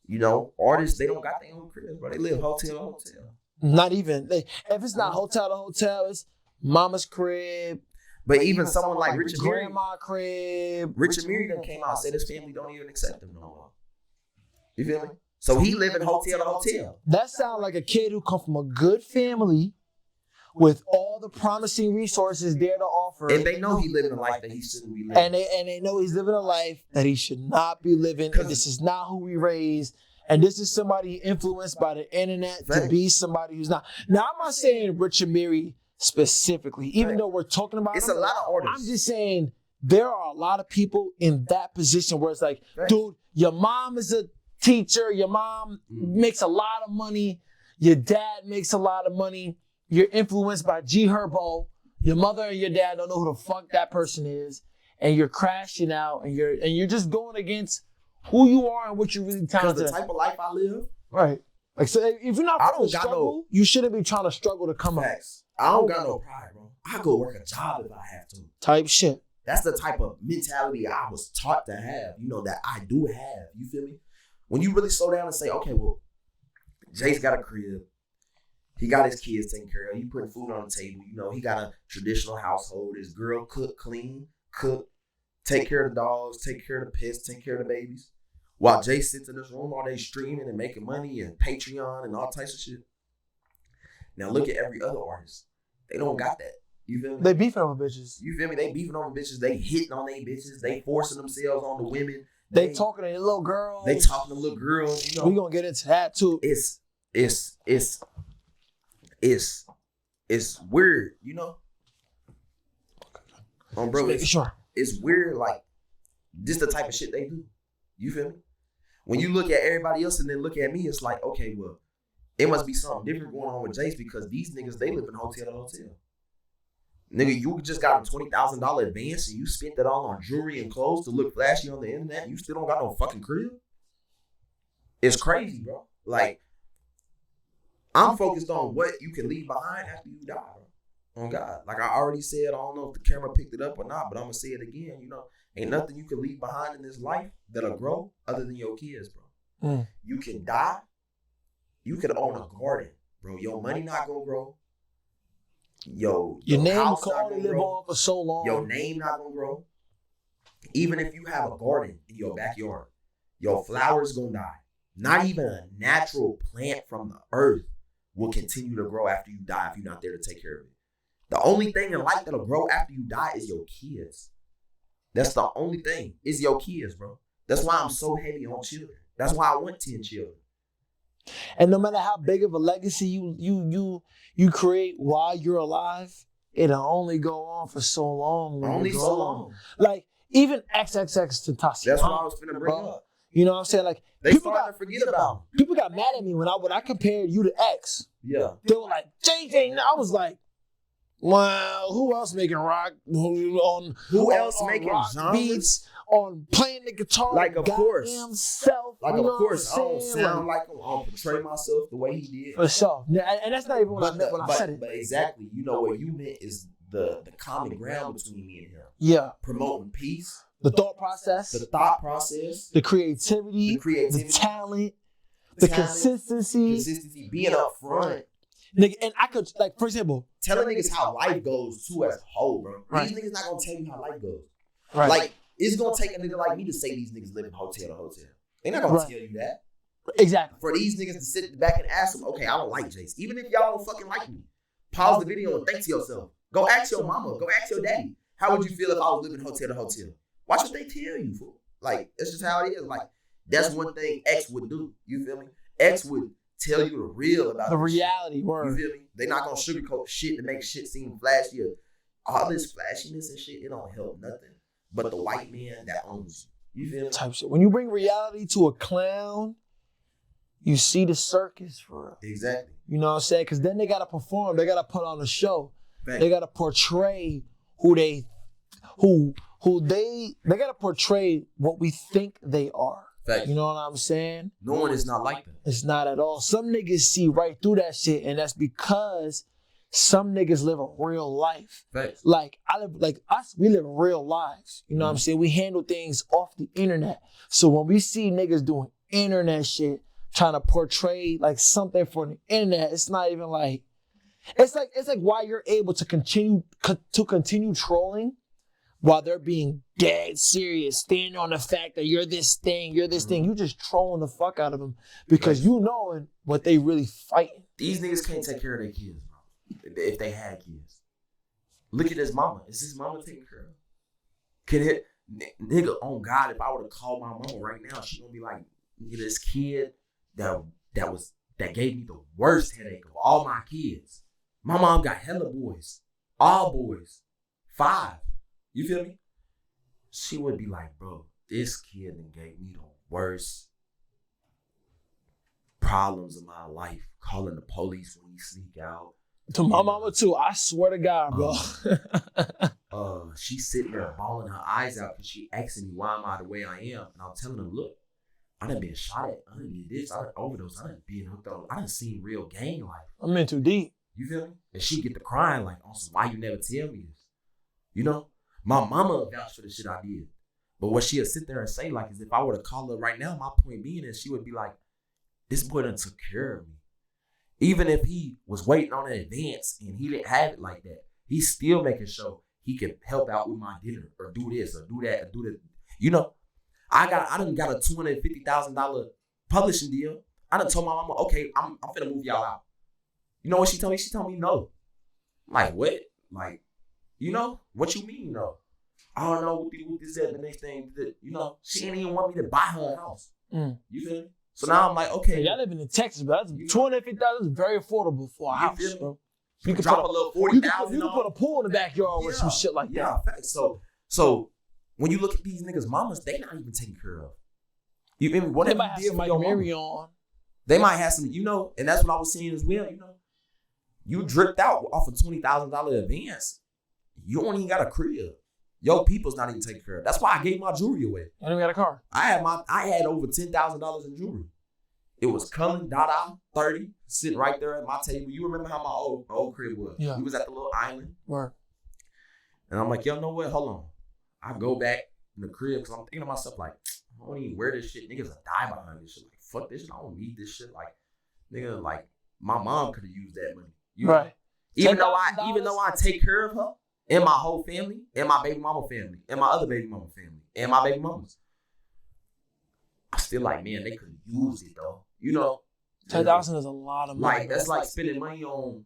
you know, artists, they don't got their own cribs, bro. They live hotel to hotel. Not even. If it's not hotel to hotel, it's mama's crib. But even someone like Rich Amiri, grandma crib. Rich Amiri done came out and said his family don't even accept him no more. You feel me? So he live in hotel to hotel. That sounds like a kid who come from a good family with all the promising resources there to offer. And they know he living a life that he shouldn't be living. And they know he's living a life that he should not be living. And this is not who we raised. And this is somebody influenced by the internet to be somebody who's not. Now, I'm not saying Rich Amiri specifically, even though we're talking about it's a lot of artists. I'm just saying there are a lot of people in that position where it's like, dude, your mom is a teacher, your mom makes a lot of money, your dad makes a lot of money, you're influenced by G Herbo, your mother and your dad don't know who the fuck that person is, and you're crashing out and you're just going against who you are and what you really talented. Because the type of life I live. Right. Like, so if you're not trying to struggle, you shouldn't be trying to struggle to come up. I don't got no pride, bro. I go work a job if I have to. Type shit. That's the type of mentality I was taught to have, you know, that I do have. You feel me? When you really slow down and say, okay, well, Jace got a crib. He got his kids taken care of. He putting food on the table. You know, he got a traditional household. His girl cook, clean, cook, take care of the dogs, take care of the pets, take care of the babies. While Jace sits in this room all day streaming and making money and Patreon and all types of shit. Now look at every other artist. They don't got that. You feel me? They beefing over bitches. You feel me? They beefing over bitches. They hitting on their bitches. They forcing themselves on the women. They talking to their little girls. They talking to little girls. You know, we gonna get into that too. It's weird, you know. Bro, it's weird. Like this the type of shit they do. You feel me? When you look at everybody else and then look at me, it's like, okay, well, it must be something different going on with Jace because these niggas, they live in hotel to hotel. Nigga, you just got a $20,000 advance and you spent that all on jewelry and clothes to look flashy on the internet and you still don't got no fucking crib? It's crazy, bro. Like, I'm focused on what you can leave behind after you die, bro. On God. Like I already said, I don't know if the camera picked it up or not, but I'm going to say it again, you know. Ain't nothing you can leave behind in this life that'll grow other than your kids, bro. You can die. You can own a garden, bro. Your money not gonna grow. Your name house can only live on for so long. Your name not gonna grow. Even if you have a garden in your backyard, your flowers gonna die. Not even a natural plant from the earth will continue to grow after you die if you're not there to take care of it. The only thing in life that'll grow after you die is your kids. That's the only thing. Is your kids, bro. That's why I'm so heavy on children. That's why I want 10 children. And no matter how big of a legacy you create while you're alive, it'll only go on for so long. Only so long. Like even XXX Tentacion. That's what I was finna bring up. You know what I'm saying? Like they people got to forget about him. People got mad at me when I compared you to X. Yeah. They were like, Jace. I was like, well, who else making rock who else making rock beats, on playing the guitar like of course self, like of course I don't sound like him, I don't portray myself the way he did for sure. And that's not even what I meant when I said it. But exactly, you know what you meant is the common ground between me and him. Yeah. Promoting peace. The thought process. The creativity. The talent. The consistency. Being up front. Nigga, and I could, like, for example, telling niggas how life goes too as a whole, bro. Right. These niggas not gonna tell you how life goes. Right. Like, it's gonna take a nigga like me to say these niggas live in hotel to hotel. They not gonna tell you that. Exactly. For these niggas to sit at the back and ask them, okay, I don't like Jace. Even if y'all don't fucking like me, pause the video and think to yourself. Go ask your mama. Go ask your daddy. How would you feel if I was living hotel to hotel? Watch what they tell you, fool. Like, that's just how it is. Like, that's one thing X would do. You feel me? X would tell you the real about the reality. Word. You feel me? They're not gonna sugarcoat shit to make shit seem flashier. All this flashiness and shit, it don't help nothing. But the white man that owns you. You feel me? Type shit. When you bring reality to a clown, you see the circus for real. Exactly. You know what I'm saying? Because then they gotta perform. They gotta put on a show. Fact. They gotta portray they gotta portray what we think they are. Fact. You know what I'm saying? No one is not like that. It's not at all. Some niggas see right through that shit, and that's because some niggas live a real life. Fact. Like us, we live real lives. You know what I'm saying? We handle things off the internet. So when we see niggas doing internet shit, trying to portray like something for the internet, it's not even like it's like why you're able to continue trolling while they're being dead serious, standing on the fact that you're this thing. You just trolling the fuck out of them because you knowing what they really fighting. These niggas can't take care of their kids, bro. If they had kids. Look at his mama. Is his mama taking care of him? Can it, nigga, oh God, if I were to call my mama right now, she gonna be like, nigga, this kid that gave me the worst headache of all my kids. My mom got hella boys. All boys. 5. You feel me? She would be like, bro, this kid done gave me the worst problems of my life. Calling the police when he sneak out. To my mama too, I swear to God, bro. She's sitting there bawling her eyes out because she asking me why am I the way I am. And I'm telling her, look, I done been shot at. I done did this. I done overdosed. I done been hooked on. I done seen real gang life. I'm in too deep. You feel me? And she get to crying like, also, why you never tell me this? You know? My mama vouched for the shit I did. But what she'll sit there and say, like, is if I were to call her right now, my point being is she would be like, this boy done took care of me. Even if he was waiting on an advance and he didn't have it like that, he's still making sure he can help out with my dinner or do this or do that or do that. You know, I done got a $250,000 publishing deal. I done told my mama, okay, I'm finna move y'all out. You know what she told me? She told me no. I'm like, what? Like, you know, what you mean no? I don't know what this is the next thing that, you know, she didn't even want me to buy her a house. You feel me? So now I'm like, okay. Y'all living in Texas, but that's $250 is very affordable for a house, bro. You can drop a little 40,000. You can put a pool in the backyard with some shit like that. Yeah, facts. So when you look at these niggas' mamas, they not even taken care of. You feel me? What they might have some Amiri on. They might have some, you know, and that's what I was saying as well, you know. You dripped out off a $20,000 advance. You don't even got a crib. Your people's not even taken care of. That's why I gave my jewelry away. I don't got a car. I had over $10,000 in jewelry. It was Cullen Dada 30 sitting right there at my table. You remember how my old crib was? Yeah. We was at the little island. Right. And I'm like, yo, know what? Hold on. I go back in the crib because I'm thinking to myself like, I don't even wear this shit. Niggas will die behind this shit. Like, fuck this shit. I don't need this shit. Like, nigga, like my mom could have used that money. You right. know? Even though I take care of her and my whole family and my baby mama family and my other baby mama family and my baby mamas, I still like, man, they could have used it though. You know, $10,000 is a lot of money. Like that's like spending money on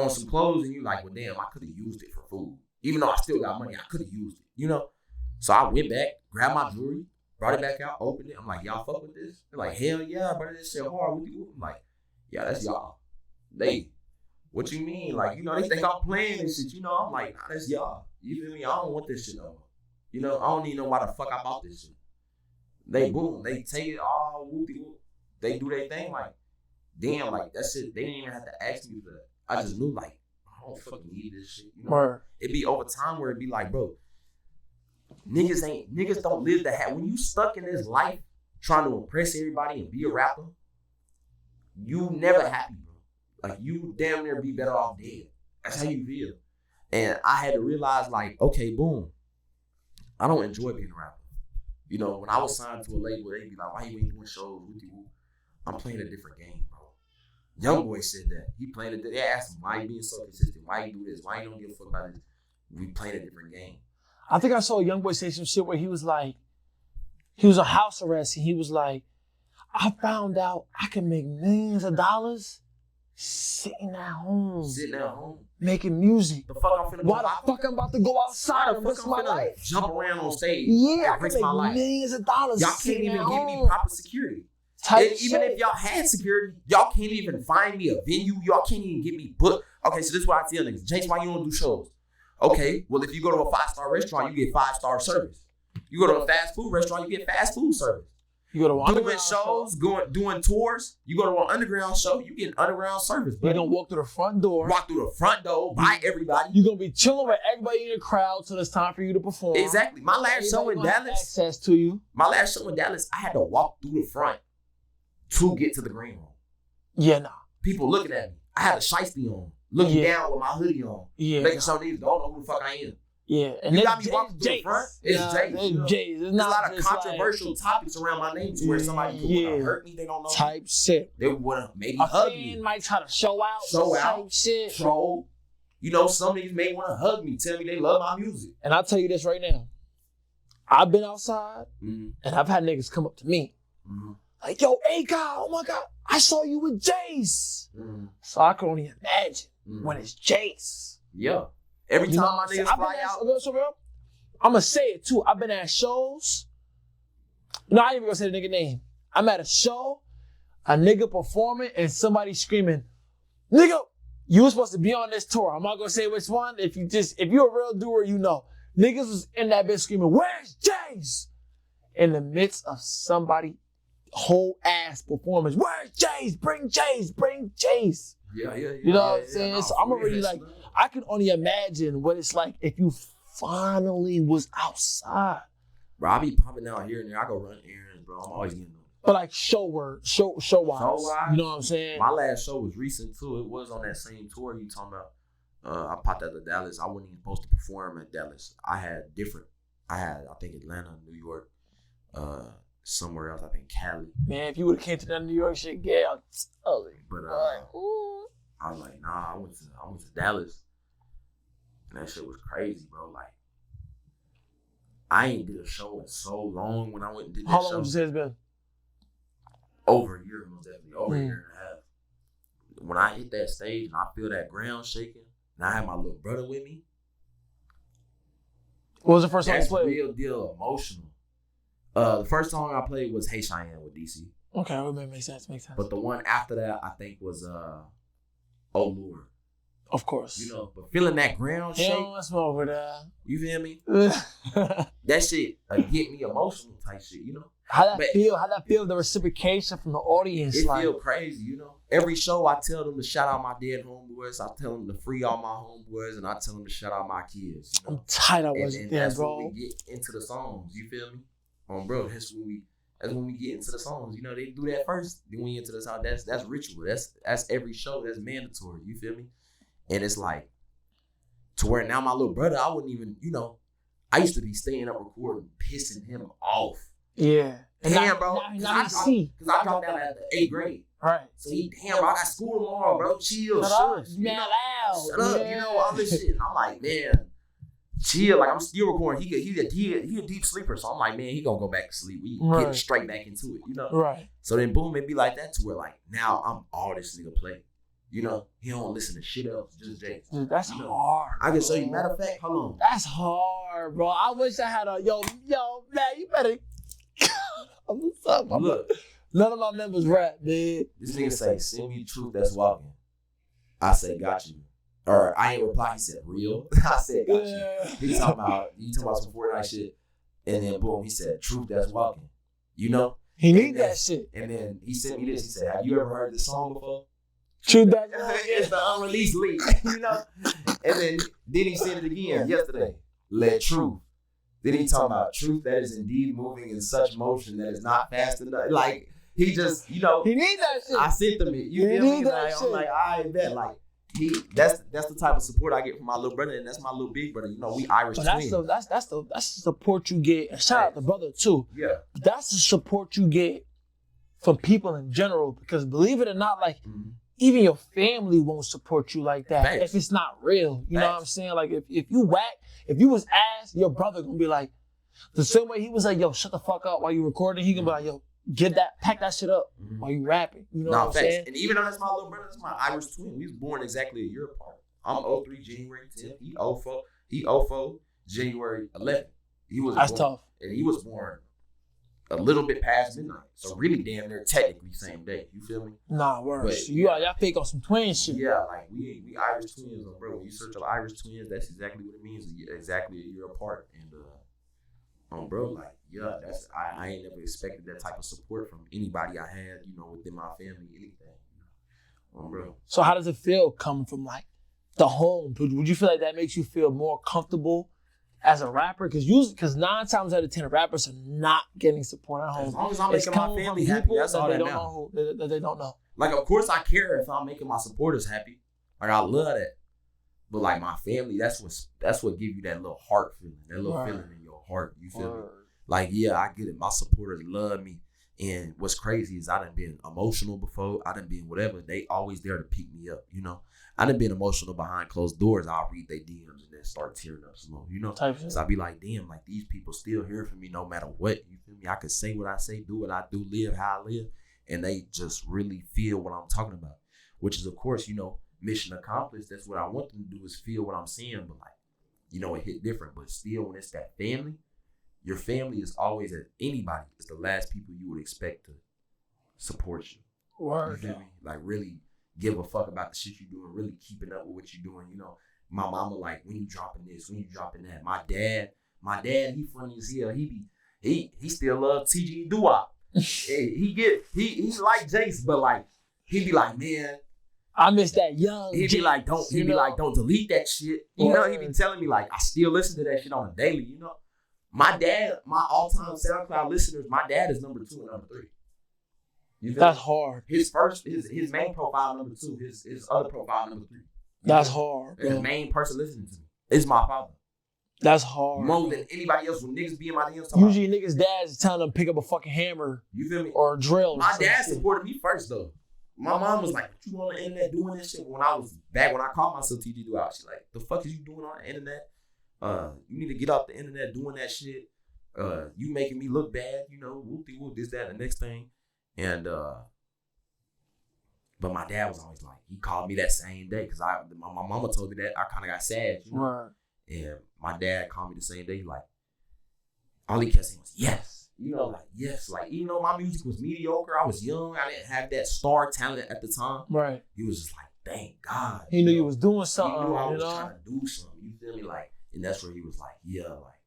some clothes, and you like, well, damn, I could have used it for food. Even though I still got money, I could have used it. You know, so I went back, grabbed my jewelry, brought it back out, opened it. I'm like, y'all fuck with this? They're like, hell yeah, brother, this shit hard. What you? I'm like, yeah, that's y'all. What you mean? Like, you know, they think I'm playing this shit. You know, I'm like, nah, that's y'all. You feel me? I don't want this shit no more. You know, I don't even know why the fuck I bought this shit. They boom, they take it all whoopty whoop. They do their thing like, damn, like that shit, they didn't even have to ask me for that. I just knew like, I don't fucking need this shit. You know? It'd be over time where it'd be like, bro, niggas don't live that. When you stuck in this life trying to impress everybody and be a rapper, you never happy, bro. Like you damn near be better off dead. That's how you feel. And I had to realize like, okay, boom, I don't enjoy being a rapper. You know, when I was signed to a label, they'd be like, why you ain't doing shows with you? I'm playing a different game, bro. Young boy said that. He playing they asked him, why you being so consistent? Why you do this? Why you don't give a fuck about this? We playing a different game. I think I saw a young boy say some shit where he was like, he was on house arrest and he was like, I found out I can make millions of dollars sitting at home. Making music. The fuck I'm finna Why the fuck I'm about to go outside and risk my life? Jump around on stage. Yeah, I can make millions of dollars. Y'all can't even give me proper security. Even if y'all had security, y'all can't even find me a venue. Y'all can't even get me booked. Okay, so this is what I tell niggas. Jace, why you don't do shows? Okay, well, if you go to a 5-star restaurant, you get 5-star service. You go to a fast food restaurant, you get fast food service. You go to an doing shows, doing tours. You go to an underground show, you get underground service. You're gonna walk through the front door. Walk through the front door, buy everybody. You're gonna be chilling with everybody in the crowd till it's time for you to perform. Exactly. My last show in Dallas. Access to you. My last show in Dallas, I had to walk through the front to get to the green room. Yeah, nah. People looking at me. I had a shiesty on, looking down with my hoodie on, making sure niggas don't know who the fuck I am. Yeah, and you got me walking through the front. It's Jace. It's Jace. There's a lot of controversial topics around my name to where somebody could want to hurt me. They don't know. Type shit. They would have maybe hug me. A fan might try to show out. Type shit. Troll. You know, some niggas may want to hug me, tell me they love my music. And I'll tell you this right now. I've been outside and I've had niggas come up to me. Like, yo, hey, God, oh my God, I saw you with Jace. So I can only imagine when it's Jace. Yeah. Every time my niggas fly out. I'm going to say it too. I've been at shows. No, I ain't even going to say the nigga name. I'm at a show, a nigga performing, and somebody screaming, nigga, you were supposed to be on this tour. I'm not going to say which one. If you're a real doer, you know. Niggas was in that bitch screaming, where's Jace? In the midst of somebody whole ass performance. Where's Jace? Bring Jace. Bring Jace. Yeah. You know what I'm saying? So I'm already like, I can only imagine what it's like if you finally was outside. Bro, I be popping out here and there. I go run errands, bro. I'm always getting them. But like show-wise. You know what I'm saying? My last show was recent too. It was on that same tour you talking about. I popped out to Dallas. I wasn't even supposed to perform at Dallas. I think Atlanta, New York, somewhere else. I think Cali. Man, if you would have came to that New York shit, yeah, I'm telling. But I was like, nah, I went to Dallas, and that shit was crazy, bro. Like, I ain't did a show in so long when I went and did that show. How long would you say it's been? Over a year, most definitely. Over a year and a half. When I hit that stage and I feel that ground shaking, and I had my little brother with me. What was the first song you played? That's real deal emotional. The first song I played was Hey Cheyenne with DC. Okay, well, makes sense. But the one after that, I think was Oh Lord. Of course. You know, but feeling that ground shake. Let's move over there. You feel me? That shit get me emotional type shit, you know? How that feel, the reciprocation from the audience? It feel crazy, you know? Every show I tell them to shout out my dead homeboys. I tell them to free all my homeboys, and I tell them to shout out my kids. You know? I'm tired I wasn't there, that's bro. When we get into the songs, you feel me? Bro, that's when we get into the songs. You know, they do that first. Then we into the song. That's ritual. That's every show. That's mandatory. You feel me? And it's like, to where now my little brother, I wouldn't even, you know, I used to be staying up recording, pissing him off. Yeah. Damn, bro. Because I dropped out at the 8th grade. Right. So damn, bro, I got school tomorrow, bro. Chill, Shut man, loud. Shut up, you know, all this shit. And I'm like, man, chill. Like, I'm still recording. He a deep sleeper. So I'm like, man, he gonna go back to sleep. We get straight back into it, you know? Right. So then, boom, it be like that to where, like, now I'm all this nigga play. You know, he don't listen to shit else, just Jace. Dude, that's hard. I can show you. Matter of fact, hold on. That's hard, bro. I wish I had yo, man, you better. What's up? Look. None of my members rap, man. This nigga say, send me truth that's walking. I say, got you. Or I ain't reply. He said, real? I said, got you. He talking about some Fortnite shit. And then, boom, he said, truth that's walking. You know? He need that shit. And then he sent me this. He said, have you ever heard this song before? Truth that's walking. It's the unreleased leak, you know? And then he said it again yesterday. Let truth. Then he talking about truth that is indeed moving in such motion that is not fast enough. Like, he just, you know. He need that shit. I sent him it. You feel me? Like, I'm like, I bet. Like, that's the type of support I get from my little brother, and that's my little big brother. You know, we Irish twins. That's the support you get. And shout out to brother too. Yeah. That's the support you get from people in general, because believe it or not, like, even your family won't support you like that if it's not real. You know what I'm saying? Like, if you whack, if you was ass, your brother gonna be like, the same way he was like, yo, shut the fuck up while you recording, he gonna be like, yo, pack that shit up while you rapping. You know what I'm saying? And even though that's my little brother, that's my Irish twin. We was born exactly a year apart. I'm 03 January 10th. He 04 January 11th. That's tough. And he was born a little bit past midnight. So really damn near technically same day. You feel me? Nah, worse. But, Y'all fake on some twin shit. Yeah, like we Irish twins, bro. When you search up Irish twins, that's exactly what it means. Exactly a year apart. And bro, like, yeah, that's I ain't never expected that type of support from anybody I had, within my family, anything. Bro. So how does it feel coming from like the home? Would you feel like that makes you feel more comfortable as a rapper? Because 9 times out of 10, rappers are not getting support at home. As long as I'm making my family happy, that's all that matters. That they don't know. Like, of course I care if I'm making my supporters happy. Like, I love that. But like my family, that's what give you that little heart feeling, that little feeling in your heart. You feel me? Like, yeah, I get it. My supporters love me. And what's crazy is I done been emotional before. I done been whatever. They always there to pick me up, I done been emotional behind closed doors. I'll read their DMs and then start tearing up slow, So I be like, damn, like these people still here for me no matter what. You feel me? I can say what I say, do what I do, live how I live. And they just really feel what I'm talking about. Which is, of course, mission accomplished. That's what I want them to do is feel what I'm saying. But like, it hit different. But still, when it's that family, your family is always anybody is the last people you would expect to support you. Word. You feel me? Like really give a fuck about the shit you doing, really keeping up with what you're doing. My mama like, when you dropping this, when you dropping that. My dad, he funny as hell. He still loves TG Doo-Wop. he like Jace, but like he be like, man, I miss that young. He be like, don't delete that shit. He be telling me like, I still listen to that shit on a daily. My dad, my all-time SoundCloud listeners, my dad is number 2 and number 3. That's hard. His main profile number 2, his other profile number 3. That's hard, bro. The main person listening to me is my father. That's hard. More than anybody else. When niggas be in my DMs, usually niggas' dads is telling them to pick up a fucking hammer. You feel me? Or a drill. My dad supported me first though. My mom was like, "What you on the internet doing this shit?" When I called myself TG Doo-Wop, she's like, "The fuck is you doing on the internet? You need to get off the internet doing that shit. You making me look bad, whoop-de-whoop, this, that, and the next thing." And but my dad was always like, he called me that same day because my mama told me that I kind of got sad, Right. And my dad called me the same day, like, all he kept saying was yes, like yes, like even though my music was mediocre, I was young, I didn't have that star talent at the time. Right. He was just like, thank God. He knew you was doing something. He knew I was trying to do something. You feel me? Like, and that's where he was like, yeah, like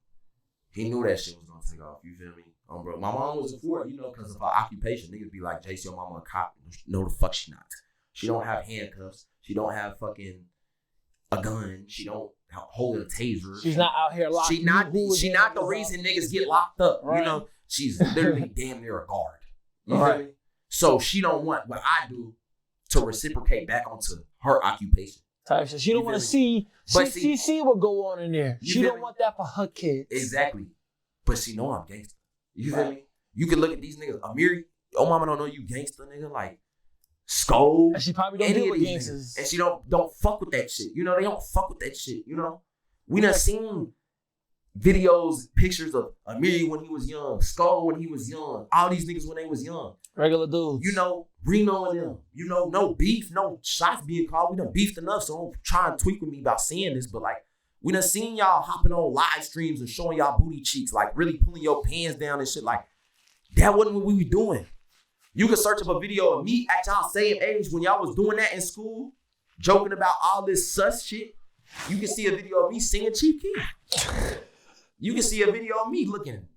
he knew that shit was gonna take off. You feel me? Bro, my mom was for it, because of her occupation. Niggas be like, Jace, your mama a cop. No, the fuck she not. She don't have handcuffs. She don't have fucking a gun. She don't hold a taser. She's not out here locked. She not the reason niggas get locked up. Right. She's literally damn near a guard. You feel me? So she don't want what I do to reciprocate back onto her occupation. Type shit. She don't want to see what go on in there. She don't want that for her kids. Exactly. But she know I'm gangster. You feel me? You can look at these niggas. Amiri, your mama don't know you gangster, nigga. Like, Skull. And she probably don't deal with gangsters. And she don't fuck with that shit. They don't fuck with that shit, We done seen videos, pictures of Amiri when he was young, Skull when he was young, all these niggas when they was young. Regular dudes. Reno and them. No beef, no shots being called. We done beefed enough, so don't try and tweak with me about saying this, but like, we done seen y'all hopping on live streams and showing y'all booty cheeks, like really pulling your pants down and shit. Like, that wasn't what we were doing. You can search up a video of me at y'all same age when y'all was doing that in school, joking about all this sus shit. You can see a video of me singing Chief Keef. You can see a video of me looking.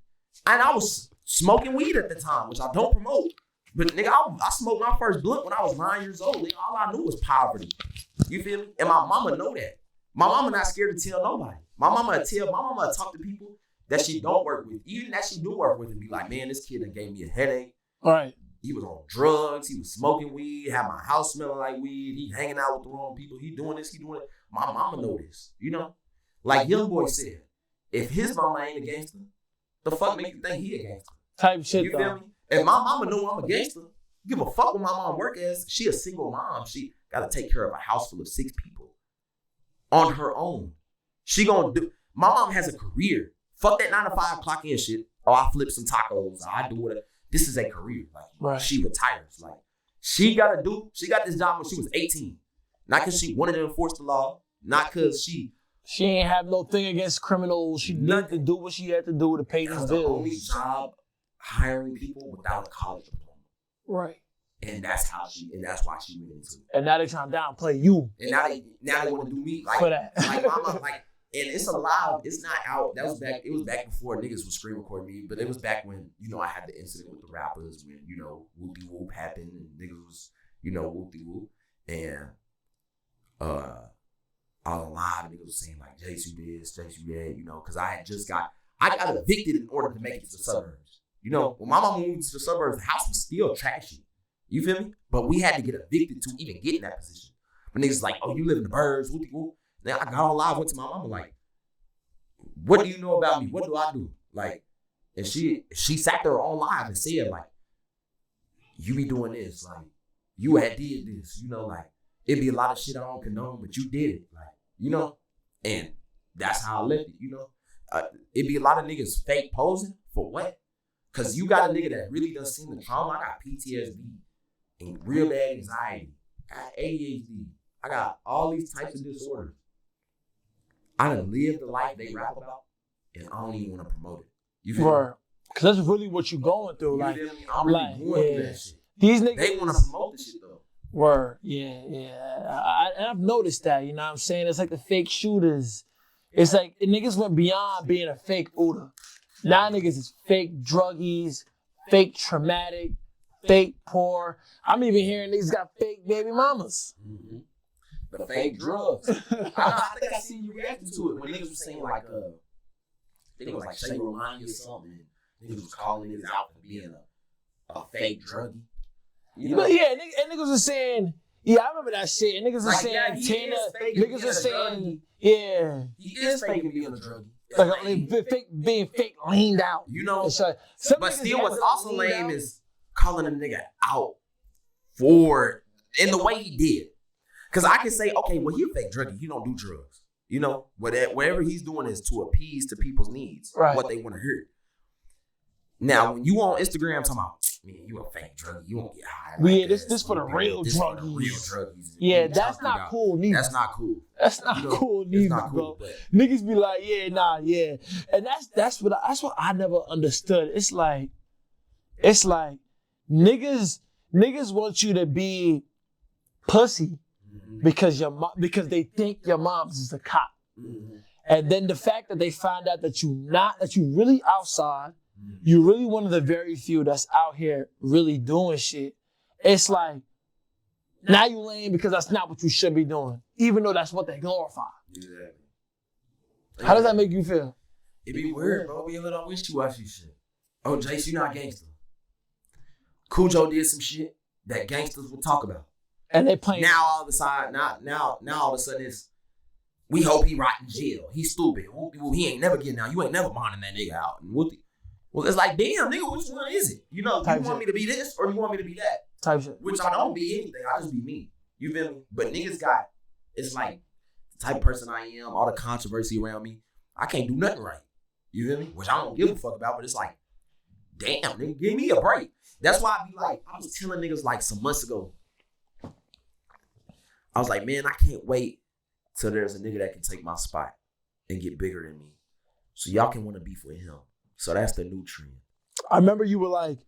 And I was smoking weed at the time, which I don't promote. But nigga, I smoked my first blunt when I was 9 years old. Nigga, all I knew was poverty. You feel me? And my mama know that. My mama not scared to tell nobody. My mama talk to people that she don't work with, even that she do work with, and be like, man, this kid done gave me a headache. All right. He was on drugs. He was smoking weed. Had my house smelling like weed. He hanging out with the wrong people. He doing this. He doing it. My mama know this. Like Young Boy said, if his mama ain't a gangster, the fuck make you think he a gangster? Type shit. You feel me? And my mama know I'm a gangster. Give a fuck what my mom work as. She a single mom. She got to take care of a house full of 6 people on her own. She gonna do. My mom has a career. Fuck that 9 to 5 clock in shit. Oh, I flip some tacos. I do whatever. This is a career. Like, She retires. Like, she got this job when she was 18. Not because she wanted to enforce the law. Not because she ain't have no thing against criminals. She needed to do what she had to do to pay these bills. The only job hiring people without a college diploma. Right. And that's why she went into it. And now they're trying to downplay you. And now they want to do me like for that. like mama, like, and it's alive. It's not out. It was back before niggas would screen record me, but it was back when, I had the incident with the rappers when, whoopty whoop happened and niggas was, whoopty whoop. And all alive, niggas was saying like, Jace, you this, Jace, you that, because I got evicted in order to make it to the suburbs. When my mama moved to the suburbs, the house was still trashy. You feel me? But we had to get evicted to even get in that position. But niggas like, oh, you live in the burbs, whoopty whoop. Then I got on live, went to my mama like, what do you know about me? What do I do? Like, and she sat there on live and said like, you be doing this, like, you had did this, like, it'd be a lot of shit I don't condone, but you did it, like, and that's how I left it, it'd be a lot of niggas fake posing for what? Cause you got a nigga that really done seen the trauma. I got PTSD and real bad anxiety. I got ADHD. I got all these types of disorders. I done lived the life they rap about, and I don't even want to promote it. You feel me? Because that's really what you're going through. You like, feel me? I'm really going through that shit. These niggas, they want to promote the shit though. Word, yeah. And I've noticed that. You know what I'm saying? It's like the fake shooters. It's like niggas went beyond being a fake Uda. Now niggas is fake druggies, fake traumatic, fake poor. I'm even hearing niggas got fake baby mamas. Mm-hmm. The fake drugs. I think I seen you reacting to it when niggas was saying like, I think it was like Slayworld or something. Niggas was calling niggas out for being a fake druggie. But yeah, and niggas was saying, yeah, I remember that shit. And niggas was saying, Tina, niggas was saying, yeah. He is faking being a druggie. Like being fake leaned out. But still what's also lame is calling a nigga out for, in the way he did. Because I can say, okay, well, he a fake druggie. He don't do drugs. Whatever he's doing is to appease to people's needs, what they want to hear. Now, when you on Instagram talking about, man, you a fake druggie, you won't get high. Like this for the real druggies. Yeah, that's not cool neither. That's not cool. That's not cool neither, bro. Niggas be like, yeah. And that's what I never understood. It's like niggas want you to be pussy. Because they think your mom's is a cop, and then the fact that they find out that you really outside, you really one of the very few that's out here really doing shit. It's like now you lame because that's not what you should be doing, even though that's what they glorify. Exactly. How does that make you feel? It be weird, bro. Be a little wishy-washy shit. Oh, Jace, you not gangster. Cujo did some shit that gangsters would talk about. And they playing now all of a sudden, now all of a sudden it's we hope he rot in jail. He's stupid. Well, he ain't never getting out. You ain't never bonding that nigga out. And well, it's like, damn, nigga, which one is it? You want me to be this or you want me to be that? Type shit. Which I don't be anything. I just be me. You feel me? But niggas it's like the type of person I am, all the controversy around me, I can't do nothing right. You feel me? Which I don't give a fuck about, but it's like, damn, nigga, give me a break. That's why I be like, I was telling niggas like some months ago, I was like, man, I can't wait till there's a nigga that can take my spot and get bigger than me. So y'all can want to beef with him. So that's the new trend. I remember you were like,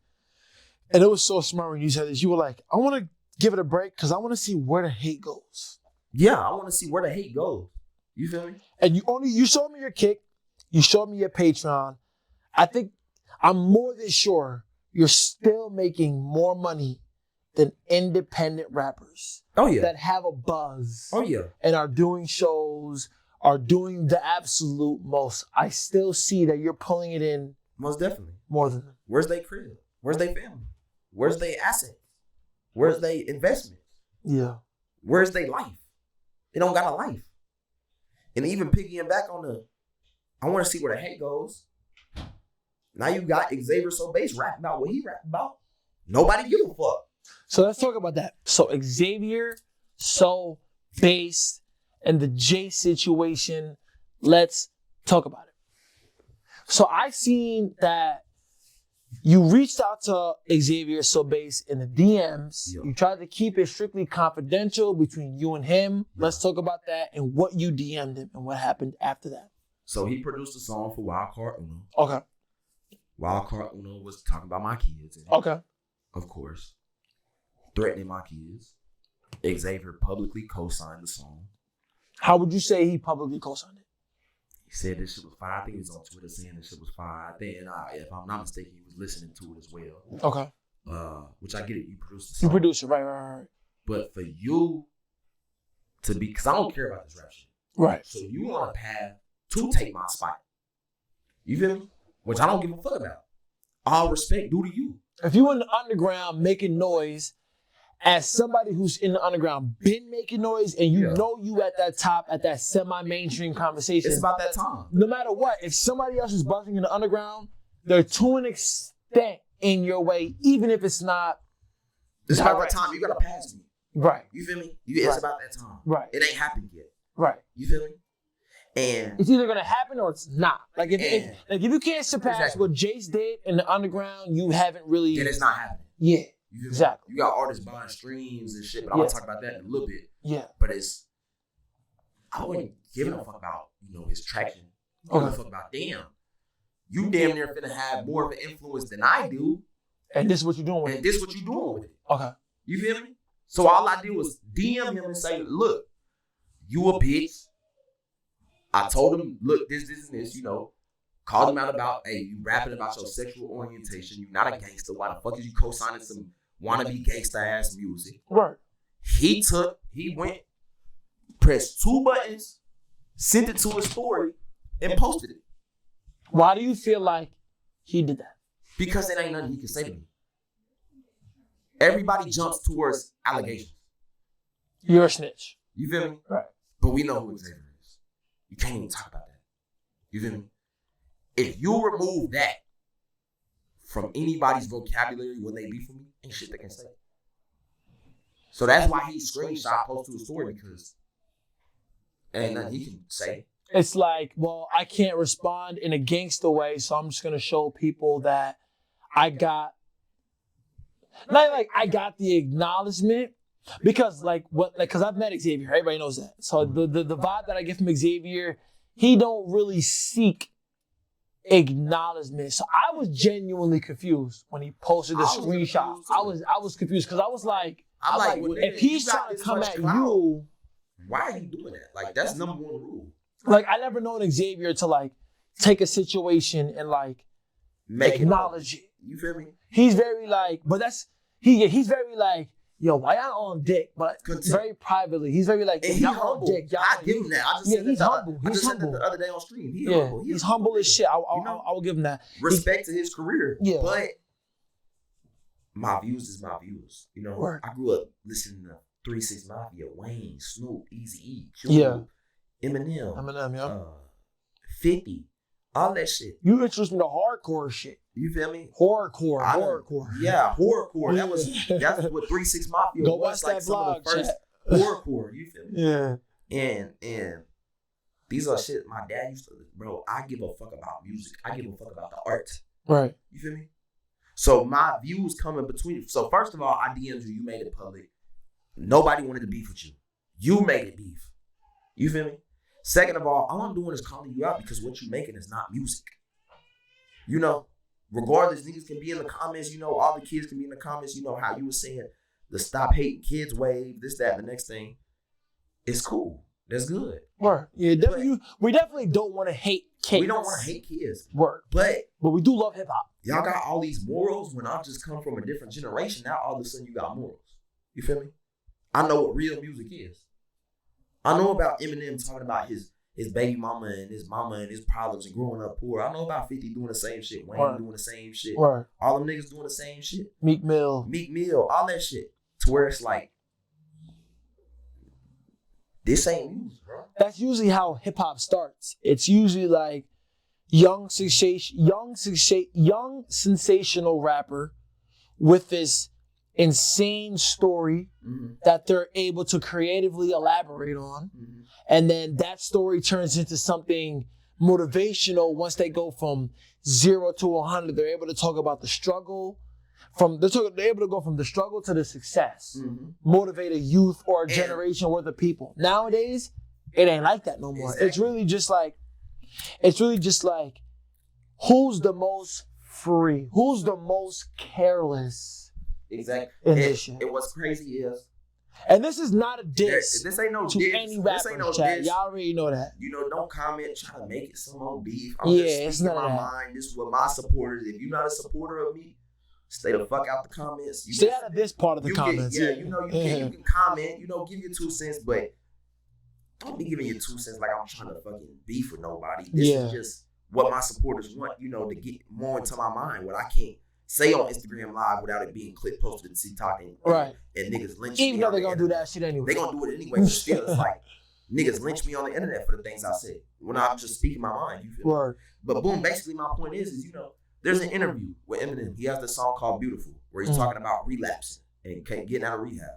and it was so smart when you said this, you were like, I want to give it a break because I want to see where the hate goes. Yeah, I want to see where the hate goes. You feel me? And you showed me your kick. You showed me your Patreon. I think I'm more than sure you're still making more money than independent rappers. Oh, yeah. That have a buzz. Oh, yeah. And are doing shows, are doing the absolute most. I still see that you're pulling it in. Most definitely. More than them. Where's they crib? Where's they family? Where's they assets? Where's they investments? Yeah. Where's they life? They don't got a life. And even piggying back on I want to see where the hate goes. Now you got Xaviersobased rapping about what he rapping about. Nobody give a fuck. So let's talk about that. So Xaviersobased and the Jace situation. Let's talk about it. So I seen that you reached out to Xaviersobased in the DMs. Yeah. You tried to keep it strictly confidential between you and him. Yeah. Let's talk about that and what you DM'd him and what happened after that. So he produced a song for Wildcard Uno. Okay. Wild Card Uno was talking about my kids. Okay. Of course. Threatening my kids. Xavier publicly co-signed the song. How would you say he publicly co-signed it? He said this shit was fire. I think he was on Twitter saying this shit was fire. I think, and if I'm not mistaken, he was listening to it as well. Okay. Which I get it. You produced the song. You produce it, right. But for you to be, because I don't care about this rap shit. Right. So you on a path to take my spot. You feel me? Which I don't give a fuck about. All respect due to you. If you in the underground making noise, as somebody who's in the underground been making noise, and you know you at that top, at that semi-mainstream conversation. It's about that time. No matter what, if somebody else is buzzing in the underground, they're to an extent in your way, even if it's not. It's about that time. You gotta pass me. Right. You feel me? It's about that time. Right. It ain't happened yet. Right. You feel me? And it's either gonna happen or it's not. Like if you can't surpass what Jace did in the underground, you haven't really. Then it's not happening. Yeah. Exactly. You got artists buying streams and shit, but I'm gonna talk about that in a little bit. Yeah. But I wasn't giving a fuck about, his traction. I wasn't fuck about damn. You damn near finna have more of an influence than I do. And this is what you're doing with it. And this is what you're doing with it. Okay. You feel me? So all I did was DM him and say, look, you a bitch. I told him, look, this, and this, called him out about, hey, you rapping about your sexual orientation. You're not a gangster. Why the fuck is you co-signing some wannabe gangsta ass music? Right. He went, pressed 2 buttons, sent it to his story, and posted it. Why do you feel like he did that? Because it ain't nothing he can say to me. Everybody jumps towards allegations. You're a snitch. You feel me? Right. But we know who Xavier is. You can't even talk about that. You feel me? If you remove that from anybody's vocabulary when they beef with me, ain't shit they can say. So that's why he screenshot posted to his story, because ain't nothing he can say. It's like, well, I can't respond in a gangster way, so I'm just gonna show people that I got, not like I got the acknowledgement, because because I've met Xavier, everybody knows that. So the vibe that I get from Xavier, he don't really seek acknowledgement. So I was genuinely confused when he posted the screenshot. I was confused because I was like, if he's trying to come at you, why are you doing that? Like, that's number one rule. Like, I never known Xavier to take a situation and acknowledge it. You feel me? He's very he's very yo, why y'all on dick? But very privately, he's very and he's humble. Dick. I give him that. I just said he's humble. I just said that the other day on stream. He's humble as shit. I will give him that. Respect to his career. Yeah. But my views is my views. I grew up listening to 3 6 Mafia, Wayne, Snoop, Eazy-E, Q, Eminem, 50, all that shit. You introduced me to hardcore shit. You feel me? Horrorcore. Yeah, horrorcore. That's what 3 6 Mafia Go was, like some blog, of the first horrorcore. You feel me? Yeah. And these are shit my dad used to. Bro, I give a fuck about music. I give a fuck about the art. Right. You feel me? So my views come in between. So first of all, I DM'd you. You made it public. Nobody wanted to beef with you. You made it beef. You feel me? Second of all I'm doing is calling you out because what you're making is not music. Regardless, niggas can be in the comments. All the kids can be in the comments. How you were saying the stop hating kids wave, this, that, the next thing. It's cool. That's good. Word. Yeah, definitely. We definitely don't want to hate kids. We don't want to hate kids. Word. But we do love hip hop. Y'all got all these morals when I just come from a different generation. Now all of a sudden you got morals. You feel me? I know what real music is. I know about Eminem talking about his baby mama and his problems and growing up poor. I know about 50 doing the same shit. Wayne doing the same shit. Word. All them niggas doing the same shit. Meek Mill, all that shit. To where it's like, this ain't music, bro. That's usually how hip hop starts. It's usually like young sensational rapper with this insane story that they're able to creatively elaborate on. And then that story turns into something motivational. Once they go from 0 to 100, they're able to talk about the struggle. They're able to go from the struggle to the success. Motivate a youth or a generation worth of people. Nowadays, it ain't like that no more. Exactly. It's really just like, who's the most free. Who's the most careless? Exactly. In this shit. And what's crazy is, and this is not a diss. This ain't no to diss. any rapper. This ain't no chat. diss. Y'all already know that. You know, don't comment trying to make it some old beef. I'm Yeah, just it's speaking none my of that. mind. This is what my supporters. If you're not a supporter of me, stay the fuck out the comments. Stay out of this part of the comments. You know, you can comment. You know, give your 2 cents, but don't be giving your 2 cents like I'm trying to fucking beef with nobody. This is just what my supporters want. You know, to get more into my mind. What I can't say on Instagram Live without it being clip posted to TikTok and niggas lynch me. Even though they're gonna do that shit anyway. They gonna do it anyway, but still it's like niggas lynch me on the internet for the things I said when I'm just speaking my mind. You feel me? But boom, basically my point is you know, there's an interview with Eminem. He has this song called Beautiful where he's talking about relapsing and getting out of rehab.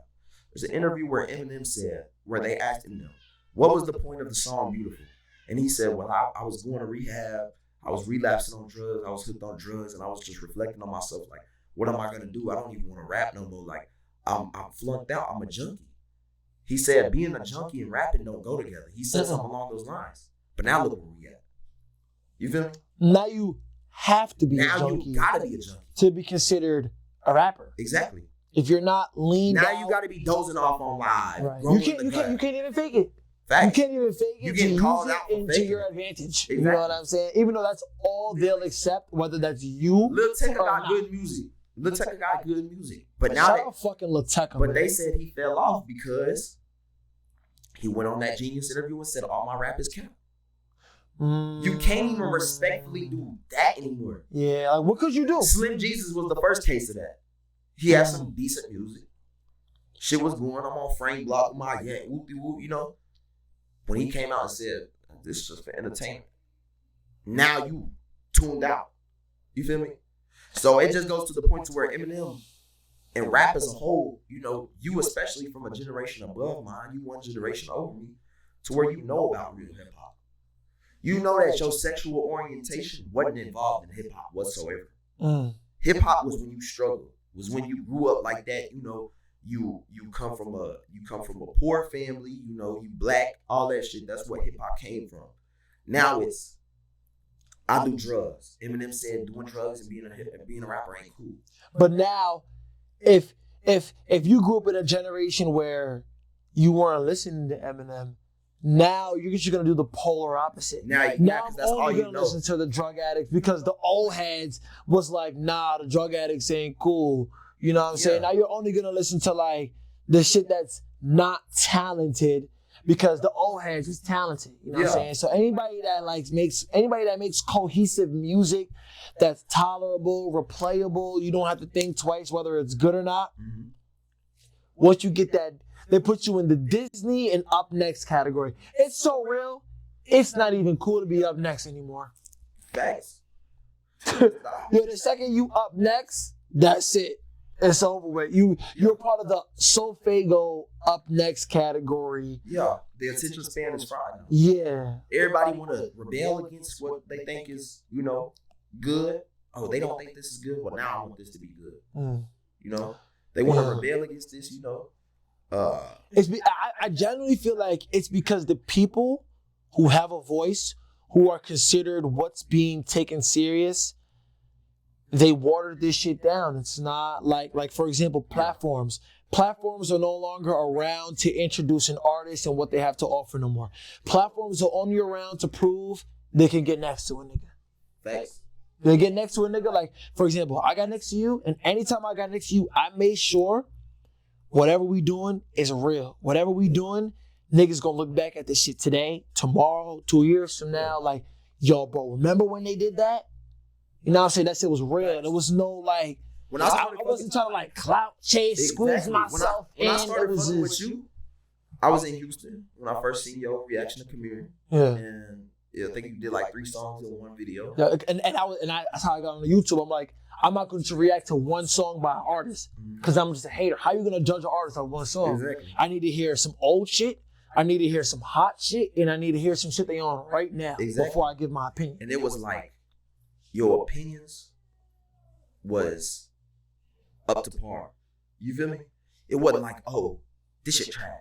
There's an interview where Eminem said, where they asked him, what was the point of the song Beautiful? And he said, well, I was going to rehab. I was relapsing on drugs. I was hooked on drugs, and I was just reflecting on myself. Like, what am I gonna do? I don't even want to rap no more. Like, I'm flunked out. I'm a junkie. He said, being a junkie and rapping don't go together. He said something along those lines. But now look where we at. You feel me? Now you have to be a junkie. Now you gotta be a junkie to be considered a rapper. Exactly. If you're not lean, now you gotta be dozing off on live. Right. You can't even fake it. Facts. You can't even fake it. You getting called out for into your advantage. Exactly. You know what I'm saying? Even though that's all they'll accept, whether that's you. Lil Tecca got good music. Lil Tecca got good music. But now fucking Lil Tecca. But they said he fell off because he went on that Genius interview and said all my rap is cap. You can't even respectfully do that anymore. Yeah, like what could you do? Slim Jesus was the first case of that. He had some decent music. Shit was going. I'm on Frank Block with my whoopie whoop, you know. When he came out and said, this is just for entertainment. Now you tuned out. You feel me? So it just goes to the point to where Eminem and rap as a whole, you know, you especially from a generation above mine, you one generation over me, to where you know about real hip hop. You know that your sexual orientation wasn't involved in hip hop whatsoever. Hip hop was when you struggled, was when you grew up like that, you know. You come from a poor family, you know, you black, all that shit. That's what hip hop came from. Now it's I do drugs. Eminem said doing drugs and being a rapper ain't cool. But now, if you grew up in a generation where you weren't listening to Eminem, now you're just gonna do the polar opposite. Now I'm that's all only you gonna know. listen to the drug addicts because the old heads was like, nah, the drug addicts ain't cool. You know what I'm saying? Now you're only gonna listen to like the shit that's not talented because the old heads is talented. You know what I'm saying? So anybody that makes cohesive music that's tolerable, replayable, you don't have to think twice whether it's good or not. Once you get that, they put you in the Disney and Up Next category. It's so real, it's not even cool to be up next anymore. Facts. The second you up next, that's it. It's over with. You're part of the Sofago Up Next category. Yeah, the attention span is fried now. Yeah. Everybody want to rebel against what they think is, you know, good. Oh, they don't think this is good. Well, now I want this to be good. You know, they want to rebel against this. You know, I genuinely feel like it's because the people who have a voice, who are considered what's being taken serious, they watered this shit down. It's not like for example, platforms. Platforms are no longer around to introduce an artist and what they have to offer no more. Platforms are only around to prove they can get next to a nigga. Thanks. They get next to a nigga. Like, for example, I got next to you, and anytime I got next to you, I made sure whatever we doing is real. Whatever we doing, niggas gonna look back at this shit today, tomorrow, 2 years from now, like, yo, bro, remember when they did that? You know what I'm saying? That shit was real. There was no, like, when I wasn't trying to, like, clout chase, squeeze myself when I in. started fucking with you, I was in Houston when I first seen your reaction to Amiri. Yeah. And I think you did like 3 songs in one video. Yeah, and that's how I got on YouTube. I'm like, I'm not going to react to one song by an artist because I'm just a hater. How you going to judge an artist on one song? Exactly. I need to hear some old shit. I need to hear some hot shit, and I need to hear some shit they on right now before I give my opinion. And it was like, your opinions was up to par. You feel me? It wasn't like, oh, this shit trash.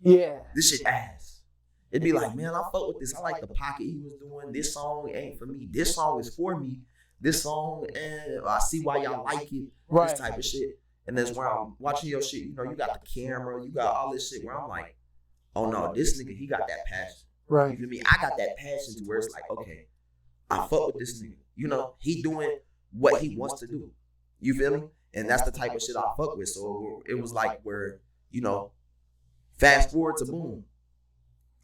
Yeah. This shit ass. It'd be like, man, I fuck with this. I like the pocket he was doing. This song ain't for me. This song is for me. this song, and I see why y'all like it, this type of shit. And that's where I'm watching your shit. You know, you got the camera, you got all this shit where I'm like, oh no, this nigga, he got that passion. Right. You feel me? I got that passion to where it's like, okay, I fuck with this nigga. You know, he doing what he wants to do. You feel me? And that's the type of shit I fuck with. So it was like where, you know, fast forward to boom.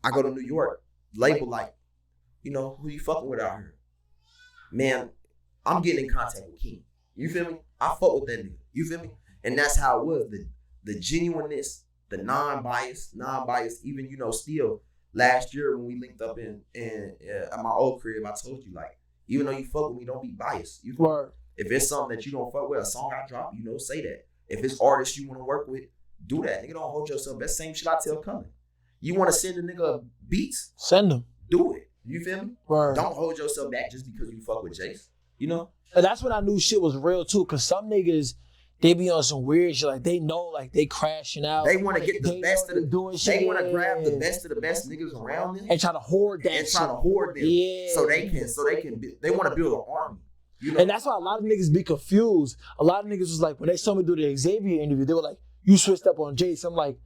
I go to New York, label like, you know, who you fucking with out here? Man, I'm getting in contact with King. You feel me? I fuck with that nigga. You feel me? And that's how it was. The genuineness, the non-bias, even, you know, still last year when we linked up in at my old crib, I told you, like, even though you fuck with me, don't be biased. You feel me? If it's something that you don't fuck with, a song I drop, you know, say that. If it's artists you want to work with, do that. Nigga, don't hold yourself. That same shit I tell coming. You want to send a nigga beats? Send them. Do it. You feel me? Word. Don't hold yourself back just because you fuck with Jace. You know? And that's when I knew shit was real too, because some niggas, they be on some weird shit. Like, they know, like, they crashing out. They want to get the best of the doing shit. They want to grab the best of the best niggas around them and try to hoard that. And try to hoard them. Yeah. So they can. They want to build an army. You know? And that's why a lot of niggas be confused. A lot of niggas was like, when they saw me do the Xavier interview, they were like, "You switched up on Jace." I'm like,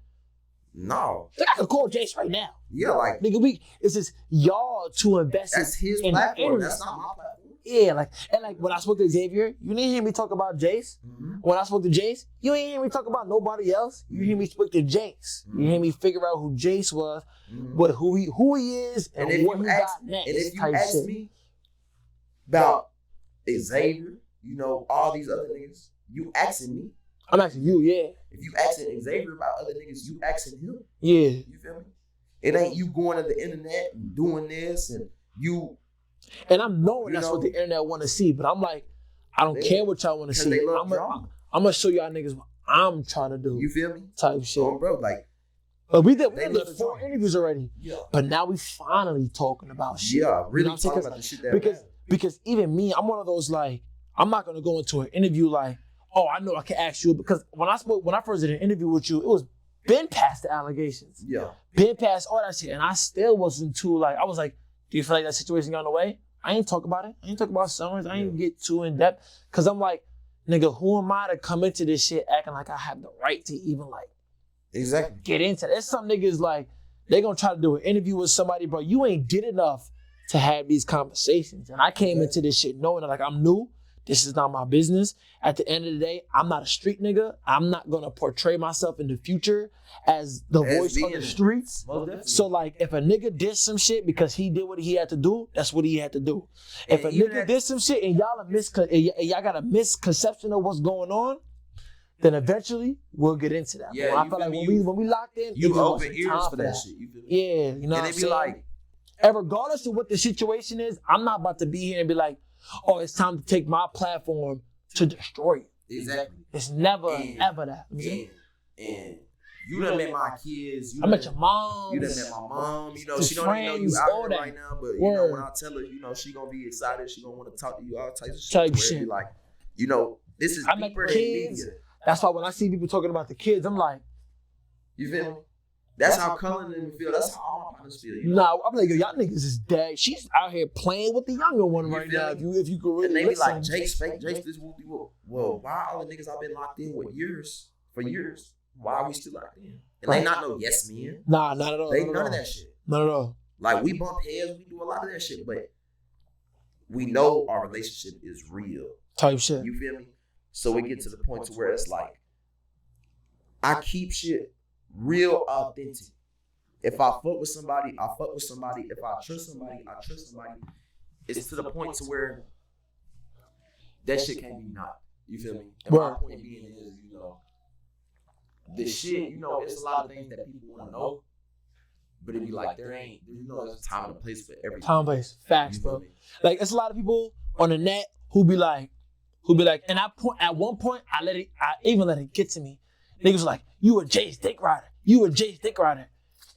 no. I can call Jace right now. Yeah, like, nigga, it's just y'all to invest. That's his platform. That's not my platform. Yeah, like, and like when I spoke to Xavier, you didn't hear me talk about Jace. Mm-hmm. When I spoke to Jace, you ain't hear me talk about nobody else. You hear me speak to Jace. Mm-hmm. You hear me figure out who Jace was, but who he is, and what he got next. And if you ask me about Xavier, you know, all these other niggas, you asking me. I'm asking you, yeah. If you asking Xavier about other niggas, you asking him. Yeah. You feel me? It ain't you going to the internet and doing this and you. And I'm knowing that's what the internet want to see, but I'm like, I don't care what y'all want to see. I'm gonna show y'all niggas what I'm trying to do. You feel me? Type shit. Bro, like. But we did 4 interviews already. Yeah. But now we finally talking about shit. Yeah, really, you know talking about the shit that because even me, I'm one of those, like, I'm not gonna go into an interview like, oh, I know I can ask you, because when I first did an interview with you, it was been past the allegations. Yeah. Been past all that shit. And I still wasn't too, like, I was like, do you feel like that situation got in the way? I ain't talk about it. I ain't talk about Summers. I ain't get too in depth. Cause I'm like, nigga, who am I to come into this shit acting like I have the right to even, like, exactly get into that? There's some niggas, like, they gonna try to do an interview with somebody, bro. You ain't did enough to have these conversations. And I came into this shit knowing that, like, I'm new. This is not my business. At the end of the day, I'm not a street nigga. I'm not gonna portray myself in the future as the voice of the streets. So, like, if a nigga did some shit because he did what he had to do, that's what he had to do. If a nigga did some shit and y'all got a misconception of what's going on, then eventually we'll get into that. Yeah, I feel like when we locked in, you open ears for that shit. You feel me? Yeah, you know what I'm saying? Like, and regardless of what the situation is, I'm not about to be here and be like, oh, it's time to take my platform to destroy it. Exactly. It's never, ever that. And you done met my kids. I met your mom. You done met my mom. You know, she don't even know you out here right now, but you know, when I tell her, you know, she gonna be excited. She gonna want to talk to you all types of shit. Be like, you know, this is deeper than media. That's why when I see people talking about the kids, I'm like, you feel me? That's how Cullen and me feel. That's how all my partners feel. You know? Nah, I'm like, yo, y'all niggas is dead. She's out here playing with the younger one right now. If you could really, and they be like, Jace, fake Jace, this whoop. Well, why all the niggas I've been locked in with for years? Why are we still locked in? And they not no yes men. Nah, not at all. They none of that shit. Not at all. Like, we bump heads, we do a lot of that shit, but we know our relationship is real. Type shit. You feel me? So we get to the point to where it's like, I keep shit real authentic. If I fuck with somebody, I fuck with somebody. If I trust somebody, I trust somebody. It's to the point to where that shit can't be not. You feel me? And my point being is, you know, the shit, you know, it's a lot of things that people want to know, but it be like, there ain't, you know, there's a time and a place for everything. Time and place. Facts, bro. Like, it's a lot of people on the net who be like, and at one point, I even let it get to me. Niggas was like, you a Jace dick rider. You a Jace dick rider.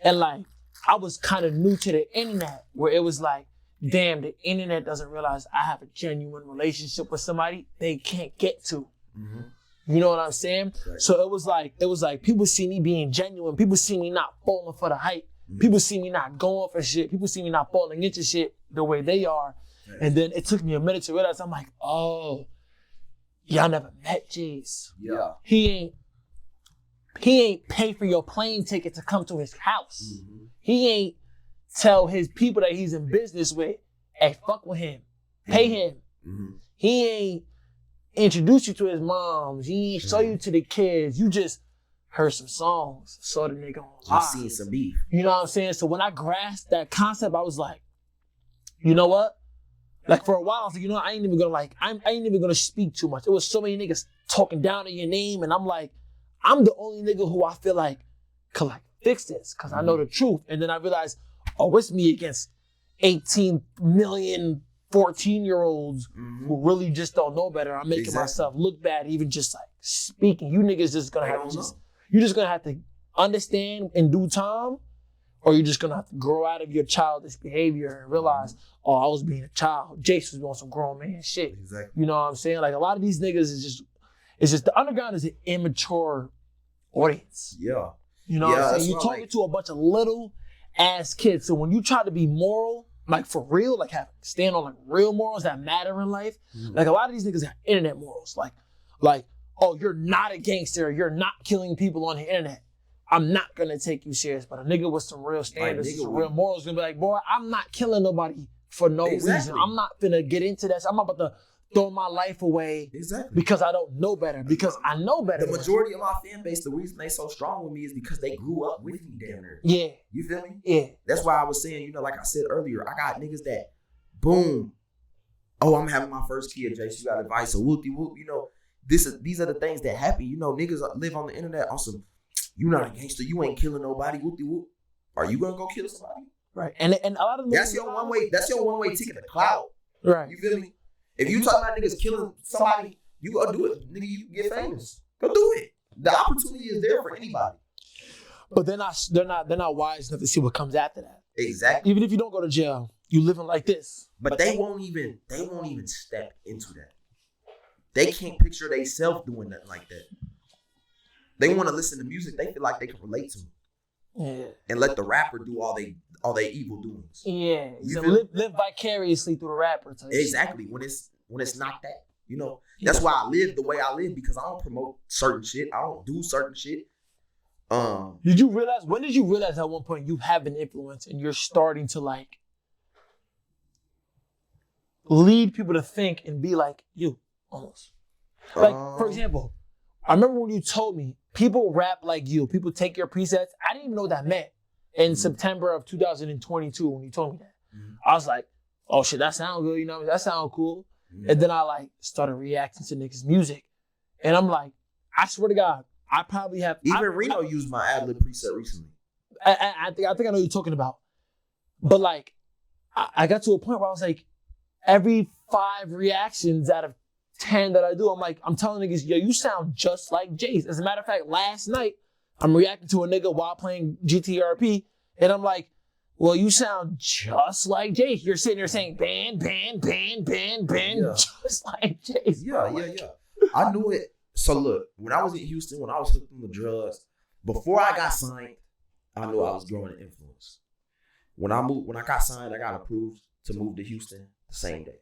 And like, I was kind of new to the internet where it was like, damn, the internet doesn't realize I have a genuine relationship with somebody they can't get to. Mm-hmm. You know what I'm saying? Right. So it was like people see me being genuine. People see me not falling for the hype. Mm-hmm. People see me not going for shit. People see me not falling into shit the way they are. And then it took me a minute to realize, I'm like, oh, y'all never met Jace. Yeah. He ain't pay for your plane ticket to come to his house. Mm-hmm. He ain't tell his people that he's in business with, hey, fuck with him. Pay him. Mm-hmm. He ain't introduce you to his moms. He ain't show you to the kids. You just heard some songs, saw the nigga on live. You seen some beef. You know what I'm saying? So when I grasped that concept, I was like, you know what? Like for a while, I was like, you know what? I ain't even gonna speak too much. There was so many niggas talking down on your name, and I'm like, I'm the only nigga who I feel like could like fix this because I know the truth. And then I realized, oh, it's me against 18 million 14-year-olds who really just don't know better. I'm making myself look bad, even just like speaking. You niggas just gonna have to you're just gonna have to understand in due time, or you're just gonna have to grow out of your childish behavior and realize, oh, I was being a child. Jace was doing some grown man shit. Exactly. You know what I'm saying? Like a lot of these niggas is just the underground is an immature audience. Yeah. You know what I'm saying? You're talking to a bunch of little ass kids. So when you try to be moral, like for real, like stand on like real morals that matter in life, like a lot of these niggas have internet morals. Like, oh, you're not a gangster, you're not killing people on the internet. I'm not gonna take you serious. But a nigga with some real standards, some real morals, gonna be like, boy, I'm not killing nobody for no reason. I'm not gonna get into that. I'm about to throw my life away because I don't know better, because I know better. The majority of my fan base, the reason they so strong with me is because they grew up with me damn near. Yeah. You feel me? Yeah. That's why I was saying, you know, like I said earlier, I got niggas that, boom, oh, I'm having my first kid, Jace, you got advice, so whoop-de-whoop, you know, these are the things that happen. You know, niggas live on the internet on some, you not a gangster, you ain't killing nobody, whoop-de-whoop. Are you gonna go kill somebody? Right. And a lot of them, that's your one way ticket to clout. Right. You feel me? If you talking about niggas killing somebody, you go do it. Nigga, you get famous. Go do it. The opportunity is there for anybody. But they're not wise enough to see what comes after that. Exactly. Even if you don't go to jail, you living like this. But they won't even step into that. They can't picture themselves doing nothing like that. They want to listen to music they feel like they can relate to. Yeah. And let the rapper do all they evil doings. Yeah. So live vicariously through the rapper. Exactly. When it's not that. You know, that's why I live the way I live, because I don't promote certain shit. I don't do certain shit. When did you realize at one point you have an influence and you're starting to like lead people to think and be like you almost? Like, for example, I remember when you told me people rap like you, people take your presets. I didn't even know what that meant in September of 2022 when you told me that. I was like, oh shit, that sounds good, you know, that sounds cool. And then I like started reacting to niggas' music. And I'm like, I swear to God, I probably have. Even Reno used my ad-lib preset recently. I think I know what you're talking about. But like, I got to a point where I was like, every 5 reactions out of 10 that I do, I'm like, I'm telling niggas, yo, you sound just like Jace. As a matter of fact, last night, I'm reacting to a nigga while playing GTRP, and I'm like, well, you sound just like Jace. You're sitting there saying, ban, just like Jace. Yeah. I knew it. So look, when I was in Houston, when I was hooked on the drugs, before I got signed, I knew I was growing in influence. When I got signed, I got approved to move to Houston the same day.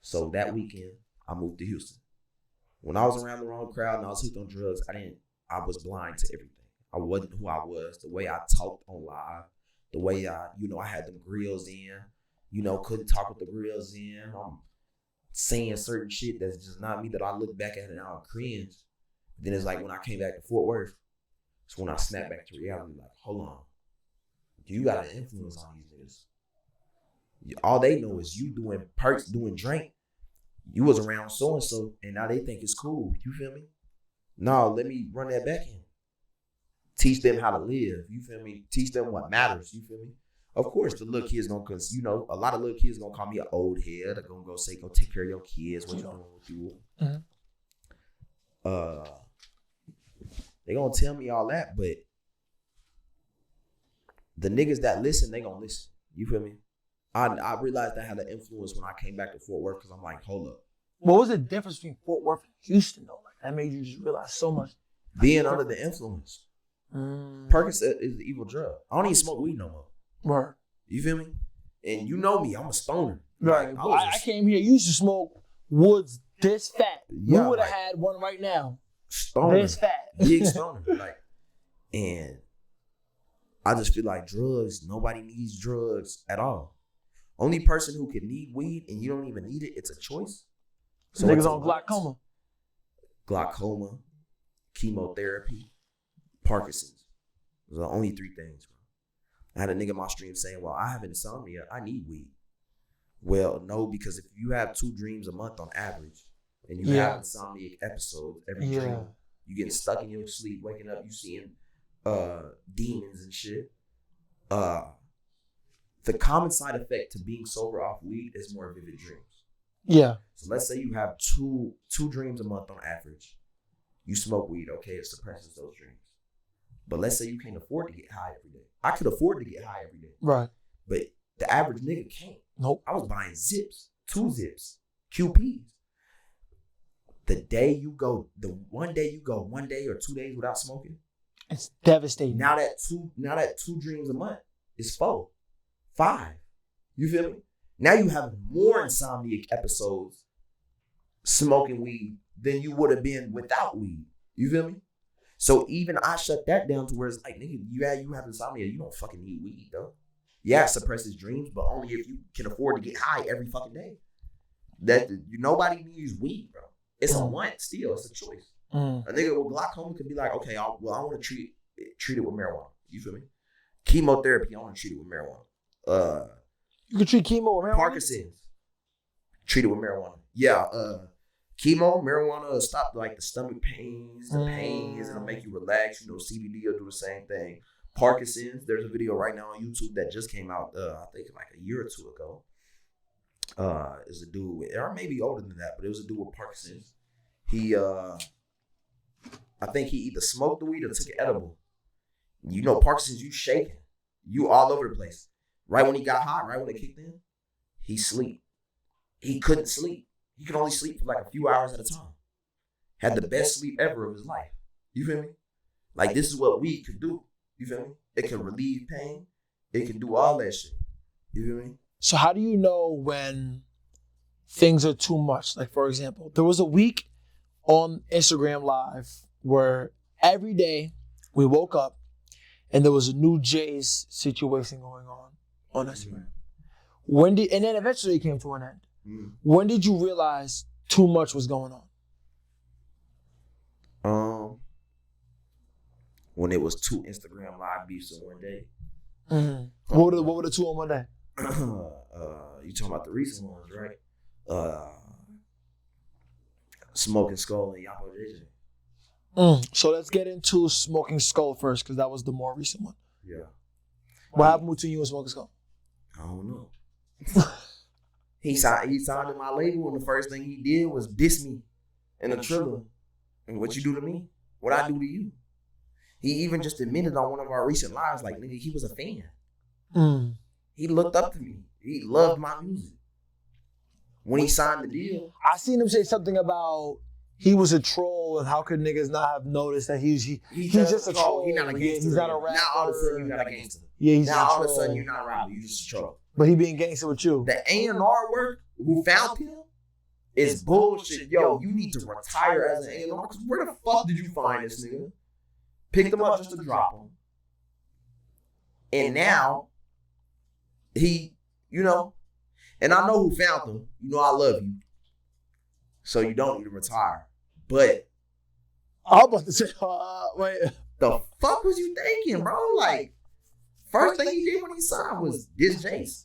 So that weekend, I moved to Houston. When I was around the wrong crowd and I was hooked on drugs, I was blind to everything. I wasn't who I was. The way I talked on live, the way I had them grills in, couldn't talk with the grills in. I'm saying certain shit that's just not me, that I look back at it and I'll cringe. Then it's like when I came back to Fort Worth, it's when I snapped back to reality, like, hold on. You got an influence on these niggas. All they know is you doing perks, doing drink. You was around so-and-so, and now they think it's cool. You feel me? No, let me run that back in. Teach them how to live. You feel me? Teach them what matters. You feel me? Of course, the little kids gonna, cause a lot of little kids gonna call me an old head. They're gonna go say, go take care of your kids. What you doing with you? They gonna tell me all that, but the niggas that listen, they gonna listen. You feel me? I realized I had an influence when I came back to Fort Worth, because I'm like, hold up. What was the difference between Fort Worth and Houston though? Like that made you just realize so much. Being under the influence. Percocet is the evil drug. I don't even smoke weed no more. Right. You feel me? And you know me, I'm a stoner. Right. Like, I came here. You used to smoke woods this fat. Yeah, we would have like, had one right now. Stoner. This fat. Big stoner. Like, and I just feel like drugs, nobody needs drugs at all. Only person who can need weed and you don't even need it, it's a choice. So niggas on glaucoma. Glaucoma, chemotherapy, Parkinson's. Those are the only 3 things, bro. I had a nigga in my stream saying, well, I have insomnia, I need weed. Well, no, because if you have 2 dreams a month on average, and you have insomniac episodes every dream, you getting stuck in your sleep, waking up, you seeing demons and shit. The common side effect to being sober off weed is more vivid dreams. Yeah. So let's say you have two dreams a month on average. You smoke weed, okay, it suppresses those dreams. But let's say you can't afford to get high every day. I could afford to get high every day. Right. But the average nigga can't. Nope. I was buying zips, 2 zips, QPs. The one day you go 1 day or 2 days without smoking, it's devastating. Now that two dreams a month is 4, 5. You feel me? Now you have more insomniac episodes smoking weed than you would have been without weed. You feel me? So even I shut that down to where it's like, nigga, you have insomnia, you don't fucking need weed, though. Yeah, it suppresses dreams, but only if you can afford to get high every fucking day. Nobody needs weed, bro. It's a want still. It's a choice. A nigga with glaucoma could be like, okay, I want to treat it with marijuana. You feel me? Chemotherapy, I want to treat it with marijuana. You can treat chemo with marijuana? Parkinson's, treat it with marijuana. Yeah, chemo, marijuana will stop like the stomach pains, the pains, and it'll make you relax. CBD will do the same thing. Parkinson's, there's a video right now on YouTube that just came out, I think like a year or 2 ago. Is a dude with, or maybe older than that, but it was a dude with Parkinson's. He, I think he either smoked the weed or took an edible. Parkinson's, you shaking. You all over the place. Right when he got high, right when it kicked in, he sleep. He couldn't sleep. He could only sleep for like a few hours at a time. Had the best sleep ever of his life. You feel me? Like, this is what weed could do. You feel me? It can relieve pain. It can do all that shit. You feel me? So how do you know when things are too much? Like, for example, there was a week on Instagram Live where every day we woke up and there was a new Jace situation going on Instagram. And then eventually it came to an end. When did you realize too much was going on? When it was 2 Instagram Live beefs in one day. What were the 2 on one day? You talking about the recent ones, right? Smoking Skull and Yapo JJ. So let's get into Smoking Skull first, because that was the more recent one. Yeah. What happened between you and Smoking Skull? I don't know. He signed in my label, and the first thing he did was diss me in a trailer. And what you do to me? What I do to you? He even just admitted on one of our recent lives, like, nigga, he was a fan. He looked up to me. He loved my music. When he signed the deal, I seen him say something about he was a troll and how could niggas not have noticed that he's just a troll. He's not a gangster. He's not a rapper. Now all of a sudden you're not a gangster. Yeah, he's now all of a sudden you're not a rapper. You're just a troll. But he being gangster with you. The A&R work who found him is bullshit. Yo, you need to retire as an A&R, because where the fuck did you find this nigga? Picked him up just to drop him. And now he, and I know who found him. I love you. So you don't need to retire. But I'm about to say, wait. The fuck was you thinking, bro? Like, first thing he did when he signed was diss Jace.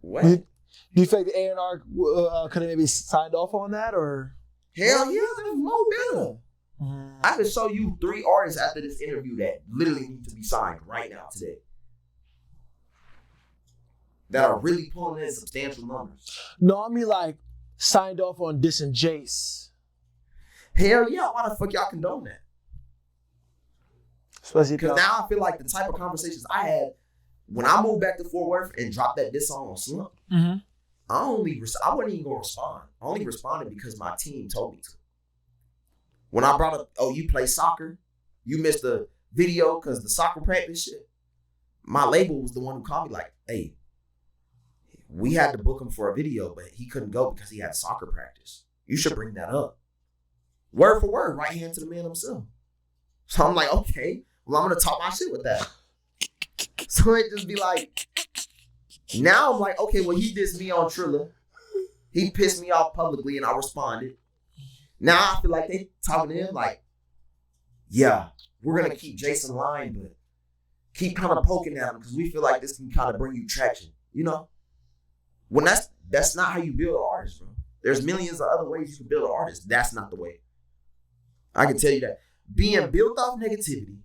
What? Do you think the A&R could have maybe signed off on that, or? Hell yeah, that was more better. I can show you 3 artists after this interview that literally need to be signed right now today. That are really pulling in substantial numbers. No, I mean like signed off on dissing Jace. Hell yeah, why the fuck y'all condone that? Especially because now I feel like the type of conversations I had when I moved back to Fort Worth and dropped that diss song on Slump, I wasn't even gonna respond. I only responded because my team told me to. When I brought up, oh, you play soccer, you missed the video because the soccer practice shit. my label was the one who called me like, hey, we had to book him for a video, but he couldn't go because he had soccer practice. You should bring that up. Word for word, right hand to the man himself. So I'm like, okay, well, I'm going to talk my shit with that. So it just be like, now I'm like, okay, well, he dissed me on Triller. He pissed me off publicly and I responded. Now I feel like they talking to him like, yeah, we're going to keep Jace in line, but keep kind of poking at him because we feel like this can kind of bring you traction, you know? When that's not how you build an artist, bro. There's millions of other ways you can build an artist. That's not the way. I can tell you that. Being built off negativity,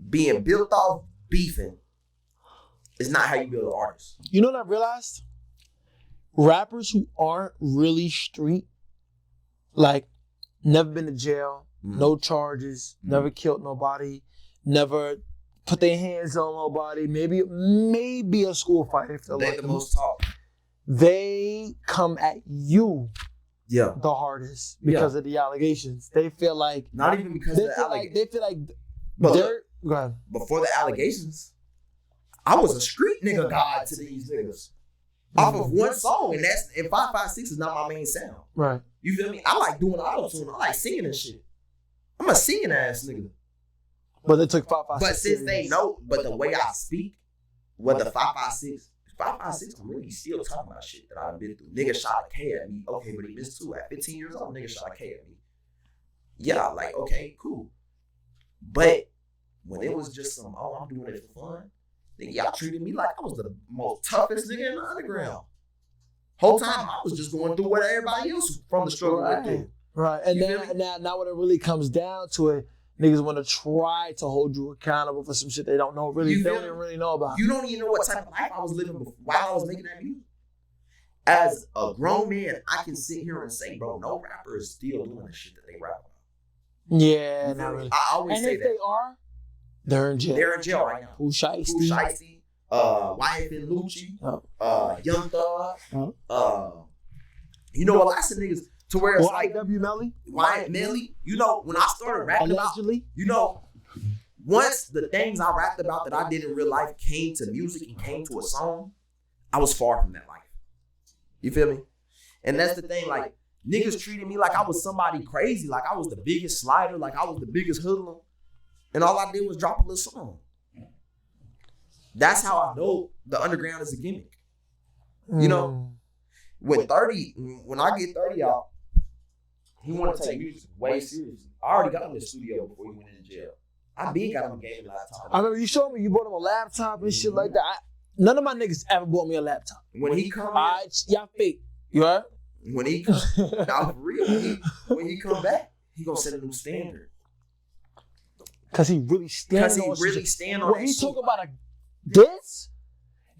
being built off beefing is not how you build an artist. You know what I realized? Rappers who aren't really street, like never been to jail, no charges, never killed nobody, never put their hands on nobody, maybe a school fight if they're the most talk. They come at you the hardest because of the allegations. They feel like not even because of the allegations. They feel like go ahead. Before the allegations, I was a street nigga god to these niggas. Off of one song, and 556 is not my main sound. Right. You feel me? I like doing auto-tune. I like singing and shit. I'm a singing ass nigga. But they took 556. But since they know, but the way I speak, whether 556 I'm really still talking about shit that I've been through. Nigga shot a K at me. Okay, but he missed two. At 15 years old, nigga shot a K at me. Yeah, like, okay, cool. But when it was just some, I'm doing it for fun, nigga, y'all treated me like I was the most toughest nigga in the underground. Whole time I was just going through what everybody else from the struggle went through. Right, and now when it really comes down to it, niggas want to try to hold you accountable for some shit they don't know. They don't even really know about. You don't even know what type of life I was living while I was making that music. As a grown man, I can sit here and say, bro, no rapper is still doing the shit that they rap about. Yeah, not really. I always say that. And if they are, they're in jail. They're in jail right now. Who Shiesty, YF and Lucci, Young Thug, you know, a lot of niggas to where it's like Wyatt Melly. You know, when I started rapping allegedly, about, you know, once the things I rapped about that I did in real life came to music and came to a song, I was far from that life. You feel me? And that's the thing, like, niggas treated me like I was somebody crazy, like I was the biggest slider, like I was the biggest hoodlum. And all I did was drop a little song. That's how I know the underground is a gimmick. You know, when I get 30 out, he want to take music way seriously. I already got him in the studio before he went into jail. I been got him a gaming laptop. I remember you showed me you bought him a laptop and shit like that. None of my niggas ever bought me a laptop. When he come y'all fake. You heard? When he come, now for real, when he come back, he gonna set a new standard. Cause he really stand on that when he talk about a diss,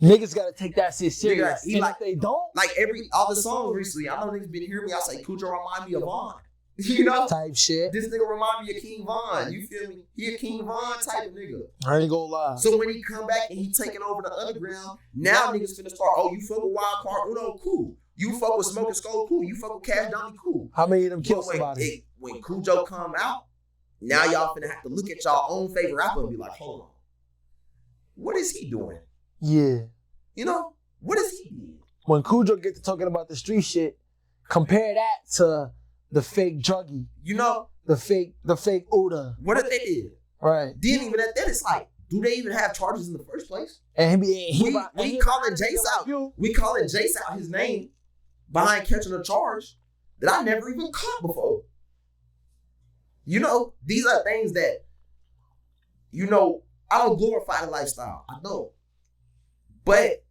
niggas gotta take that shit serious. Nigga, if they don't, like all the songs recently, I know niggas been hearing me. I say Cujo remind me of Vaughn. You know, type shit. This nigga remind me of King Von. You feel me? He a King Von type of nigga. I ain't gonna lie. So when he come back and he taking over the underground, now niggas finna start. Oh, you fuck with Wild Card Uno, cool. You fuck with Smoking Skull, cool. You fuck with Cash Donnie, cool. How many of them kill somebody? When Cujo come out, now y'all finna have to look at y'all own favorite rapper and be like, hold on, what is he doing? Yeah. You know, what is he doing? When Cujo get to talking about the street shit, compare that to the fake druggie. You know? The fake Uda. What if they did? Right. Then even at that, it's like, do they even have charges in the first place? And we calling Jace out. We calling Jace out his name behind catching a charge that I never even caught before. You know, these are things that, you know, I don't glorify the lifestyle. I don't. But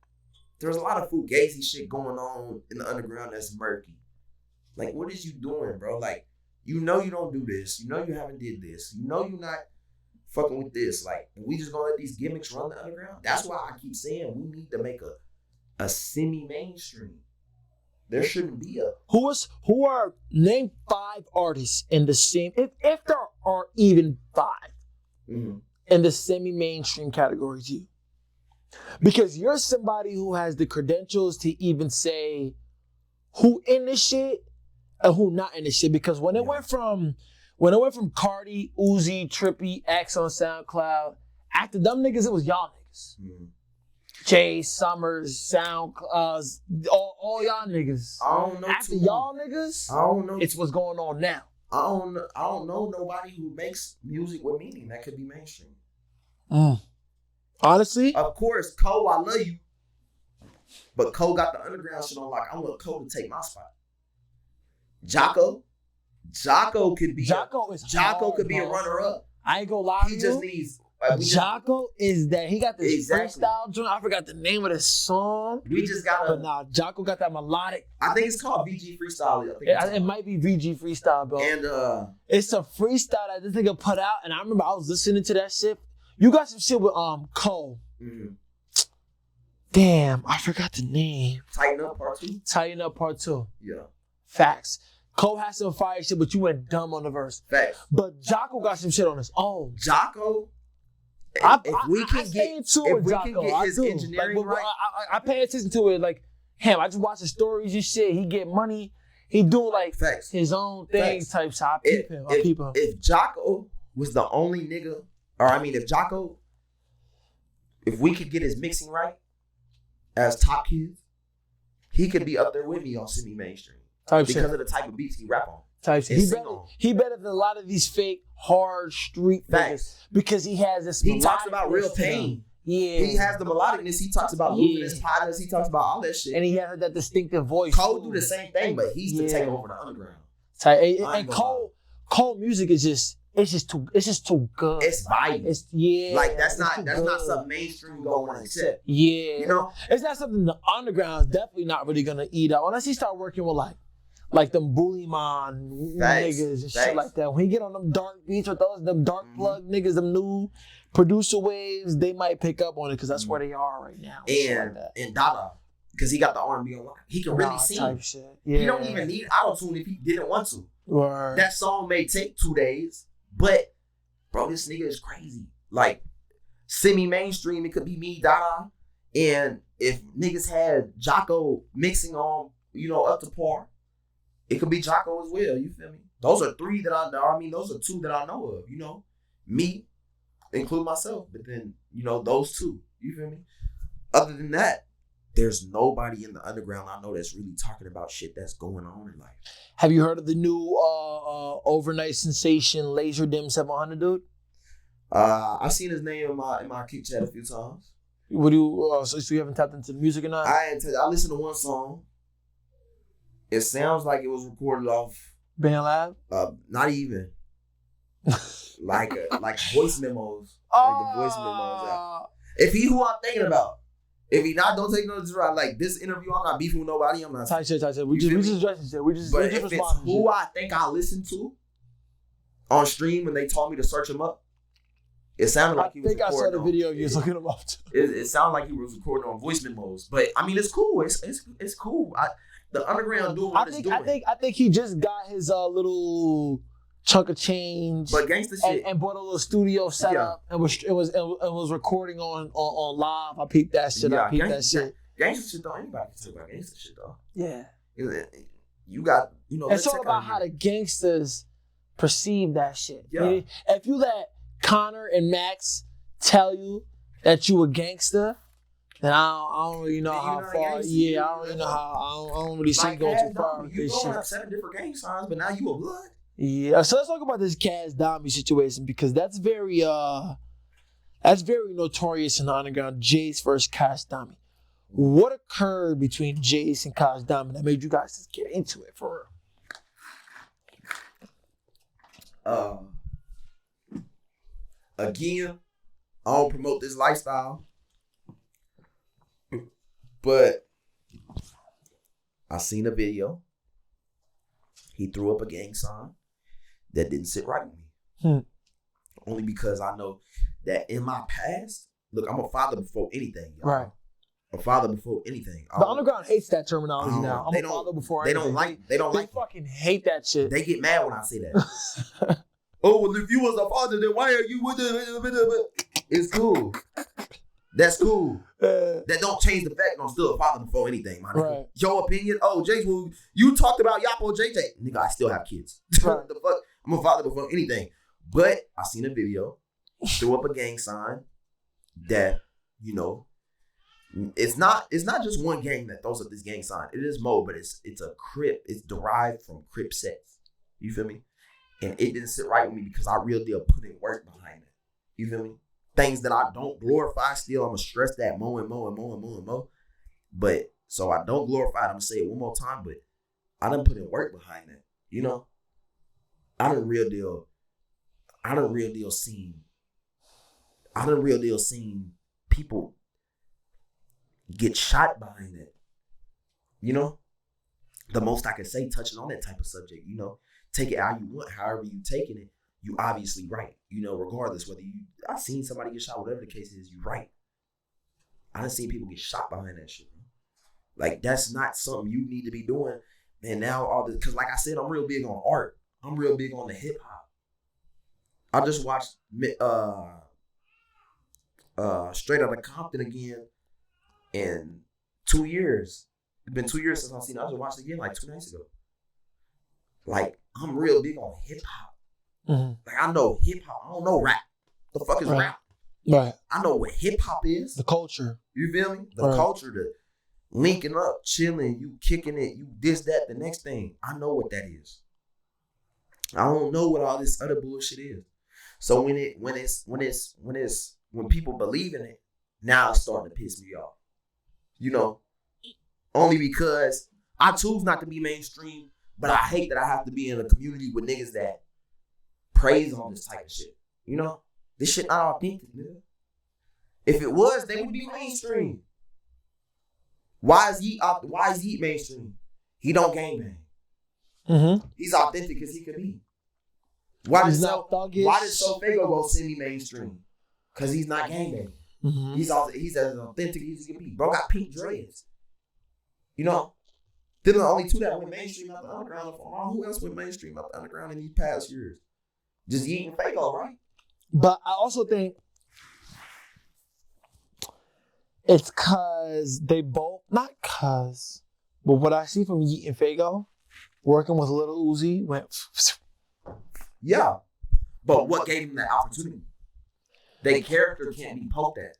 there's a lot of fugazi shit going on in the underground that's murky. Like, what is you doing, bro? Like, you know you don't do this. You know you haven't did this. You know you're not fucking with this. Like, and we just gonna let these gimmicks run the underground? That's why I keep saying we need to make a semi-mainstream. There shouldn't be a... Who are, name 5 artists in the same, if there are even 5, in the semi-mainstream category to you. Because you're somebody who has the credentials to even say who in this shit and who not in this shit. Because when it went from Cardi, Uzi, Trippy, X on SoundCloud, After them niggas, it was y'all niggas. Jace, Summers, Sound, all y'all niggas. I don't know. After y'all niggas, I don't know. it's what's going on now. I don't know nobody who makes music with meaning that could be mainstream. Honestly, of course, Cole, I love you, but Cole got the underground shit on lock. I want Cole to take my spot. Jocko could be. Jocko could be a runner up. I ain't gonna lie to you. He just needs. Jocko is that he got this Exactly. freestyle joint. I forgot the name of the song. We just gotta. But nah, Jocko got that melodic. I think it's called VG Freestyle. It might be VG Freestyle, bro. And it's a freestyle that this nigga put out, and I remember I was listening to that shit. You got some shit with Cole. Damn, I forgot the name. Tighten Up Part 2. Tighten Up Part 2. Yeah. Facts. Cole had some fire shit, but you went dumb on the verse. Facts. But Jocko got some shit on his own. Jocko. If we can get his engineering right. I pay attention to it. Like, him, I just watch the stories and shit. He get money. He doing like Facts. his own thing type shit. I peep him. If Jocko was the only nigga, if we could get his mixing right as Top Kids, he could be up there with me on semi-mainstream. Because of the type of beats he rap on. He better than a lot of these fake, hard street niggas because he has this. He talks about real pain. Yeah. He has the melodicness. He talks about losing his partners. He talks about all that shit. And he has that distinctive voice. Cole do the same thing, but he's the take over the underground. And Cole music is just too good. It's vibey. Like that's not something mainstream gonna want to accept. Yeah. You know? It's not something the underground is definitely not really gonna eat up unless he start working with like them bully man niggas and shit like that. When he get on them dark beats with them dark plug niggas, them new producer waves, they might pick up on it because that's where they are right now. And Dada, because he got the R&B on lock. He can really sing. Type shit. Yeah. He don't even need auto-tune if he didn't want to. Word. That song may take 2 days, but bro, this nigga is crazy. Like semi-mainstream, it could be me, Dada. And if niggas had Jocko mixing on, up to par, it could be Jocko as well. You feel me? Those are 3 that I know. I mean, those are 2 that I know of. Me, include myself, but then those 2. You feel me? Other than that, there's nobody in the underground I know that's really talking about shit that's going on in life. Have you heard of the new overnight sensation Laser Dim 700 dude? I've seen his name in my Keep Chat a few times. What do you? So you haven't tapped into music or not? I listened to one song. It sounds like it was recorded off Band Lab. Not even like voice memos. Like the voice memos out. If he who I'm thinking about, if he not, don't take no disrespect. Like this interview, I'm not beefing with nobody. I'm not. Tight shit. We just addressing shit. But if it's who I think I listened to on stream when they told me to search him up, it sounded like he was recording. I saw the video of you looking him up too. It sounded like he was recording on voice memos. But I mean, it's cool. It's cool. The underground doing what it's doing. I think he just got his little chunk of change, but gangsta shit, and bought a little studio set up, and was recording on live. I peeped that shit. Gangsta shit though. Anybody can talk about gangsta shit though. Yeah, you got It's all about how the gangsters perceive that shit. Yeah. If you let Connor and Max tell you that you a gangster, then I don't really know how far. Yeah, I don't really know how. I don't really see you go too far with this shit. You have 7 different gang signs, but now you a blood. Yeah, so let's talk about this Kaz Dami situation because that's very notorious in the underground. Jace versus Kaz Dami. What occurred between Jace and Kaz Dami that made you guys just get into it for real? Again, I don't promote this lifestyle, but I seen a video. He threw up a gang sign that didn't sit right with me. Only because I know that in my past, look, I'm a father before anything, y'all. Right. A father before anything. The underground hates that terminology now. I'm a father before anything. They fucking hate that shit. They get mad when I say that. Oh, well, if you was a father, then why are you with the... It's cool. That's cool. That don't change the fact I'm still a father before anything, my nigga. Right. Your opinion? Oh, Jace, well, you talked about Yapo JJ. Nigga, I still have kids. Right. The fuck? I'm a father before anything. But I seen a video, threw up a gang sign, that, you know, it's not just one gang that throws up this gang sign. It is more, but it's a Crip. It's derived from Crip sets. You feel me? And it didn't sit right with me because I really did put in work behind it. You feel me? Things that I don't glorify still, I'm going to stress that more and more and more and more and more. But, so I don't glorify it. I'm going to say it one more time, but I done put in work behind it. You know? I done real deal seen people get shot behind it. You know? The most I can say touching on that type of subject, you know, take it how you want, however you taking it, you obviously right. You know, regardless whether I've seen somebody get shot, whatever the case is, you right. I done seen people get shot behind that shit. Like, that's not something you need to be doing. And now all this, because like I said, I'm real big on art. I'm real big on the hip hop. I just watched Straight Outta Compton again in 2 years. It's been 2 years since I've seen it. I just watched it again like 2 nights ago. Like, I'm real big on hip hop. Mm-hmm. Like, I know hip hop. I don't know rap. The fuck is rap? Right. I know what hip hop is. The culture. You feel me? The culture, the linking up, chilling, you kicking it, you this, that, the next thing. I know what that is. I don't know what all this other bullshit is. So when people believe in it, now it's starting to piss me off. You know, only because I choose not to be mainstream, but I hate that I have to be in a community with niggas that praise on this type of shit. You know, this shit not authentic, nigga. If it was, they would be mainstream. Why is Yeet mainstream? He don't gangbang. Mm-hmm. He's authentic as he could be. Why did Sofago go semi-mainstream? Because he's not gangbang. Mm-hmm. He's as authentic as he can be. Bro got pink dreads. You know? They're the only two that went mainstream out the underground. Who else went mainstream out the underground in these past years? Just Yeet and Fago, right? But I also think it's because they both, not because, but what I see from Yeet and Fago, working with Lil Uzi, went. Yeah. But what gave them that opportunity? Their character can't be poked at.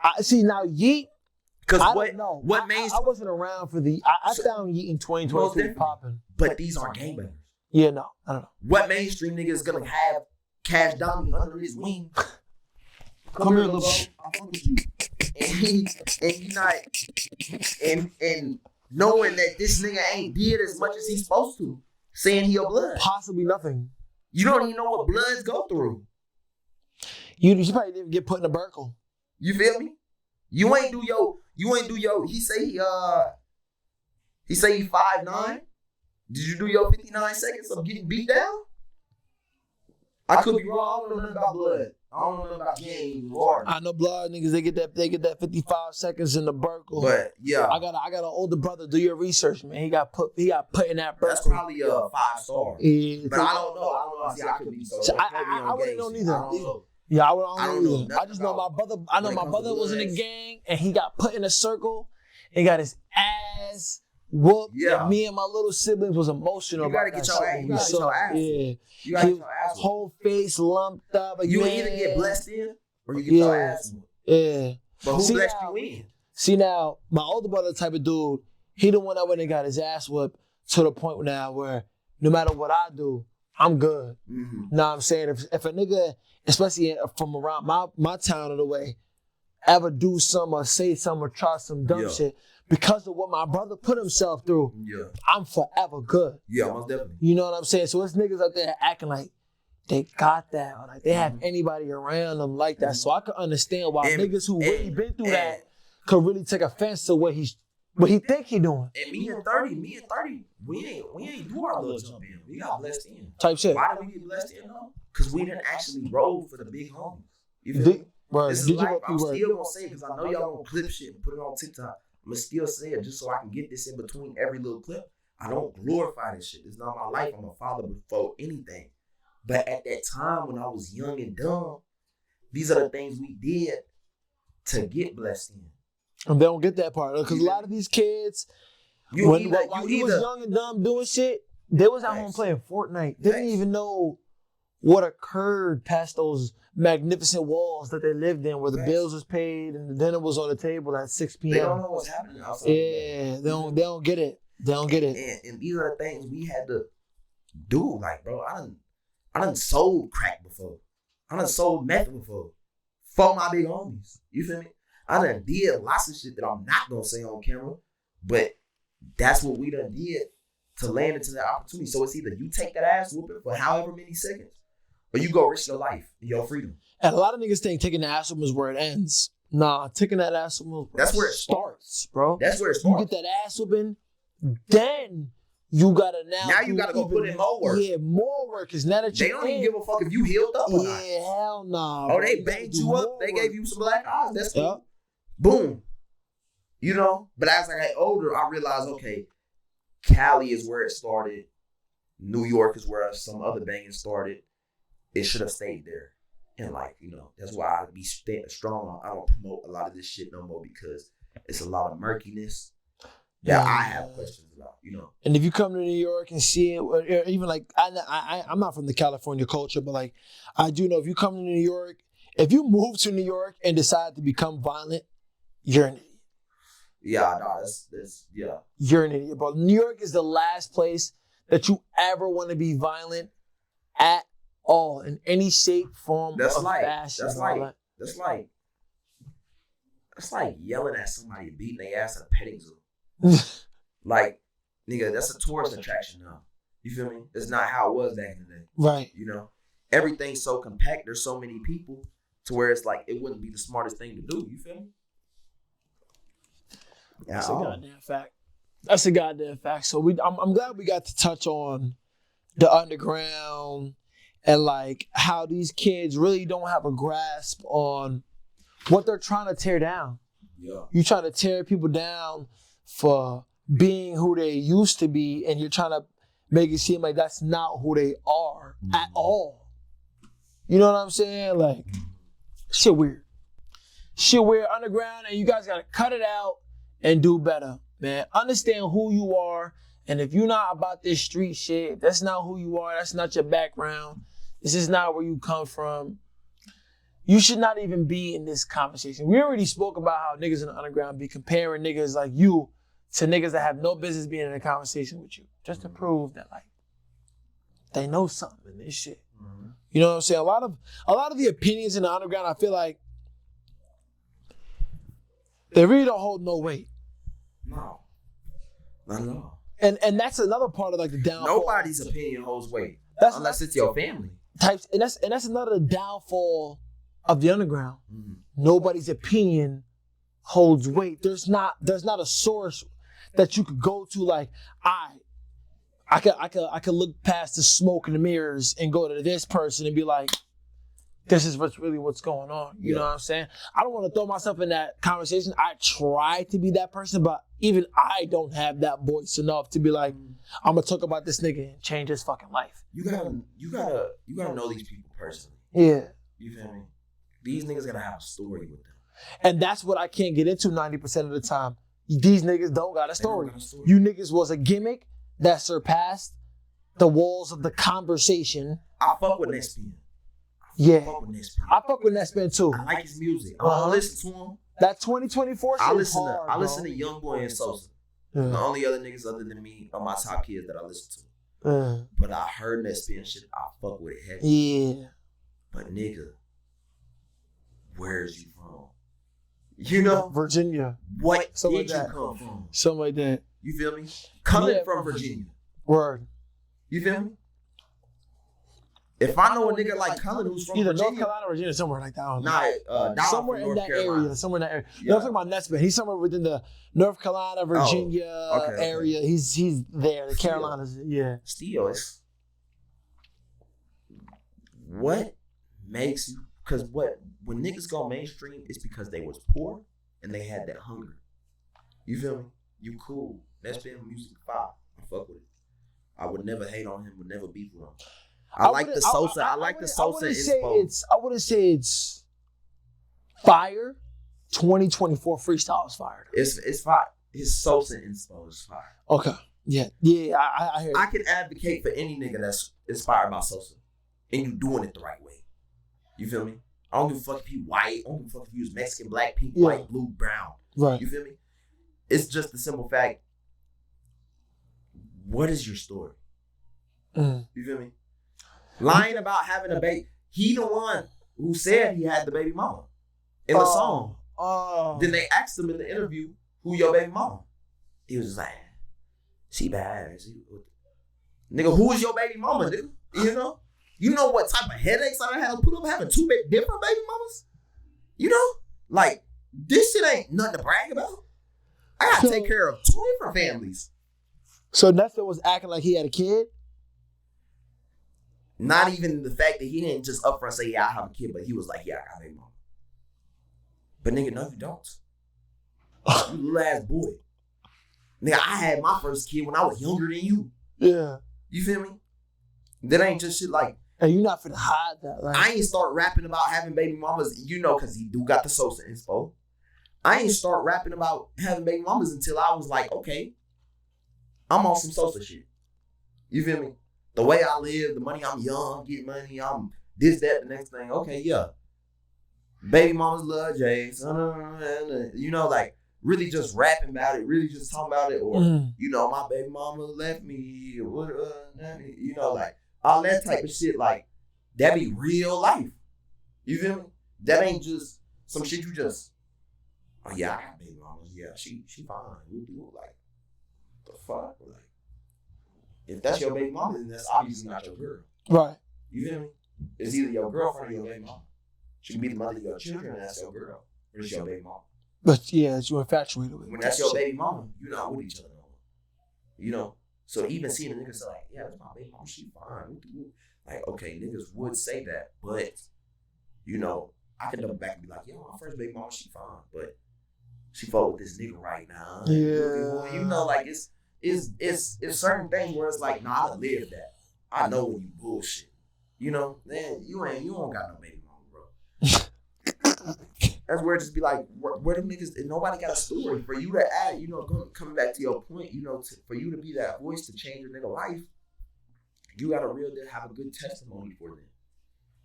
I see now Yeet. Because I wasn't around for I found Yeet in 2023 popping. But these aren't gangbangers. Yeah, no, I don't know. What mainstream nigga is gonna have Cash Downey under his wing? Come here, little bro. I fuck with you. And knowing that this nigga ain't did as much as he's supposed to, saying he a blood. Possibly nothing. You don't even know what bloods go through. You probably didn't get put in a Burkle. You feel me? You ain't do your. He say he 5'9". Did you do your 59 seconds of getting beat down? I could be wrong. I don't know nothing about blood. I don't know nothing about gang war. I know blood niggas. They get that 55 seconds in the Burkle. But yeah, I got an older brother. Do your research, man. He got put in that Burkle. That's probably a 5-star. Yeah, but I don't know. See, I could be so. I wouldn't know neither. Yeah, I don't know either. I just know my brother. I know my brother was in a gang and he got put in a circle and got his ass whooped. Yeah. And me and my little siblings was emotional. You gotta get your ass. Yeah. You gotta get your ass. Whole face lumped up. You either get blessed in or you get your ass whooped. Yeah. But who blessed you in? See now, my older brother type of dude, he the one that went and got his ass whooped to the point now where no matter what I do, I'm good. Mm-hmm. Know what I'm saying? If a nigga, especially from around my town of the way, ever do something or say something or try some dumb shit, because of what my brother put himself through, I'm forever good. Yeah, most definitely. You know what I'm saying? So it's niggas out there acting like they got that, or like they have anybody around them like that. So I can understand why niggas who really been through that could really take offense to what he think he doing. And me and 30, we ain't do our little jump in. We got blessed in. Type shit. Why did we get blessed in though? Because we didn't actually roll for the big homies. You feel me? This is like, I'm still gonna say it because I know y'all gonna clip shit and put it on TikTok. I'm gonna still say it just so I can get this in between every little clip. I don't glorify this shit. It's not my life. I'm a father before anything. But at that time when I was young and dumb, these are the things we did to get blessed in. And they don't get that part. Because a lot of these kids, while you was young and dumb doing shit, they was out home playing Fortnite. They didn't even know what occurred past those magnificent walls that they lived in, where the bills was paid and the dinner was on the table at 6 p.m. They don't know what's happening outside. Yeah, they don't get it. They don't get it. And these are the things we had to do. Like, bro, I done sold crack before. I done sold meth before. For my big homies. You feel me? I done did lots of shit that I'm not gonna say on camera, but that's what we done did to land into that opportunity. So it's either you take that ass whooping for however many seconds, or you go risk your life and your freedom. And a lot of niggas think taking the ass whooping is where it ends. Nah, taking that ass whooping, that's where it starts, bro. That's where it starts. You get that ass whooping, then you gotta now you gotta go put in more work. Yeah, more work. Cause now that they don't even give a fuck if you healed up or not. Yeah, hell nah. Oh, they banged you up. They gave you some black eyes. That's cool. Yep. Boom. You know? But as I got older, I realized, okay, Cali is where it started. New York is where some other banging started. It should have stayed there. And like, you know, that's why I be strong. I don't promote a lot of this shit no more because it's a lot of murkiness that I have questions about, you know. And if you come to New York and see it, or even like, I'm not from the California culture, but like, I do know if you come to New York, if you move to New York and decide to become violent, you're an idiot. Yeah, no, that's yeah. You're an idiot, bro. New York is the last place that you ever want to be violent at all in any shape, form, or fashion. That's like yelling at somebody, beating their ass at a petting zoo. Like, nigga, that's a tourist attraction now. You feel me? It's not how it was back in the day. Right. You know, everything's so compact. There's so many people to where it's like it wouldn't be the smartest thing to do. You feel me? That's a goddamn fact. That's a goddamn fact. So I'm glad we got to touch on the underground and like how these kids really don't have a grasp on what they're trying to tear down. Yeah. You're trying to tear people down for being who they used to be, and you're trying to make it seem like that's not who they are at all. You know what I'm saying? Like, shit weird. Shit weird underground, and you guys gotta cut it out and do better, man. Understand who you are, and if you're not about this street shit, that's not who you are, that's not your background, this is not where you come from, you should not even be in this conversation. We already spoke about how niggas in the underground be comparing niggas like you to niggas that have no business being in a conversation with you, just to prove that like they know something in this shit. Mm-hmm. You know what I'm saying? A lot of the opinions in the underground, I feel like they really don't hold no weight. No, not at all. And that's another part of like the downfall. Nobody's opinion holds weight unless it's your family. And that's another downfall of the underground. Mm-hmm. Nobody's opinion holds weight. There's not a source that you could go to like, I could look past the smoke in the mirrors and go to this person and be like, this is what's going on. You know what I'm saying? I don't want to throw myself in that conversation. I try to be that person, but even I don't have that voice enough to be like, I'm gonna talk about this nigga and change his fucking life. You gotta know these people personally. Yeah. You feel me? These niggas gotta have a story with them. And that's what I can't get into 90% of the time. These niggas don't got a story. You niggas was a gimmick that surpassed the walls of the conversation. I fuck with Nespin. Yeah. I fuck with Nespin too. I like his music. I listen to him. That 2024 shit I listen to Youngboy and Sosa. Yeah. The only other niggas other than me are my top kids that I listen to. But I heard Nespin shit. I fuck with it heavy. Yeah. But nigga, where's you from? You know? Virginia. What did you come from? Something like that. You feel me? Coming from Virginia. Word. You feel me? If I know a nigga like Cullen who's from either Virginia, North Carolina or Virginia, somewhere like that. Somewhere in that area. Somewhere in that area. Yeah. I'm talking about Nespin. He's somewhere within the North Carolina, Virginia area. He's there. The Carolinas. Yeah. Still, it's what makes you, because when niggas go mainstream, it's because they was poor and they had that hunger. You feel me? You cool. Nespin music fire. I fuck with it. I would never hate on him. Would never beef with him. I like the Sosa. I like the Sosa inspo. I wouldn't say it's fire. 2024 freestyle is fire. It's fire. His Sosa inspo is fire. Okay. Yeah. I hear you. I can advocate for any nigga that's inspired by Sosa. and you doing it the right way. You feel me? I don't give a fuck if you white. I don't give a fuck if you was Mexican, black, pink, white, blue, brown. Right. You feel me? It's just the simple fact. What is your story? You feel me? Lying about having a baby. He the one who said he had the baby mama in the song. Then they asked him in the interview, who your baby mama? He was just like, she bad. Nigga, who is your baby mama, nigga? You know? You know what type of headaches I had to put up having two different baby mamas? You know? Like, this shit ain't nothing to brag about. I gotta take care of two different families. So Nestor was acting like he had a kid? Not even the fact that he didn't just upfront say, yeah, I have a kid, but he was like, yeah, I got a baby mama. But nigga, no, you don't. You little ass boy. Nigga, I had my first kid when I was younger than you. Yeah. You feel me? That ain't just shit like. And you not finna hide that. Like, I ain't start rapping about having baby mamas, you know, because he do got the Sosa inspo. I ain't start rapping about having baby mamas until I was like, okay, I'm on some Sosa shit. You feel me? The way I live, the money, I'm young, get money, I'm this, that, the next thing. Okay, yeah. Baby mamas love Jace. You know, like, really just rapping about it, really just talking about it, or, you know, my baby mama left me, or you know, like, all that type of shit, like, that be real life. You feel me? That ain't just some shit you just, oh yeah, I got baby mamas, yeah, she fine. Like, the fuck? Like, if that's your baby mama, then that's obviously not your girl. Right. You feel me? It's either your girlfriend or your baby mama. She can be the mother of your children, and that's your girl. Or it's your baby mama. But yeah, you infatuated with. When that's your baby mama, you're not with each other no more. You know? So even seeing a nigga say like, yeah, that's my baby mama, she fine. Like, okay, niggas would say that, but, you know, I can double back and be like, yo, my first baby mama, she fine, but she fought with this nigga right now. Yeah. You know, like, it's certain things where it's like, nah, I live that. I know when you bullshit. You know, man, you don't got no baby mama, bro. That's where it just be like, where them niggas, and nobody got a story for you to add, you know, coming back to your point, you know, for you to be that voice to change a nigga life, you got to really have a good testimony for them.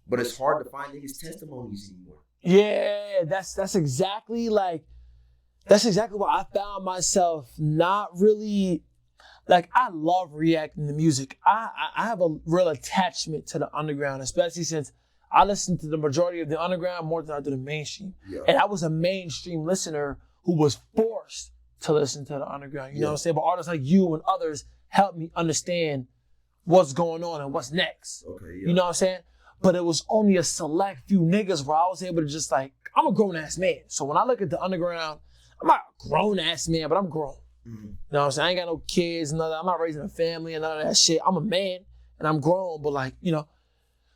But it's hard to find niggas' testimonies anymore. Yeah, that's exactly like, that's exactly why I found myself not really, like, I love reacting to music. I have a real attachment to the underground, especially since I listen to the majority of the underground more than I do the mainstream. Yeah. And I was a mainstream listener who was forced to listen to the underground. You know what I'm saying? But artists like you and others helped me understand what's going on and what's next. Okay, yeah. You know what I'm saying? But it was only a select few niggas where I was able to just like, I'm a grown-ass man. So when I look at the underground, I'm not a grown-ass man, but I'm grown. Mm-hmm. You know what I'm saying? I ain't got no kids, none of that. I'm not raising a family and none of that shit. I'm a man and I'm grown, but like, you know.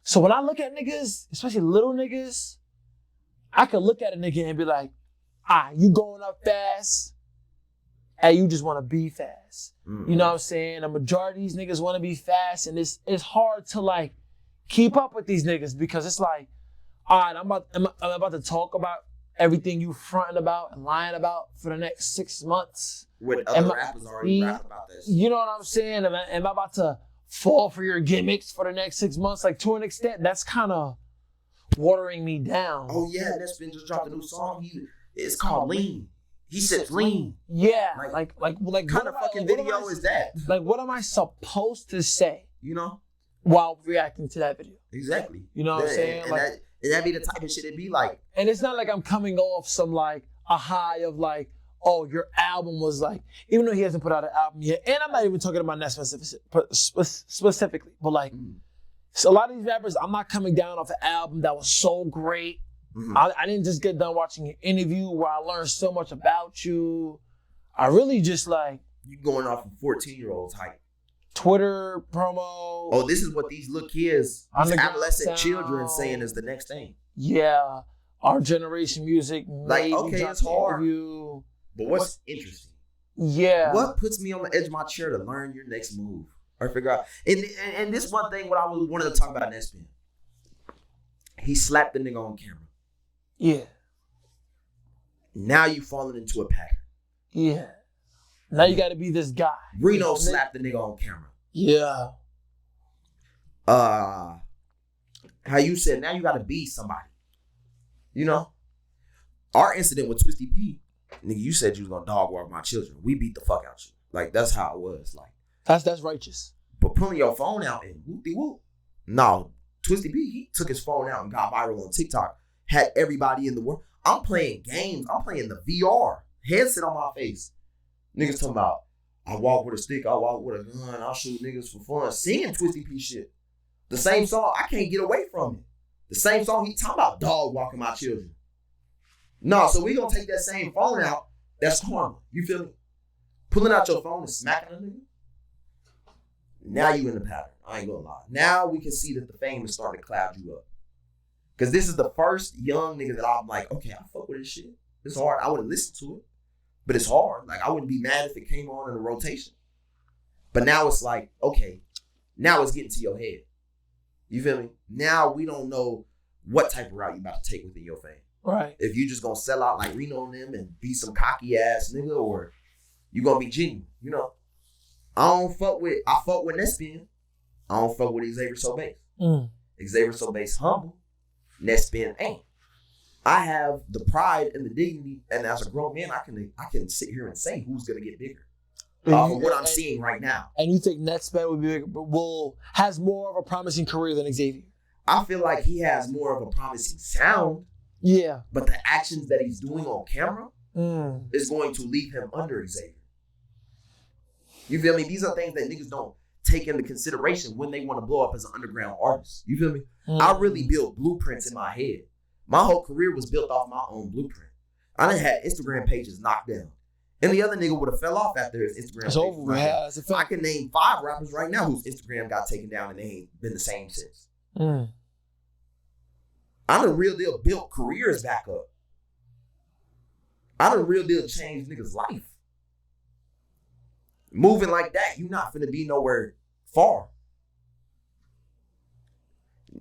So when I look at niggas, especially little niggas, I could look at a nigga and be like, you going up fast, and you just want to be fast. Mm-hmm. You know what I'm saying? The majority of these niggas want to be fast, and it's hard to like keep up with these niggas because it's like, all right, I'm about to talk about everything you fronting about and lying about for the next 6 months. When other rappers already rap about this. You know what I'm saying? Am I about to fall for your gimmicks for the next 6 months? Like, to an extent, that's kind of watering me down. Oh yeah, Nespin just dropped a new song. It's called Lean. He said lean. Yeah, like kind of fucking video is that? Like, what am I supposed to say? You know, while reacting to that video. Exactly. You know what I'm saying? And that be the type of shit it be like. And it's not like I'm coming off some like a high of like, oh, your album was like, even though he hasn't put out an album yet, and I'm not even talking about that specifically, but like, so a lot of these rappers, I'm not coming down off an album that was so great. Mm-hmm. I didn't just get done watching an interview where I learned so much about you. I really just like. You going off of 14-year-old type. Twitter promo. Oh, this is what these little kids, these adolescent children saying is the next thing. Yeah. Our generation music. Like, okay, it's hard. But what's interesting? Yeah. What puts me on the edge of my chair to learn your next move or figure out? And this one thing, what I wanted to talk about Nespin. He slapped the nigga on camera. Yeah. Now you falling into a pattern. Yeah. Now you got to be this guy. Reno slapped the nigga on camera. Yeah. how you said now you got to be somebody. You know, our incident with Twisty P, nigga, you said you was gonna dog walk my children. We beat the fuck out you. Like that's how it was. Like that's righteous. But pulling your phone out and whoop-de-whoop. No, Twisty P, he took his phone out and got viral on TikTok. Had everybody in the world. I'm playing games. I'm playing the VR. Headset on my face. Niggas talking about, I walk with a stick, I walk with a gun, I'll shoot niggas for fun. Singing Twisty P shit. The same song, I can't get away from it. The same song, he talking about dog walking my children. No, so we gonna take that same phone out. That's karma. You feel me? Pulling out your phone and smacking a nigga. Now you in the pattern. I ain't gonna lie. Now we can see that the fame is starting to cloud you up. Because this is the first young nigga that I'm like, okay, I fuck with this shit. It's hard. I wouldn't listen to it. But it's hard. Like, I wouldn't be mad if it came on in a rotation. But now it's like, okay, now it's getting to your head. You feel me? Now we don't know what type of route you about to take within your fame. Right. If you just gonna sell out like Reno and them and be some cocky ass nigga, or you gonna be genuine, you know? I fuck with Nespin. I don't fuck with Xaviersobased. Xaviersobased humble. Nespin ain't. I have the pride and the dignity, and as a grown man, I can sit here and say who's gonna get bigger. What I'm seeing right now. And you think Nespin will be bigger, but has more of a promising career than Xavier? I feel like he has more of a promising sound. Yeah. But the actions that he's doing on camera is going to leave him under Xavier. You feel me? These are things that niggas don't take into consideration when they want to blow up as an underground artist. You feel me? I really built blueprints in my head. My whole career was built off my own blueprint. I done had Instagram pages knocked down. And the other nigga would have fell off after his Instagram page. It's over. I can name 5 rappers right now whose Instagram got taken down and they ain't been the same since. I done real deal built careers back up. I done real deal changed niggas' life. Moving like that, you not finna be nowhere far.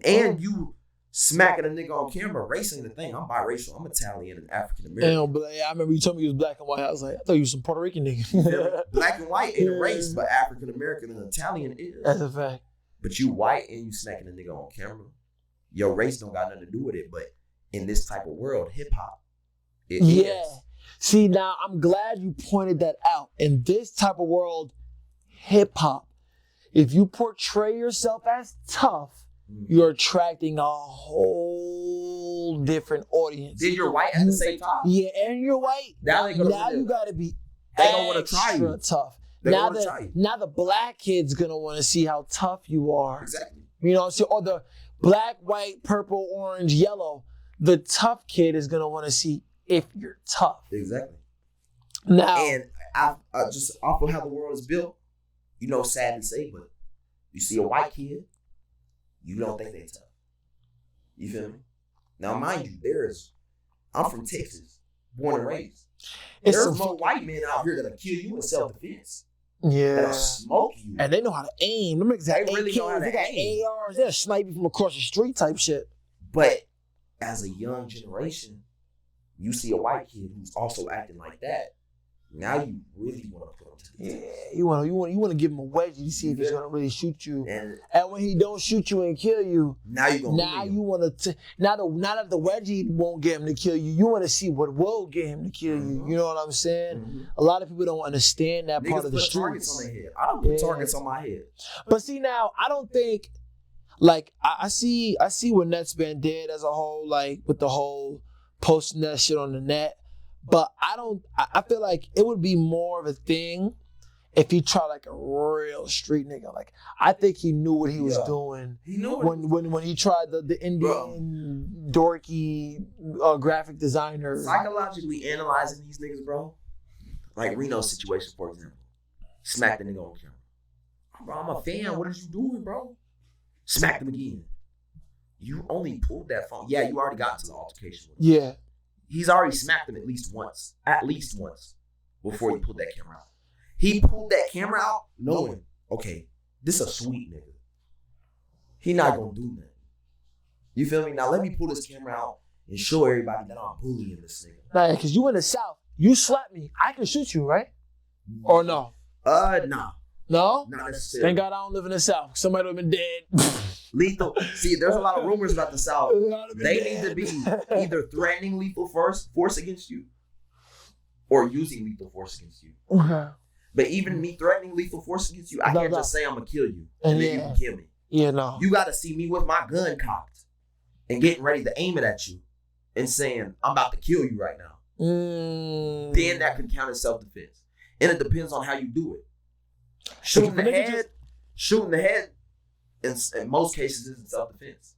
And you smacking a nigga on camera, racing the thing. I'm biracial. I'm Italian and African American. I remember you told me you was black and white. I was like, I thought you was some Puerto Rican nigga. Black and white ain't a race, but African American and Italian is. That's a fact. But you white and you smacking a nigga on camera. Your race don't got nothing to do with it. But in this type of world, hip hop, it is. See, now I'm glad you pointed that out. In this type of world, hip hop, if you portray yourself as tough, you're attracting a whole different audience. Then you're white at the same time. Yeah, and you're white. Now you gotta be extra tough. Now the black kid's gonna want to see how tough you are. Exactly. You know, or the black, white, purple, orange, yellow. The tough kid is gonna want to see if you're tough. Exactly. Now, and I just off of how the world is built, you know, sad to say, but you see a white kid, you don't think they're tough. You feel me? Now, mind you, I'm from Texas, born and raised. There's more white men out here that'll kill you in self-defense. Yeah. That'll smoke you. And they know how to aim. They really know how to aim. ARs, they'll snipe you from across the street type shit. But as a young generation, you see a white kid who's also acting like that. Now you really want to put him to the test. Yeah, you want to give him a wedgie to see if he's gonna really shoot you. And when he don't shoot you and kill you, now that the wedgie won't get him to kill you, you want to see what will get him to kill you. You know what I'm saying? A lot of people don't understand that part of the streets. Targets on their head. I don't put targets on my head. But see, now I don't think, like, I see what Nespin did as a whole, like with the whole posting that shit on the net. But I feel like it would be more of a thing if he tried like a real street nigga. Like, I think he knew what he was doing. He knew when he tried the Indian dorky graphic designer. Psychologically analyzing these niggas, bro. Like Reno's situation, for example. Smack the nigga on camera. Bro, I'm a fan. What are you doing, bro? Smack them again. You only pulled that phone. Yeah, you already got into the altercation with him. Yeah. He's already smacked him at least once, before he pulled that camera out. He pulled that camera out knowing, okay, this is a sweet nigga. He not gonna do nothing. You feel me? Now let me pull this camera out and show everybody that I'm bullying this nigga. Nah, because you in the South, you slap me, I can shoot you, right? Or no? Nah. No? Not necessarily. Thank God I don't live in the South. Somebody would have been dead. Lethal. See, there's a lot of rumors about the South. They need to be either threatening lethal force against you or using lethal force against you. Okay. But even me threatening lethal force against you, I can't just say I'm going to kill you and then you can kill me. Yeah, no. You got to see me with my gun cocked and getting ready to aim it at you and saying, I'm about to kill you right now. Then that could count as self-defense. And it depends on how you do it. Shooting the head in most cases isn't self-defense.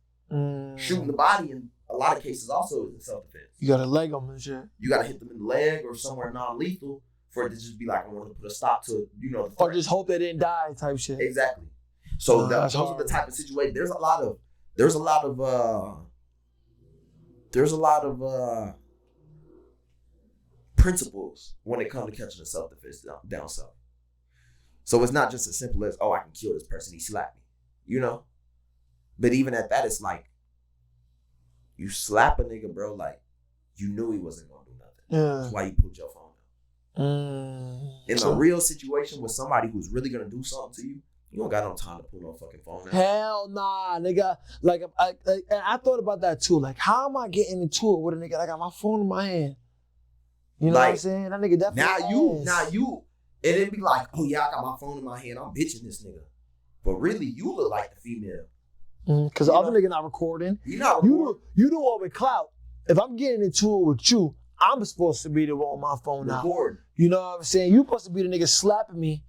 Shooting the body in a lot of cases also isn't self-defense. You got to leg them and shit. You got to hit them in the leg or somewhere non-lethal for it to just be like, I want to put a stop to, the or just hope they didn't die type shit. Exactly. So those are the type of situation. There's a lot of principles when it comes to catching a self-defense down south. So it's not just as simple as, I can kill this person, he slapped me, But even at that, it's like, you slap a nigga, bro, like, you knew he wasn't going to do nothing. Yeah. That's why you pulled your phone out. In a real situation with somebody who's really going to do something to you, you don't got no time to pull no fucking phone out. Hell nah, nigga. Like, I thought about that too. Like, how am I getting into it with a nigga? I got my phone in my hand. You know what I'm saying? That nigga definitely. Now you, it'd be like, I got my phone in my hand. I'm bitching this nigga. But really, you look like the female. Because the other nigga not recording. You not recording. You do all with clout. If I'm getting into it with you, I'm supposed to be the one on my phone now. You know what I'm saying? You supposed to be the nigga slapping me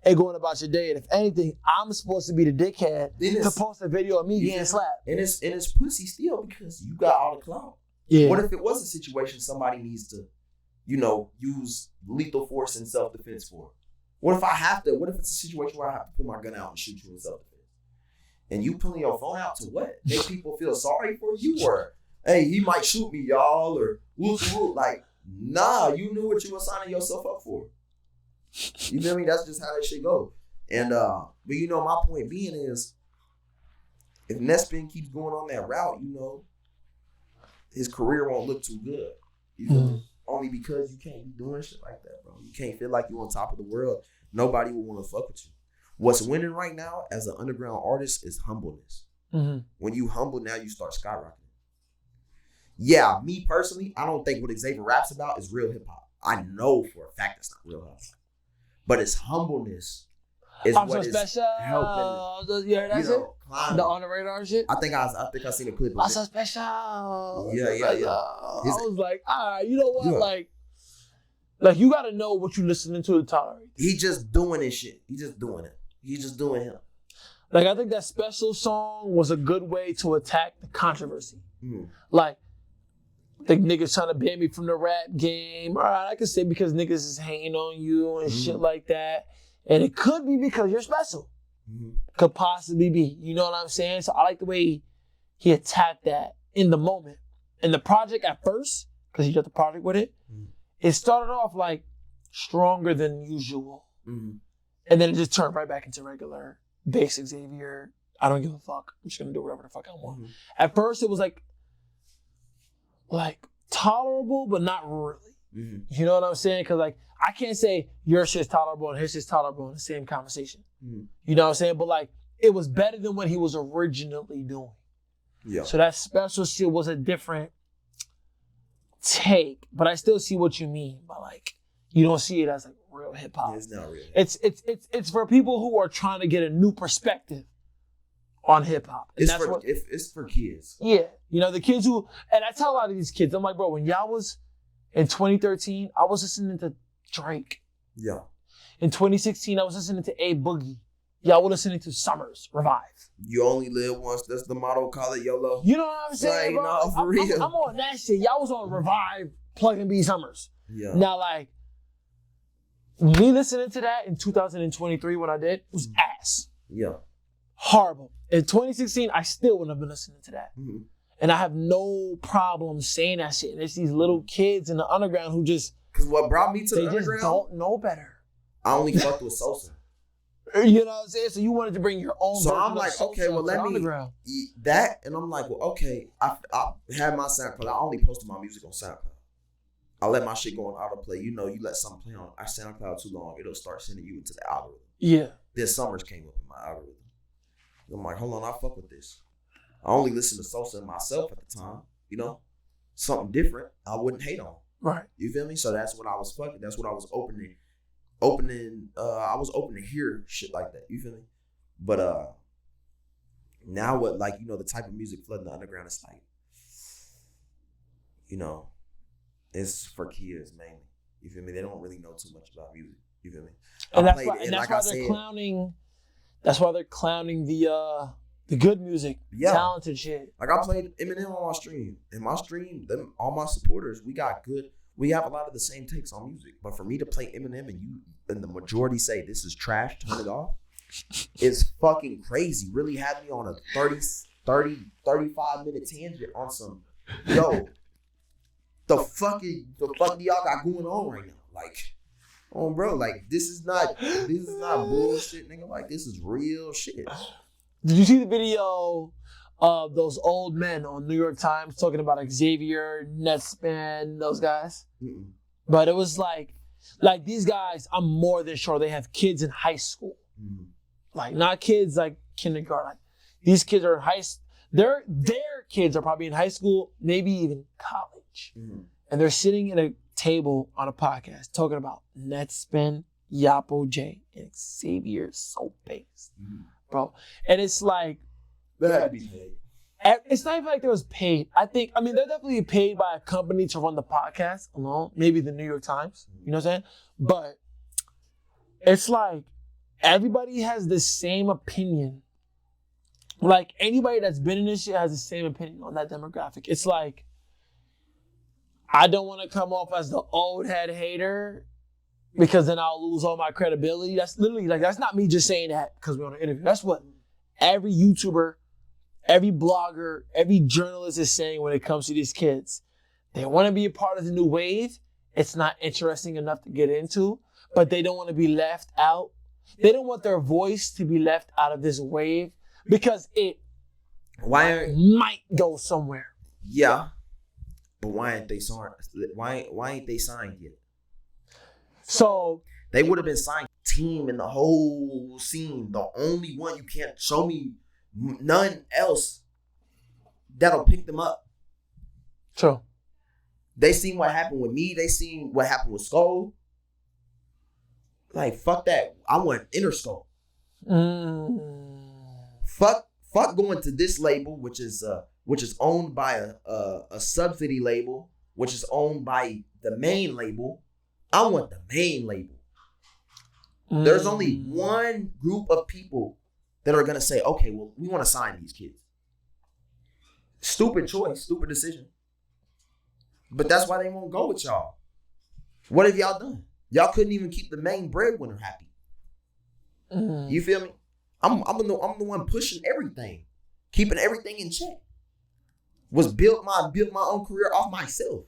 and going about your day. And if anything, I'm supposed to be the dickhead to post a video of me getting slapped. And it's pussy still because you got all the clout. Yeah. What if it was a situation somebody needs to, use lethal force in self-defense for? What if it's a situation where I have to pull my gun out and shoot you in self-defense? And you pulling your phone out to what? Make people feel sorry for you? Or, hey, he might shoot me, y'all, or whoop. Like, nah, you knew what you were signing yourself up for. You feel me? That's just how that shit go. And, but my point being is, if Nespin keeps going on that route, his career won't look too good. You feel me? Only because you can't be doing shit like that, bro. You can't feel like you're on top of the world. Nobody will want to fuck with you. What's winning right now as an underground artist is humbleness. When you humble, now you start skyrocketing. Yeah, me personally, I don't think what Xavier raps about is real hip hop. I know for a fact it's not real hip hop. But it's humbleness is I'm what so is special. helping. You heard that shit? Climb. The on the radar shit? I think I seen a clip of I'm it. so special. Yeah. I was like, all right, you know what? Yeah. Like you got to know what you listening to tolerate. He just doing his shit. He just doing it. He's just doing him. Like, I think that special song was a good way to attack the controversy. Like, the niggas trying to ban me from the rap game. All right, I can say because niggas is hating on you and shit like that. And it could be because you're special. Could possibly be. You know what I'm saying? So I like the way he attacked that in the moment. And the project at first, because he did the project with it, it started off like stronger than usual. And then it just turned right back into regular, basic Xavier. I don't give a fuck. I'm just going to do whatever the fuck I want. At first, it was like tolerable, but not really. You know what I'm saying? Because I can't say your shit's tolerable and his shit's tolerable in the same conversation. You know what I'm saying? But it was better than what he was originally doing. Yeah. So that special shit was a different take, but I still see what you mean by you don't see it as real hip hop. It's not real. It's for people who are trying to get a new perspective on hip hop. It's for kids. Yeah. The kids and I tell a lot of these kids, I'm like, bro, when y'all was in 2013, I was listening to Drake. Yeah. In 2016, I was listening to A Boogie. Y'all were listening to Summers, Revive. You only live once. That's the motto. Call it YOLO. You know what I'm saying, bro? No, for real. I'm on that shit. Y'all was on Revive, Plug and B Summers. Yeah. Now, me listening to that in 2023 when I did was ass. Yeah. Horrible. In 2016, I still wouldn't have been listening to that. And I have no problem saying that shit. And there's these little kids in the underground who just... Because what brought me to the underground... They just don't know better. I only fucked with Sosa. You know what I'm saying? So you wanted to bring your own... So I'm like, okay, well, let me... That, and I'm like, well, okay. I had my SoundCloud. I only posted my music on SoundCloud. I let my shit go on autoplay. You let something play on our SoundCloud too long, it'll start sending you into the algorithm. Yeah. Then Summers came up in my algorithm. I'm like, hold on, I fuck with this. I only listened to Sosa and myself at the time. You know, something different I wouldn't hate on. Right. You feel me? So that's what I was fucking. That's what I was opening. I was open to hear shit like that. You feel me? But now what? Like, you know, the type of music flooding the underground is like, you know, it's for kids mainly. You feel me? They don't really know too much about music. You feel me? And that's why they're clowning. That's why they're clowning the good music, talented shit. Like, I played Eminem on my stream. In my stream, all my supporters, we have a lot of the same takes on music. But for me to play Eminem and the majority say this is trash, turn it off, is fucking crazy. Really had me on a 35 minute tangent on some, yo, the fuck do y'all got going on right now? Like, oh, bro, like, this is not bullshit, nigga. Like, this is real shit. Did you see the video of those old men on New York Times talking about like Xavier, Netspan, those guys? Mm-mm. But it was like these guys, I'm more than sure they have kids in high school. Mm-hmm. Like, not kids like kindergarten. Like, these kids are in high school. Their kids are probably in high school, maybe even college. Mm-hmm. And they're sitting at a table on a podcast talking about Netspin, Yapo J, and Xaviersobased. Mm-hmm. Bro. And it's like, they had to be paid. It's not even like they was paid. They're definitely paid by a company to run the podcast alone. Maybe the New York Times. You know what I'm saying? But it's like everybody has the same opinion. Like, anybody that's been in this shit has the same opinion on that demographic. It's like, I don't want to come off as the old head hater because then I'll lose all my credibility. That's literally, like, that's not me just saying that because we're on an interview. That's what every YouTuber, every blogger, every journalist is saying when it comes to these kids. They want to be a part of the new wave. It's not interesting enough to get into, but they don't want to be left out. They don't want their voice to be left out of this wave because it might go somewhere. Yeah, but why ain't they signed? Why ain't they signed yet? So they would have been signed. Team in the whole scene, the only one you can't show me none else that'll pick them up. True. They seen what happened with me. They seen what happened with Skull. Like, fuck that. I want Inner Skull. Fuck going to this label, which is owned by a subsidy label, which is owned by the main label. I want the main label. There's only one group of people that are gonna say, okay, well, we want to sign these kids. Stupid choice, stupid decision. But that's why they won't go with y'all. What have y'all done? Y'all couldn't even keep the main breadwinner happy. You feel me? I'm the one pushing everything, keeping everything in check. Built my own career off myself.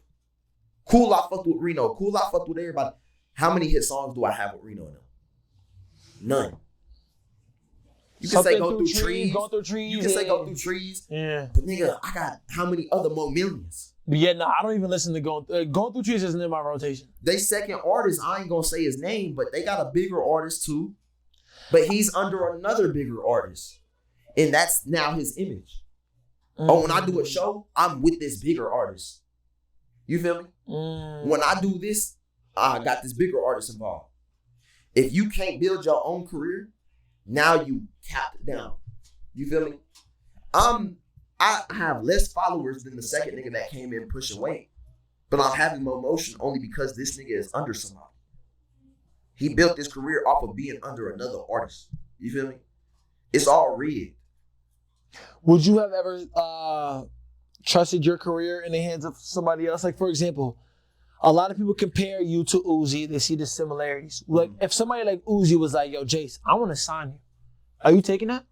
Cool, I fucked with Reno. Cool, I fucked with everybody. How many hit songs do I have with Reno now? None. You can say go through trees. Go through trees. You can say go through trees. Yeah. But nigga, I got how many other more millions? But yeah, no, I don't even listen to Going Through Trees isn't in my rotation. They second artist, I ain't gonna say his name, but they got a bigger artist too. But he's under another bigger artist. And that's now his image. Oh, when I do a show, I'm with this bigger artist. You feel me? When I do this, I got this bigger artist involved. If you can't build your own career, now you capped down. You feel me? I have less followers than the second nigga that came in pushing weight. But I'm having more motion only because this nigga is under somebody. He built his career off of being under another artist. You feel me? It's all rigged. Would you have ever trusted your career in the hands of somebody else? Like, for example, a lot of people compare you to Uzi. They see the similarities. Like, if somebody like Uzi was like, yo, Jace, I want to sign you. Are you taking that?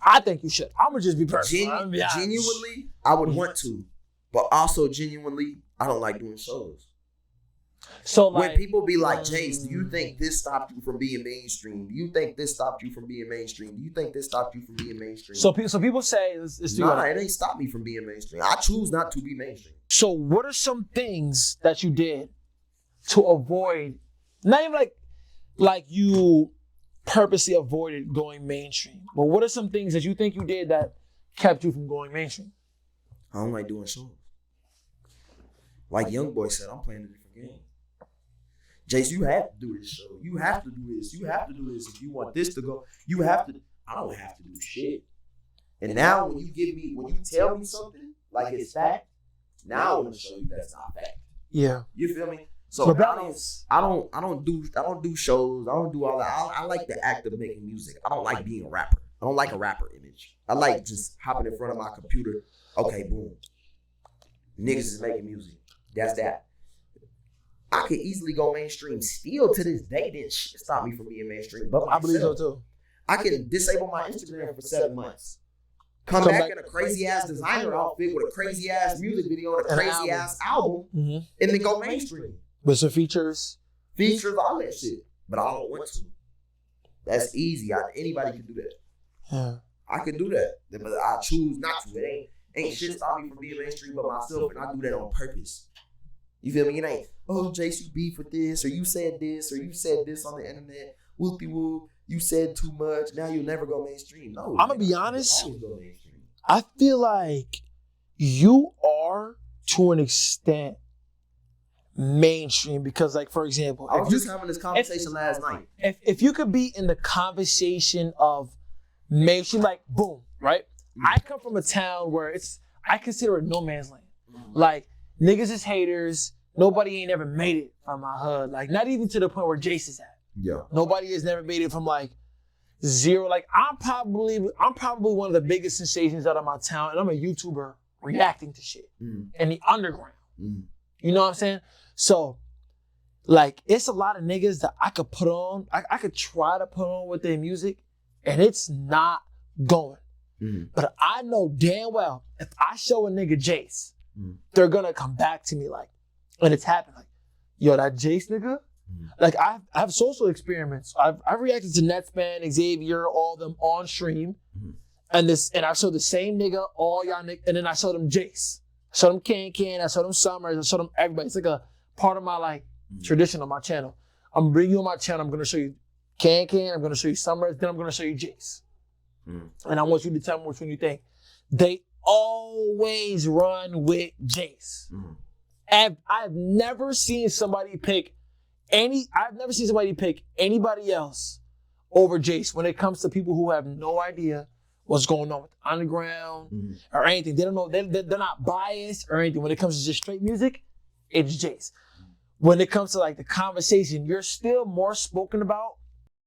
I think you should. I'm going to just be personal. Genuinely, I would want to. But also, genuinely, I don't like doing shows. So, like, when people be like, Jace, do you think this stopped you from being mainstream? Do you think this stopped you from being mainstream? Do you think this stopped you from being mainstream? So people say, it ain't stopped me from being mainstream. I choose not to be mainstream. So what are some things that you did to avoid, not even like you purposely avoided going mainstream. But what are some things that you think you did that kept you from going mainstream? I don't like doing shows. Like Young Boy said, I'm playing a different game. Jace, you have to do this show. You have to do this. You have to do this if you want this to go. You have to. I don't have to do shit. And now when you tell me something like it's fact, now I want to show you that's not fact. Yeah. You feel me? So I don't do shows. I don't do all that. I like the act of making music. I don't like being a rapper. I don't like a rapper image. I like just hopping in front of my computer. Okay, boom. Niggas is making music. That's that. I could easily go mainstream. Still to this day, didn't stop me from being mainstream. But I believe so too. I can disable my Instagram for 7 months. Come back in a crazy ass designer outfit with a crazy ass music video and a crazy ass album, and then go mainstream. With some features, all that shit. But I don't want to. That's easy. Anybody can do that. Yeah. I can do that, but I choose not to. It ain't shit stop me from being mainstream but myself, and I do that on purpose. You feel me? It ain't, oh, Jace, you beef with this, or you said this on the internet. Whoopie whoop, you said too much. Now you'll never go mainstream. No, I'm gonna be honest. I feel like you are, to an extent, mainstream because, like, for example, I was just having this conversation last night. If you could be in the conversation of mainstream, like, boom, right? I come from a town where I consider it no man's land. Like, niggas is haters. Nobody ain't ever made it from my hood. Like, not even to the point where Jace is at. Yeah. Nobody has never made it from, like, zero. Like, I'm probably one of the biggest sensations out of my town, and I'm a YouTuber reacting to shit in the underground. You know what I'm saying? So, like, it's a lot of niggas that I could put on. I could try to put on with their music, and it's not going. But I know damn well if I show a nigga Jace, they're gonna come back to me like, and it's happened like, yo, that Jace nigga. Like, I have social experiments. I've reacted to Netspan, Xavier, all of them on stream, and I showed the same nigga, all y'all niggas, and then I showed them Jace, I showed them Can, I showed them Summers, I showed them everybody. It's like a part of my like tradition on my channel. I'm bringing you on my channel. I'm gonna show you Can, I'm gonna show you Summers, then I'm gonna show you Jace. And I want you to tell me which one you think. They always run with Jace. I've never seen somebody pick anybody else over Jace when it comes to people who have no idea what's going on with the underground or anything. They don't know. They're not biased or anything. When it comes to just straight music, it's Jace. When it comes to like the conversation, you're still more spoken about